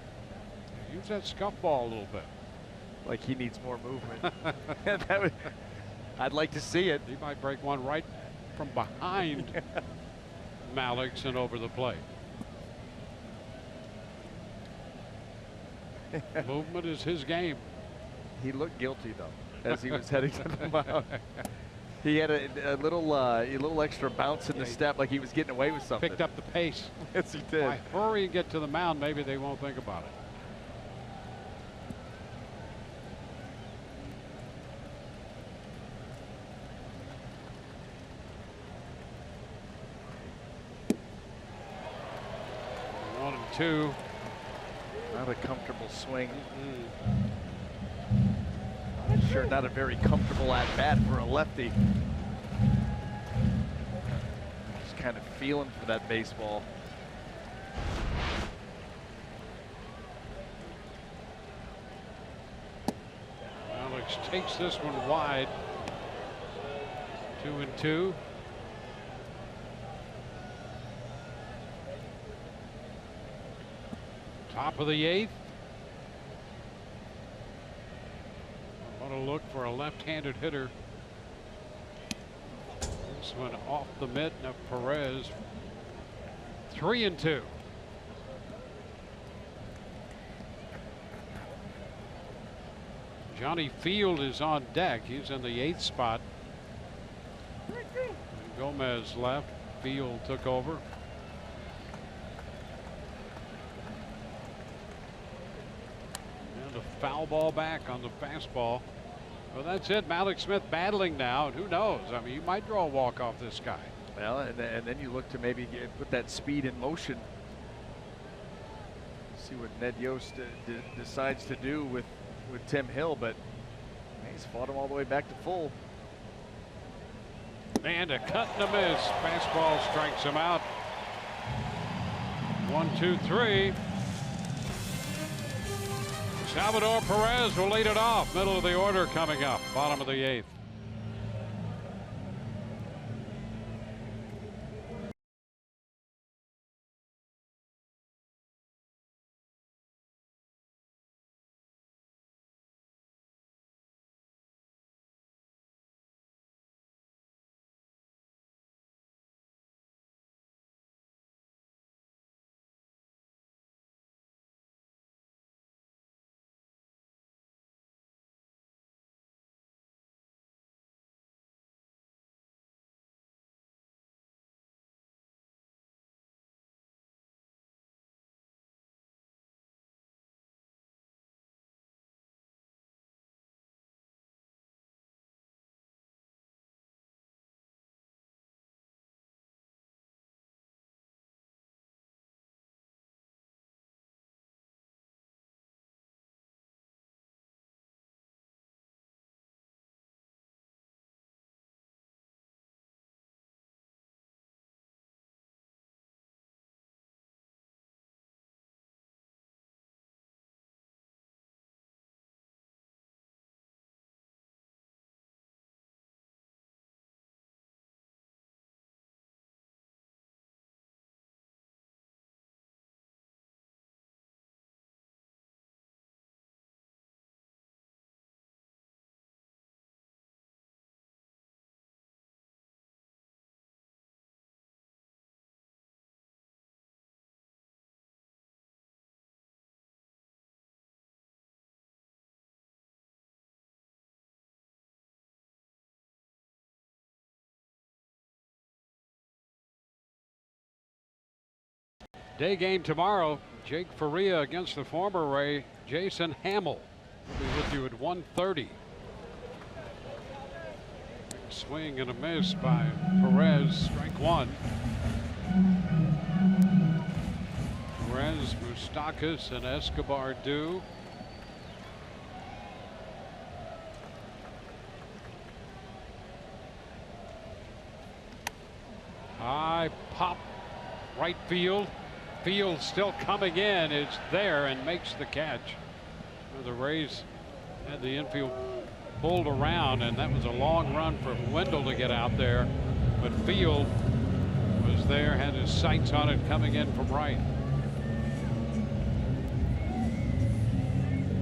Use that scuff ball a little bit. Like he needs more movement. I'd like to see it. He might break one right from behind Malix and over the plate. Movement is his game. He looked guilty though as he was heading to the mound. He had a little extra bounce in the step, like he was getting away with something. Picked up the pace. Yes, he did. By hurry and get to the mound, maybe they won't think about it. One and two. Not a comfortable swing. Sure, not a very comfortable at bat for a lefty. Just kind of feeling for that baseball. Alex takes this one wide. 2-2. Top of the eighth. I'm going to look for a left-handed hitter. This one off the mitten of Perez. 3-2. Johnny Field is on deck. He's in the eighth spot. And Gomez left. Field took over. And a foul ball back on the fastball. Well, that's it. Malik Smith battling now, and who knows? I mean, you might draw a walk off this guy. Well, and then you look to maybe put that speed in motion. See what Ned Yost decides to do with Tim Hill, but he's fought him all the way back to full. And a cut and a miss. Fastball strikes him out. 1-2-3. Salvador Perez will lead it off. Middle of the order coming up. Bottom of the eighth. Day game tomorrow. Jake Faria against the former Ray, Jason Hamill. We'll be with you at 1:30. Swing and a miss by Perez, strike one. Perez, Moustakas, and Escobar do. High pop, right field. Field still coming in. It's there and makes the catch. The Rays had the infield pulled around, and that was a long run for Wendell to get out there. But Field was there, had his sights on it coming in from right.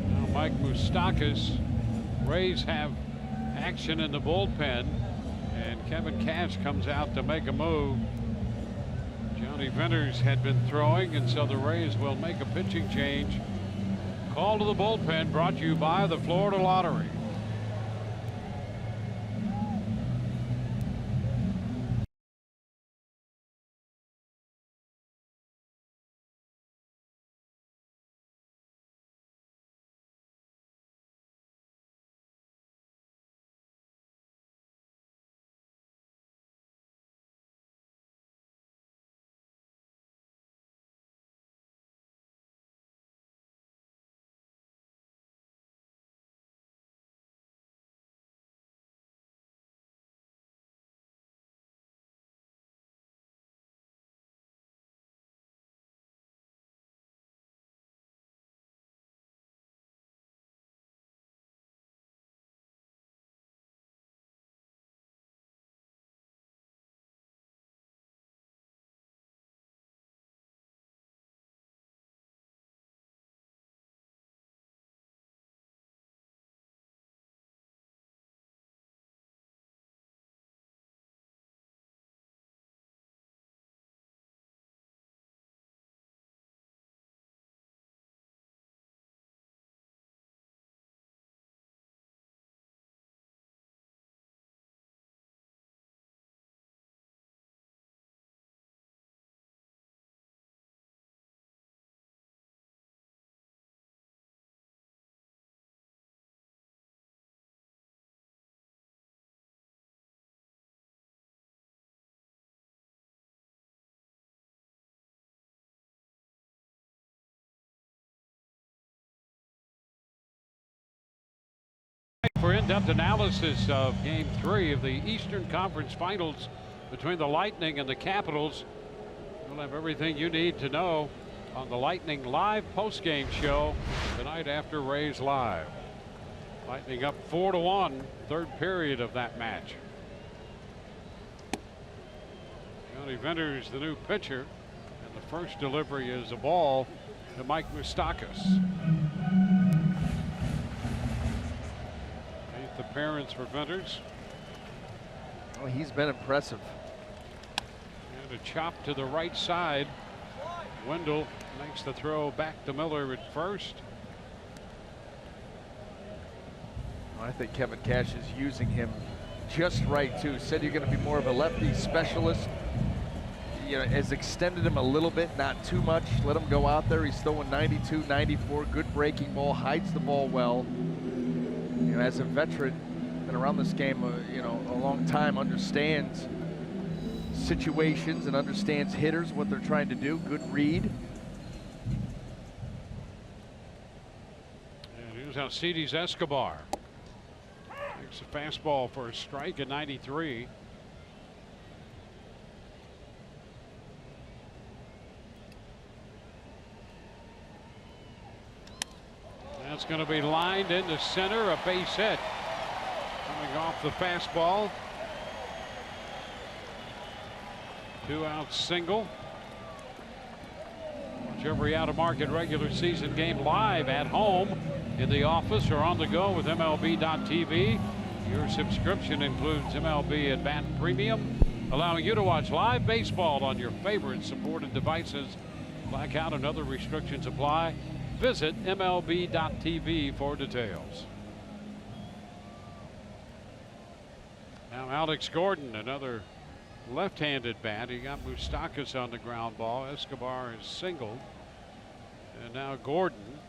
Now Mike Moustakas. Rays have action in the bullpen, and Kevin Cash comes out to make a move. Johnny Venters had been throwing, and so the Rays will make a pitching change. Call to the bullpen brought to you by the Florida Lottery. For in-depth analysis of Game 3 of the Eastern Conference Finals between the Lightning and the Capitals. You'll have everything you need to know on the Lightning Live postgame show tonight after Rays Live. Lightning up 4-1, third period of that match. Johnny Venters, the new pitcher, and the first delivery is a ball to Mike Moustakas. Appearance for Venters. Well, he's been impressive. And a chop to the right side. Wendell makes the throw back to Miller at first. I think Kevin Cash is using him just right too. Said you're going to be more of a lefty specialist. You know, has extended him a little bit, not too much. Let him go out there. He's throwing 92, 94, good breaking ball, hides the ball well. You know, as a veteran, been around this game, you know, a long time, understands situations and understands hitters, what they're trying to do. Good read. And here's Alcides Escobar. Takes a fastball for a strike at 93. That's going to be lined into center, a base hit. Coming off the fastball. 2-out single. Watch every out-of-market regular season game live at home, in the office, or on the go with MLB.tv. Your subscription includes MLB at Bat Premium, allowing you to watch live baseball on your favorite supported devices. Blackout and other restrictions apply. Visit MLB.tv for details. Now Alex Gordon, another left-handed bat. He got Moustakas on the ground ball. Escobar is singled. And now Gordon.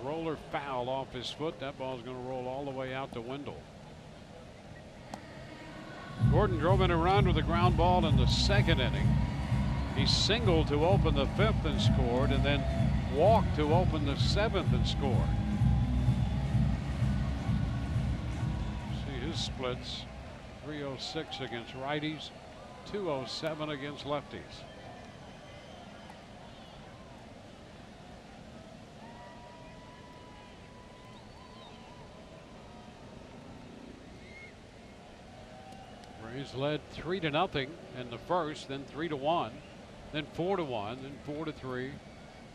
Roller foul off his foot. That ball's going to roll all the way out the window. Gordon drove in a run with a ground ball in the second inning. He singled to open the fifth and scored, and then walked to open the seventh and scored. See his splits: 306 against righties, 207 against lefties. Rays led 3-0 in the first, then 3-1, then 4-1, then 4-3,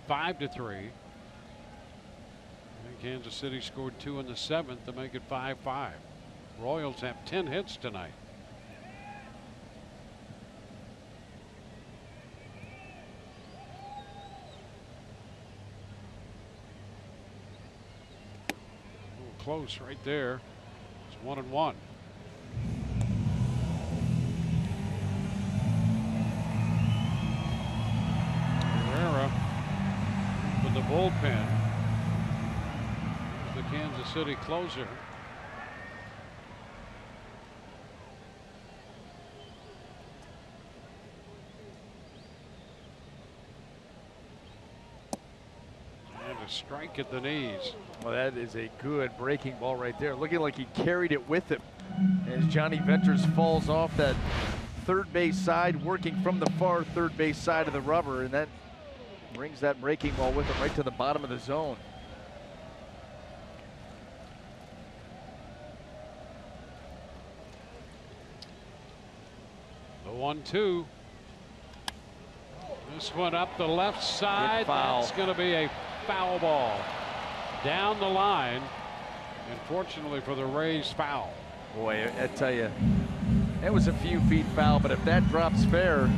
5-3. And Kansas City scored 2 in the seventh to make it 5-5. Royals have 10 hits tonight. A little close right there. It's 1-1. The bullpen. The Kansas City closer. And a strike at the knees. Well, that is a good breaking ball right there. Looking like he carried it with him as Johnny Venters falls off that third base side, working from the far third base side of the rubber, and that brings that breaking ball with him right to the bottom of the zone. The 1-2. This one up the left side. That's going to be a foul ball down the line. Unfortunately for the Rays, foul. Boy, I tell you, that was a few feet foul, but if that drops fair,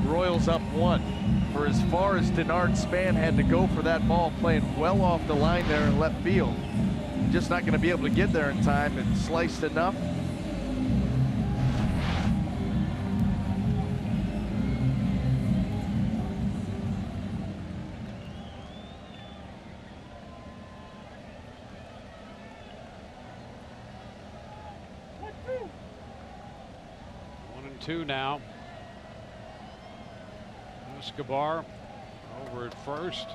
Royals up 1. For as far as Denard Span had to go for that ball, playing well off the line there in left field. Just not going to be able to get there in time, and sliced enough. One and two now. Escobar over at first.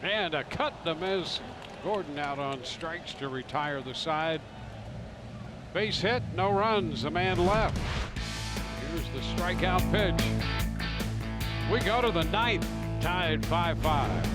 And a cut to miss. Gordon out on strikes to retire the side. Base hit, no runs, a man left. Here's the strikeout pitch. We go to the ninth, tied 5-5.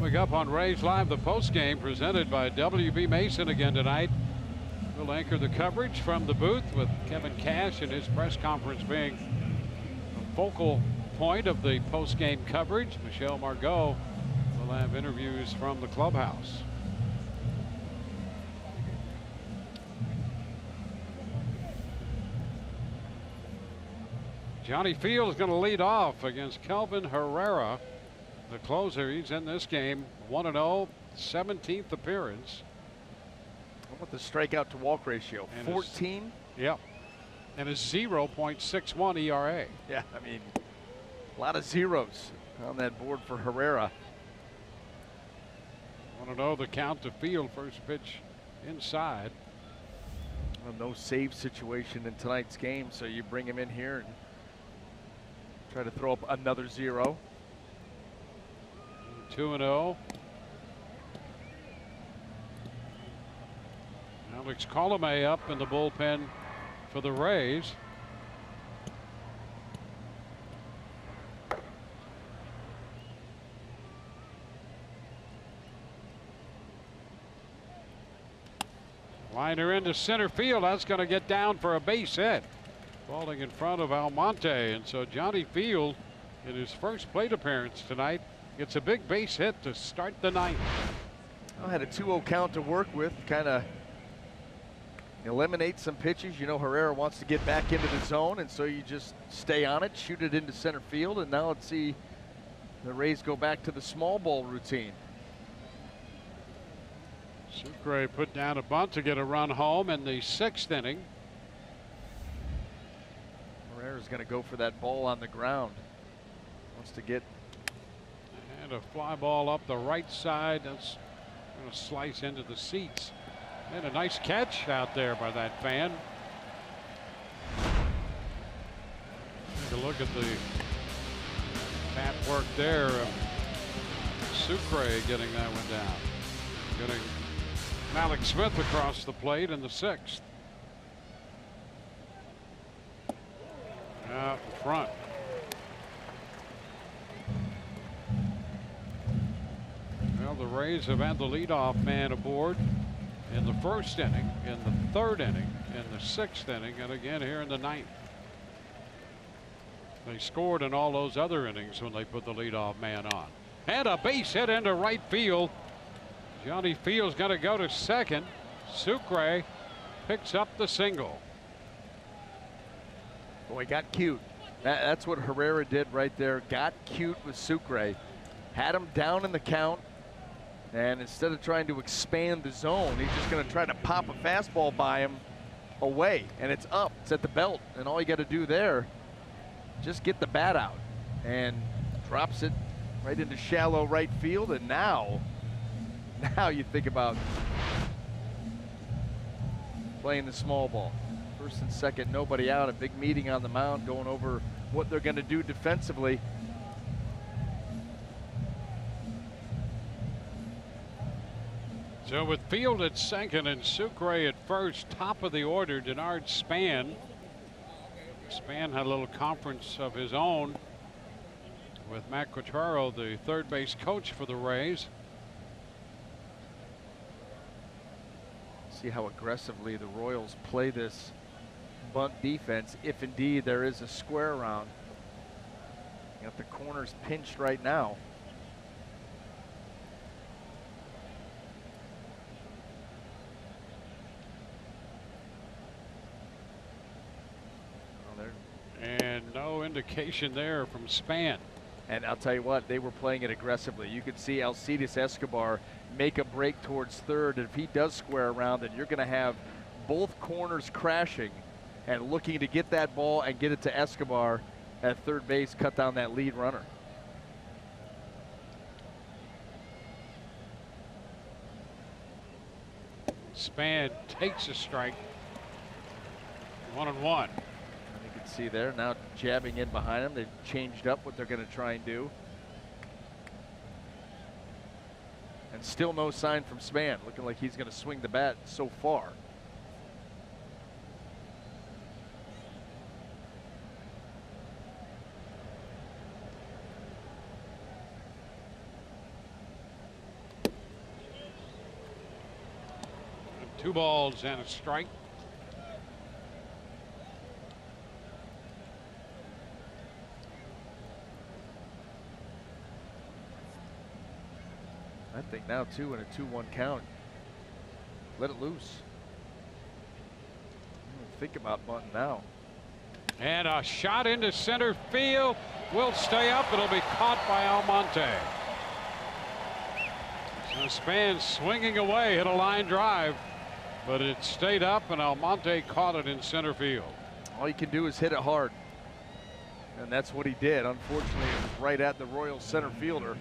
Coming up on Rays Live, the postgame presented by WB Mason again tonight. We'll anchor the coverage from the booth with Kevin Cash and his press conference being a focal point of the postgame coverage. Michelle Margot will have interviews from the clubhouse. Johnny Field is going to lead off against Kelvin Herrera, the closer. He's in this game 1-0, 17th appearance. What the strikeout to walk ratio? And 14? Yep. And a 0.61 ERA. Yeah, I mean, a lot of zeros on that board for Herrera. 1-0 the count to Field. First pitch inside. Well, no save situation in tonight's game, so you bring him in here and try to throw up another 0. 2-0. Alex Colomé up in the bullpen for the Rays. Liner into center field. That's going to get down for a base hit. Falling in front of Almonte. And so Johnny Field, in his first plate appearance tonight, gets a big base hit to start the ninth. I had a 2-0 count to work with, kind of eliminate some pitches. You know, Herrera wants to get back into the zone, and so you just stay on it, shoot it into center field, and now let's see the Rays go back to the small ball routine. Sucre put down a bunt to get a run home in the 6th inning. Herrera's going to go for that ball on the ground. Wants to get. And a fly ball up the right side. That's going to slice into the seats. And a nice catch out there by that fan. Take a look at the bat work there of Sucre getting that one down. Getting Malik Smith across the plate in the 6th. Out in front. Well, the Rays have had the leadoff man aboard in the 1st inning, in the 3rd inning, in the 6th inning, and again here in the 9th. They scored in all those other innings when they put the leadoff man on. And a base hit into right field. Johnny Field's going to go to second. Sucre picks up the single. Boy, got cute. That's what Herrera did right there. Got cute with Sucre. Had him down in the count. And instead of trying to expand the zone, he's just going to try to pop a fastball by him away. And it's up. It's at the belt. And all you got to do there, just get the bat out. And drops it right into shallow right field. And now you think about playing the small ball. 1st and 2nd, nobody out. A big meeting on the mound going over what they're going to do defensively. So with Field at second and Sucre at first, top of the order, Denard Span. Span had a little conference of his own with Matt Quatraro, the 3rd base coach for the Rays. See how aggressively the Royals play this bunt defense, if indeed there is a square around. Got the corners pinched right now. And no indication there from Span. And I'll tell you what, they were playing it aggressively. You could see Alcides Escobar make a break towards third. And if he does square around, then you're going to have both corners crashing and looking to get that ball and get it to Escobar at third base, cut down that lead runner. Span takes a strike. 1-1. You can see there now jabbing in behind him. They've changed up what they're going to try and do. And still no sign from Span. Looking like he's going to swing the bat so far. 2 balls and a strike. I think now, too, in a 2-1 count, let it loose. Think about bunting now. And a shot into center field will stay up. It'll be caught by Almonte. So Span swinging away, hit a line drive, but it stayed up, and Almonte caught it in center field. All you can do is hit it hard, and that's what he did. Unfortunately, it was right at the Royals center fielder.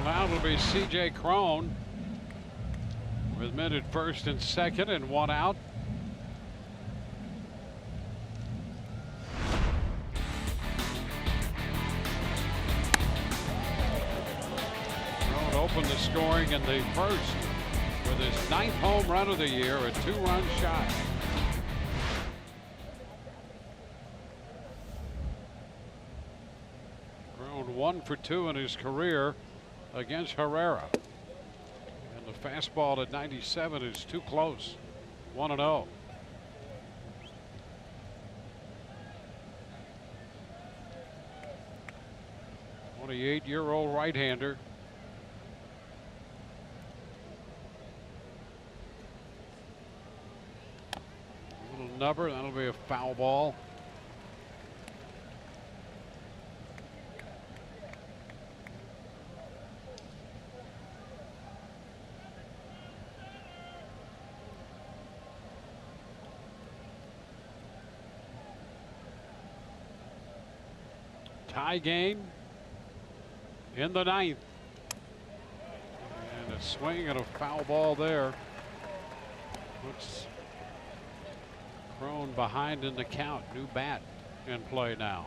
Now it'll be C.J. Crone with men at first and second and 1 out. Crone opened the scoring in the first with his 9th home run of the year, a 2-run shot. Crone 1 for 2 in his career against Herrera. And the fastball at 97 is too close. 1-0. A 28-year-old right-hander. A little nubber, that'll be a foul ball. Tie game in the 9th. And a swing and a foul ball there. Puts Crone behind in the count. New bat in play now.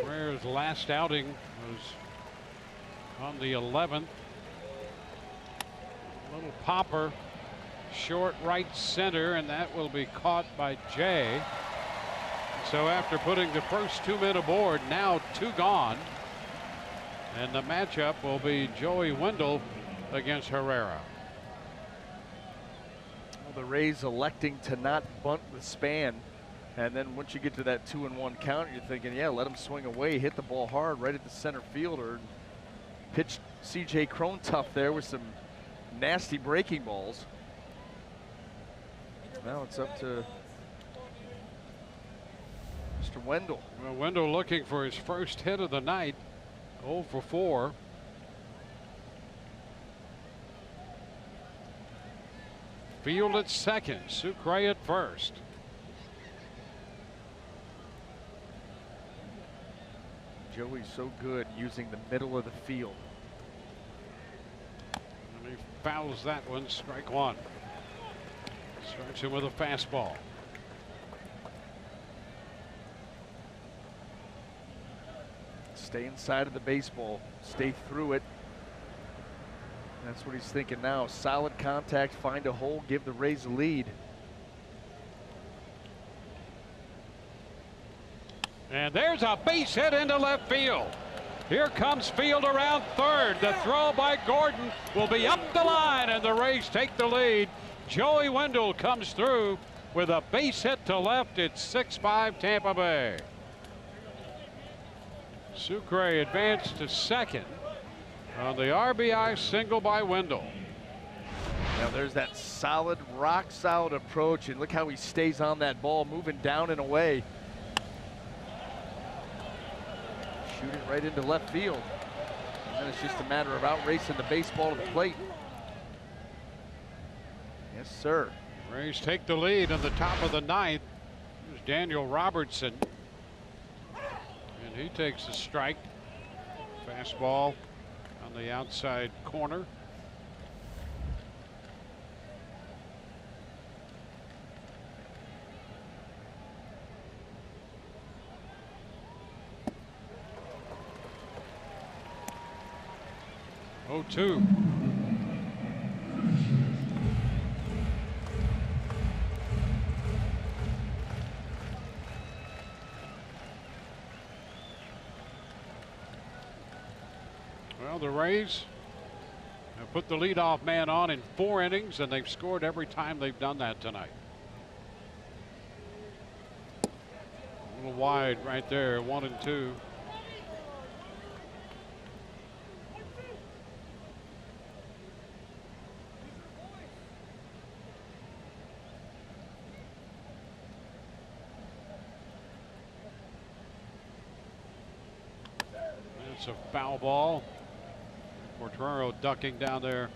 Herrera's last outing was on the 11th. A little popper, short right center, and that will be caught by Jay. So after putting the first 2 men aboard, now 2 gone. And the matchup will be Joey Wendell against Herrera. Well, the Rays electing to not bunt with Span. And then once you get to that 2-1 count, you're thinking, yeah, let him swing away, hit the ball hard right at the center fielder. Pitched C.J. Crone tough there with some nasty breaking balls. Now it's up to Mr. Wendell. Well, Wendell looking for his first hit of the night. 0 for 4. Field at second, Sucre at first. Joey's so good using the middle of the field. And he fouls that one, strike 1. Strikes him with a fastball. Stay inside of the baseball, stay through it. That's what he's thinking now. Solid contact, find a hole, give the Rays a lead. And there's a base hit into left field. Here comes Field around third. The throw by Gordon will be up the line, and the Rays take the lead. Joey Wendell comes through with a base hit to left. It's 6-5 Tampa Bay. Sucre advanced to second on the RBI single by Wendell. Now there's that solid, rock solid approach, and look how he stays on that ball, moving down and away. Shooting right into left field. And then it's just a matter of outracing the baseball to the plate. Yes, sir. Rays take the lead in the top of the 9th. Here's Daniel Robertson. And he takes a strike. Fastball on the outside corner. 0-2. Well, the Rays have put the leadoff man on in 4 innings, and they've scored every time they've done that tonight. A little wide right there, 1-2. It's a foul ball. Portero ducking down there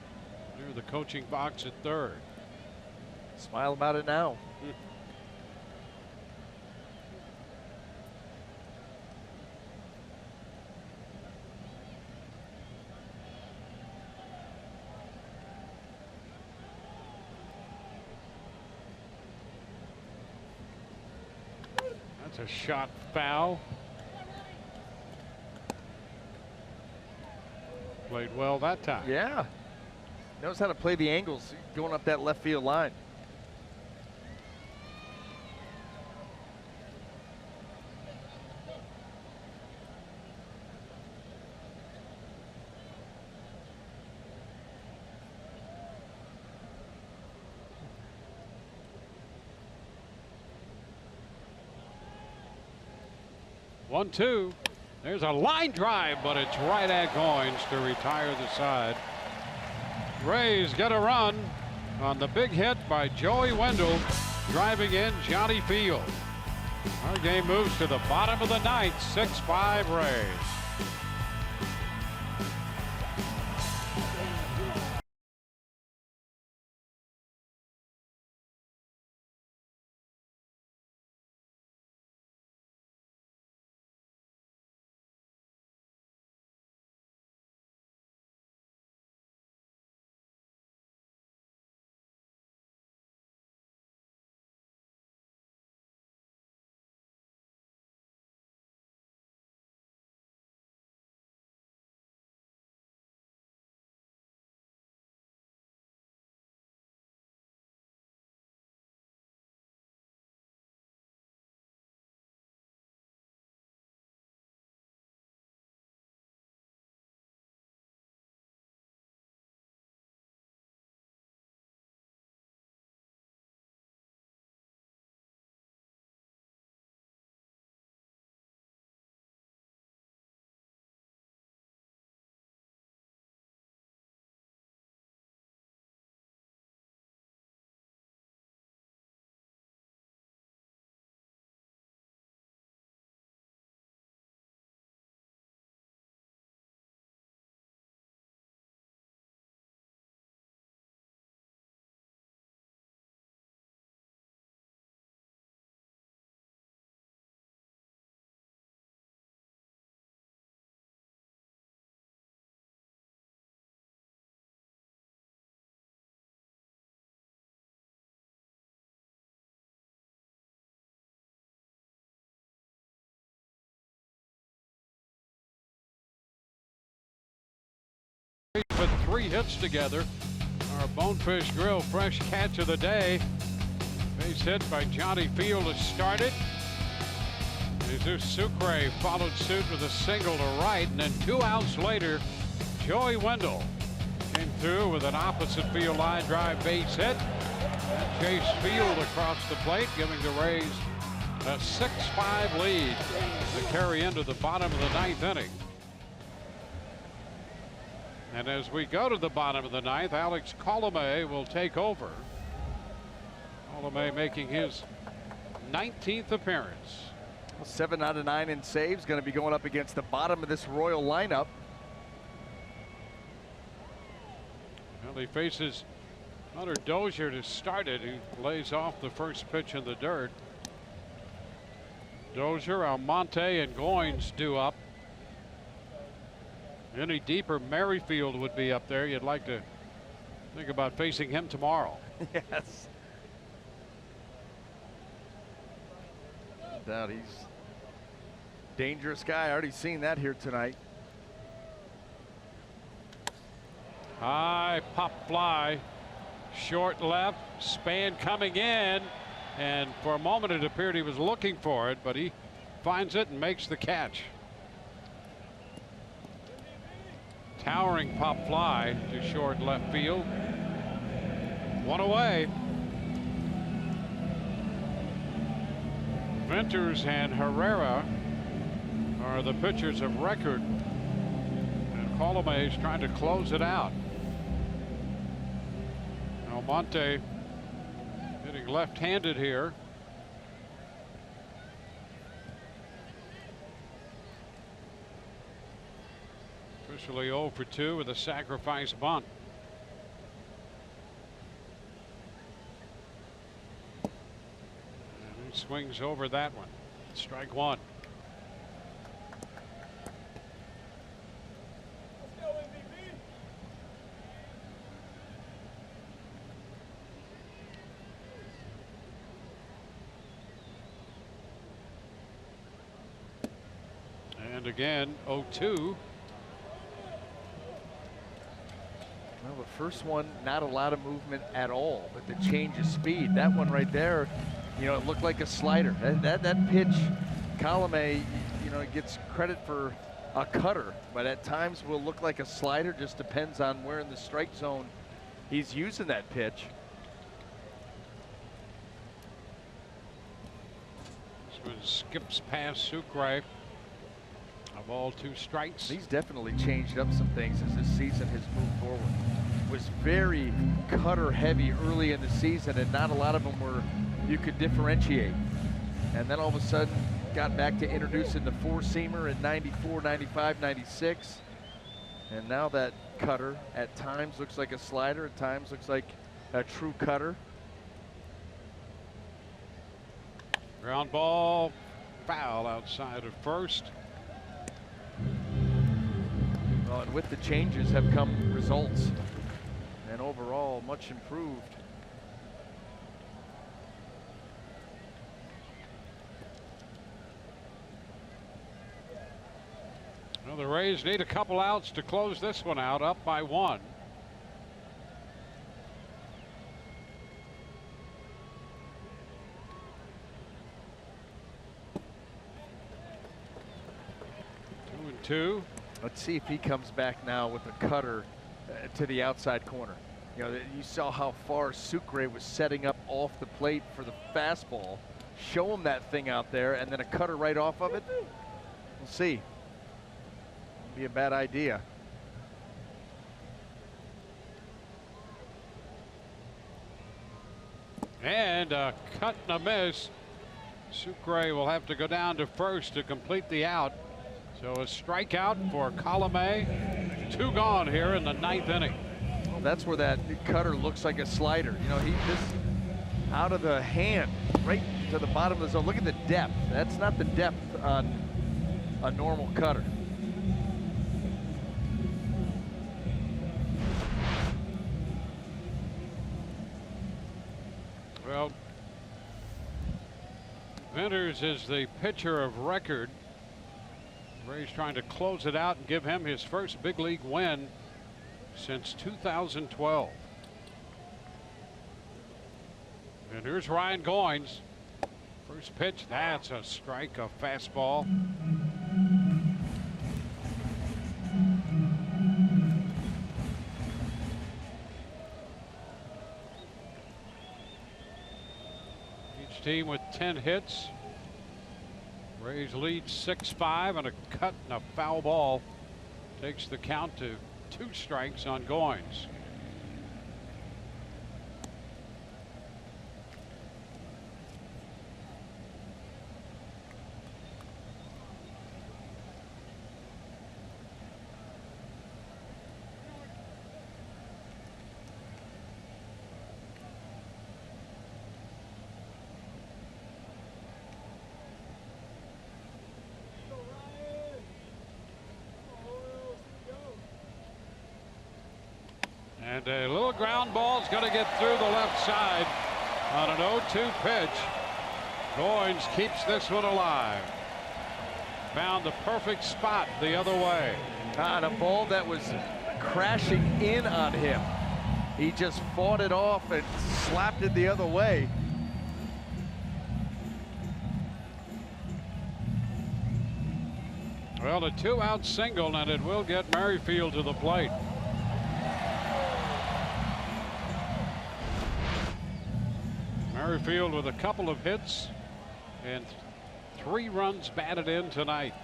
near the coaching box at third. Smile about it now. That's a shot foul. Played well that time. Yeah. Knows how to play the angles going up that left field line. One, two. There's a line drive, but it's right at Goins to retire the side. Rays get a run on the big hit by Joey Wendell, driving in Johnny Field. Our game moves to the bottom of the ninth, 6-5 Rays. Put 3 hits together. Our Bonefish Grill fresh catch of the day. Base hit by Johnny Field to start it. Jesus Sucre followed suit with a single to right, and then 2 outs later, Joey Wendell came through with an opposite field line drive base hit. And Chase Field across the plate, giving the Rays a 6-5 lead to carry into the bottom of the 9th inning. And as we go to the bottom of the 9th, Alex Colomé will take over. Colomé making his 19th appearance. 7 out of 9 in saves. Going to be going up against the bottom of this Royal lineup. Well, he faces Hunter Dozier to start it, who lays off the first pitch in the dirt. Dozier, Almonte, and Goins due up. Any deeper, Merrifield would be up there. You'd like to think about facing him tomorrow. Yes. No doubt he's a dangerous guy. I already seen that here tonight. High pop fly. Short left. Span coming in. And for a moment it appeared he was looking for it, but he finds it and makes the catch. Towering pop fly to short left field. One away. Venters and Herrera are the pitchers of record. And Colomé is trying to close it out. Almonte hitting left-handed here. Officially 0 for 2 with a sacrifice bunt. And he swings over that one. Strike one. And again, 0-2. Well, the first one, not a lot of movement at all, but the change of speed. That one right there, you know, it looked like a slider. That pitch, Colomé, you know, gets credit for a cutter, but at times will look like a slider. Just depends on where in the strike zone he's using that pitch. This one skips past Sucre. Of all 2 strikes. He's definitely changed up some things as this season has moved forward. Was very cutter heavy early in the season, and not a lot of them were you could differentiate. And then all of a sudden got back to introducing the 4-seamer in 94, 95, 96. And now that cutter at times looks like a slider, at times looks like a true cutter. Ground ball, foul outside of first. Well, and with the changes have come results, and overall much improved. Well, the Rays need a couple outs to close this one out, up by 1. Two. Let's see if he comes back now with a cutter to the outside corner. You know, you saw how far Sucre was setting up off the plate for the fastball. Show him that thing out there and then a cutter right off of it. We'll see. Won't be a bad idea. And a cut and a miss. Sucre will have to go down to first to complete the out. So a strikeout for Colomé. 2 gone here in the 9th inning. Well, that's where that cutter looks like a slider. You know, this out of the hand, right to the bottom of the zone. Look at the depth. That's not the depth on a normal cutter. Well, Venters is the pitcher of record. Ray's trying to close it out and give him his first big league win since 2012. And here's Ryan Goins. First pitch, that's a strike, a fastball. Each team with 10 hits. Rays lead 6-5, and a cut and a foul ball takes the count to 2 strikes on Goins. And a little ground ball is going to get through the left side on an 0-2 pitch. Goins keeps this one alive. Found the perfect spot the other way. On a ball that was crashing in on him. He just fought it off and slapped it the other way. Well, a 2-out single, and it will get Merrifield to the plate. Merrifield with a couple of hits and 3 runs batted in tonight.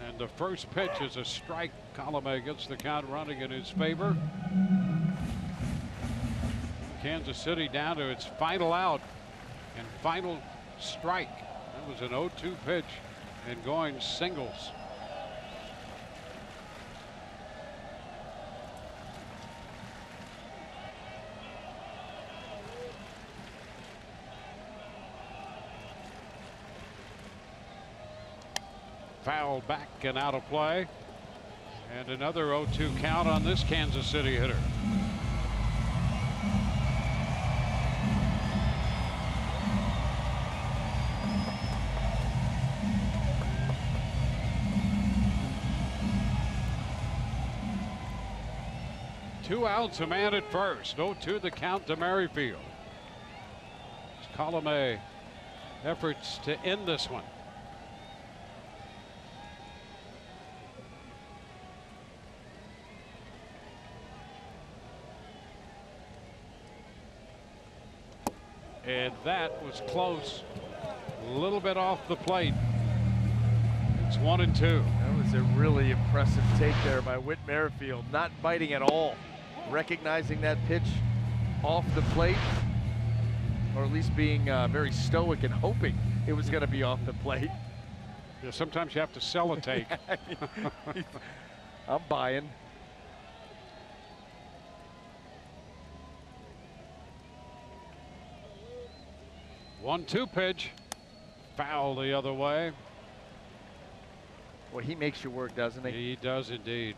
And the first pitch is a strike. Colomé gets the count running in his favor. Kansas City down to its final out and final strike. That was an 0-2 pitch and going singles. Foul back and out of play. And another 0-2 count on this Kansas City hitter. Two outs, a man at first. 0-2 the count to Merrifield. Colomé efforts to end this one. And that was close. A little bit off the plate. It's 1-2. That was a really impressive take there by Whit Merrifield. Not biting at all. Recognizing that pitch off the plate, or at least being very stoic and hoping it was going to be off the plate. Yeah, sometimes you have to sell a take. I'm buying. One-two pitch, foul the other way. Well, he makes you work, doesn't he? He does indeed.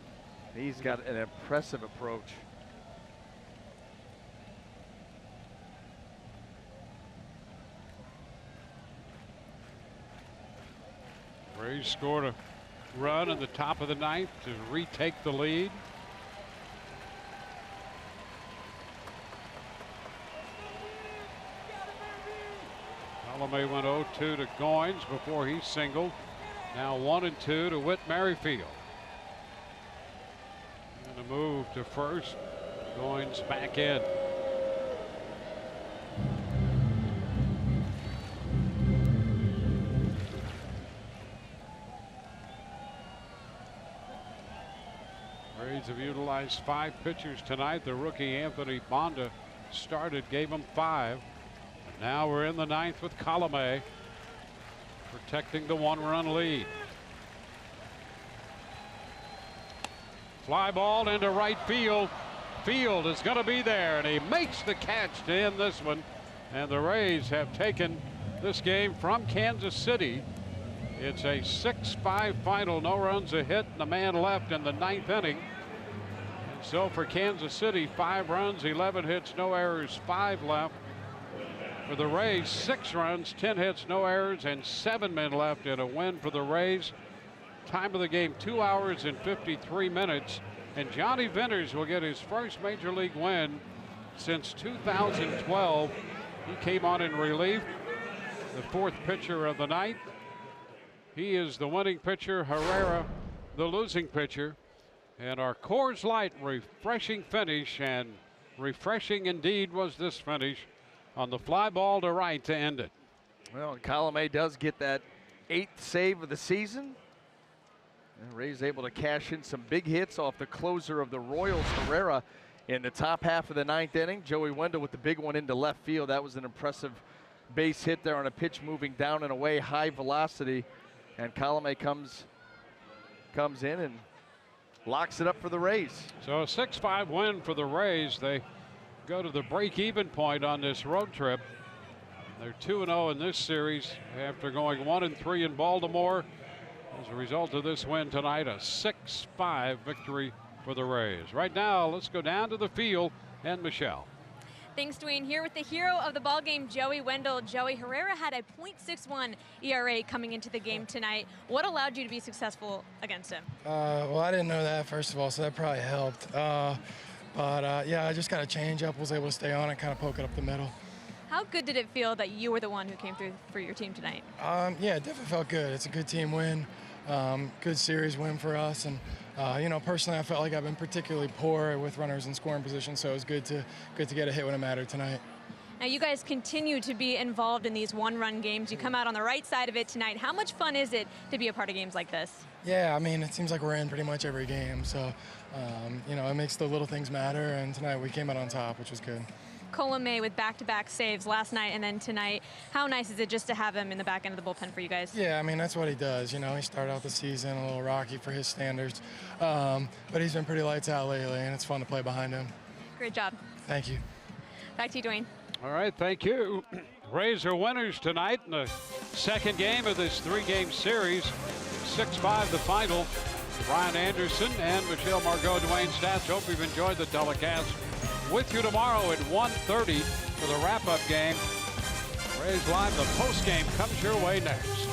He's got an impressive approach. Rays scored a run in the top of the ninth to retake the lead. Colomé went 0-2 to Goins before he singled. Now 1-2 to Whit Merrifield. And a move to first. Goins back in. Rays have utilized 5 pitchers tonight. The rookie Anthony Bonda started, gave him 5. Now we're in the ninth with Colomé protecting the 1-run lead. Fly ball into right field. Field is going to be there, and he makes the catch to end this one. And the Rays have taken this game from Kansas City. It's a 6-5 final, no runs a hit, and a man left in the ninth inning. And so for Kansas City, 5 runs, 11 hits, no errors, 5 left. For the Rays, 6 runs, 10 hits, no errors, and 7 men left in a win for the Rays. Time of the game, 2 hours and 53 minutes. And Johnny Venters will get his first major league win since 2012. He came on in relief, the 4th pitcher of the night. He is the winning pitcher, Herrera the losing pitcher. And our Coors Light refreshing finish, and refreshing indeed was this finish on the fly ball to right to end it. Well, Colomé does get that 8th save of the season. And Rays able to cash in some big hits off the closer of the Royals, Herrera, in the top half of the 9th inning. Joey Wendell with the big one into left field. That was an impressive base hit there on a pitch moving down and away, high velocity. And Colomé comes in and locks it up for the Rays. So a 6-5 win for the Rays. They go to the break-even point on this road trip. They're 2-0 in this series after going 1-3 in Baltimore. As a result of this win tonight, a 6-5 victory for the Rays. Right now, let's go down to the field and Michelle. Thanks, Dwayne. Here with the hero of the ball game, Joey Wendell. Joey, Herrera had a .61 ERA coming into the game tonight. What allowed you to be successful against him? Well, I didn't know that, first of all, so that probably helped. Yeah, I just got a change up, was able to stay on it, kind of poke it up the middle. How good did it feel that you were the one who came through for your team tonight? Yeah, it definitely felt good. It's a good team win, good series win for us. And, personally, I felt like I've been particularly poor with runners in scoring position, so it was good to get a hit when it mattered tonight. Now, you guys continue to be involved in these one-run games. You come out on the right side of it tonight. How much fun is it to be a part of games like this? Yeah, I mean, it seems like we're in pretty much every game, so, it makes the little things matter, and tonight we came out on top, which was good. Colomé with back-to-back saves last night and then tonight. How nice is it just to have him in the back end of the bullpen for you guys? Yeah, I mean, that's what he does. He started out the season a little rocky for his standards, but he's been pretty lights out lately, and it's fun to play behind him. Great job. Thank you. Back to you, Dwayne. All right, thank you. Rays are winners tonight in the second game of this three-game series. 6-5 the final. Brian Anderson and Michelle Margot, Dwayne Stats. Hope you've enjoyed the telecast. With you tomorrow at 1:30 for the wrap-up game. Rays Live, the post game comes your way next.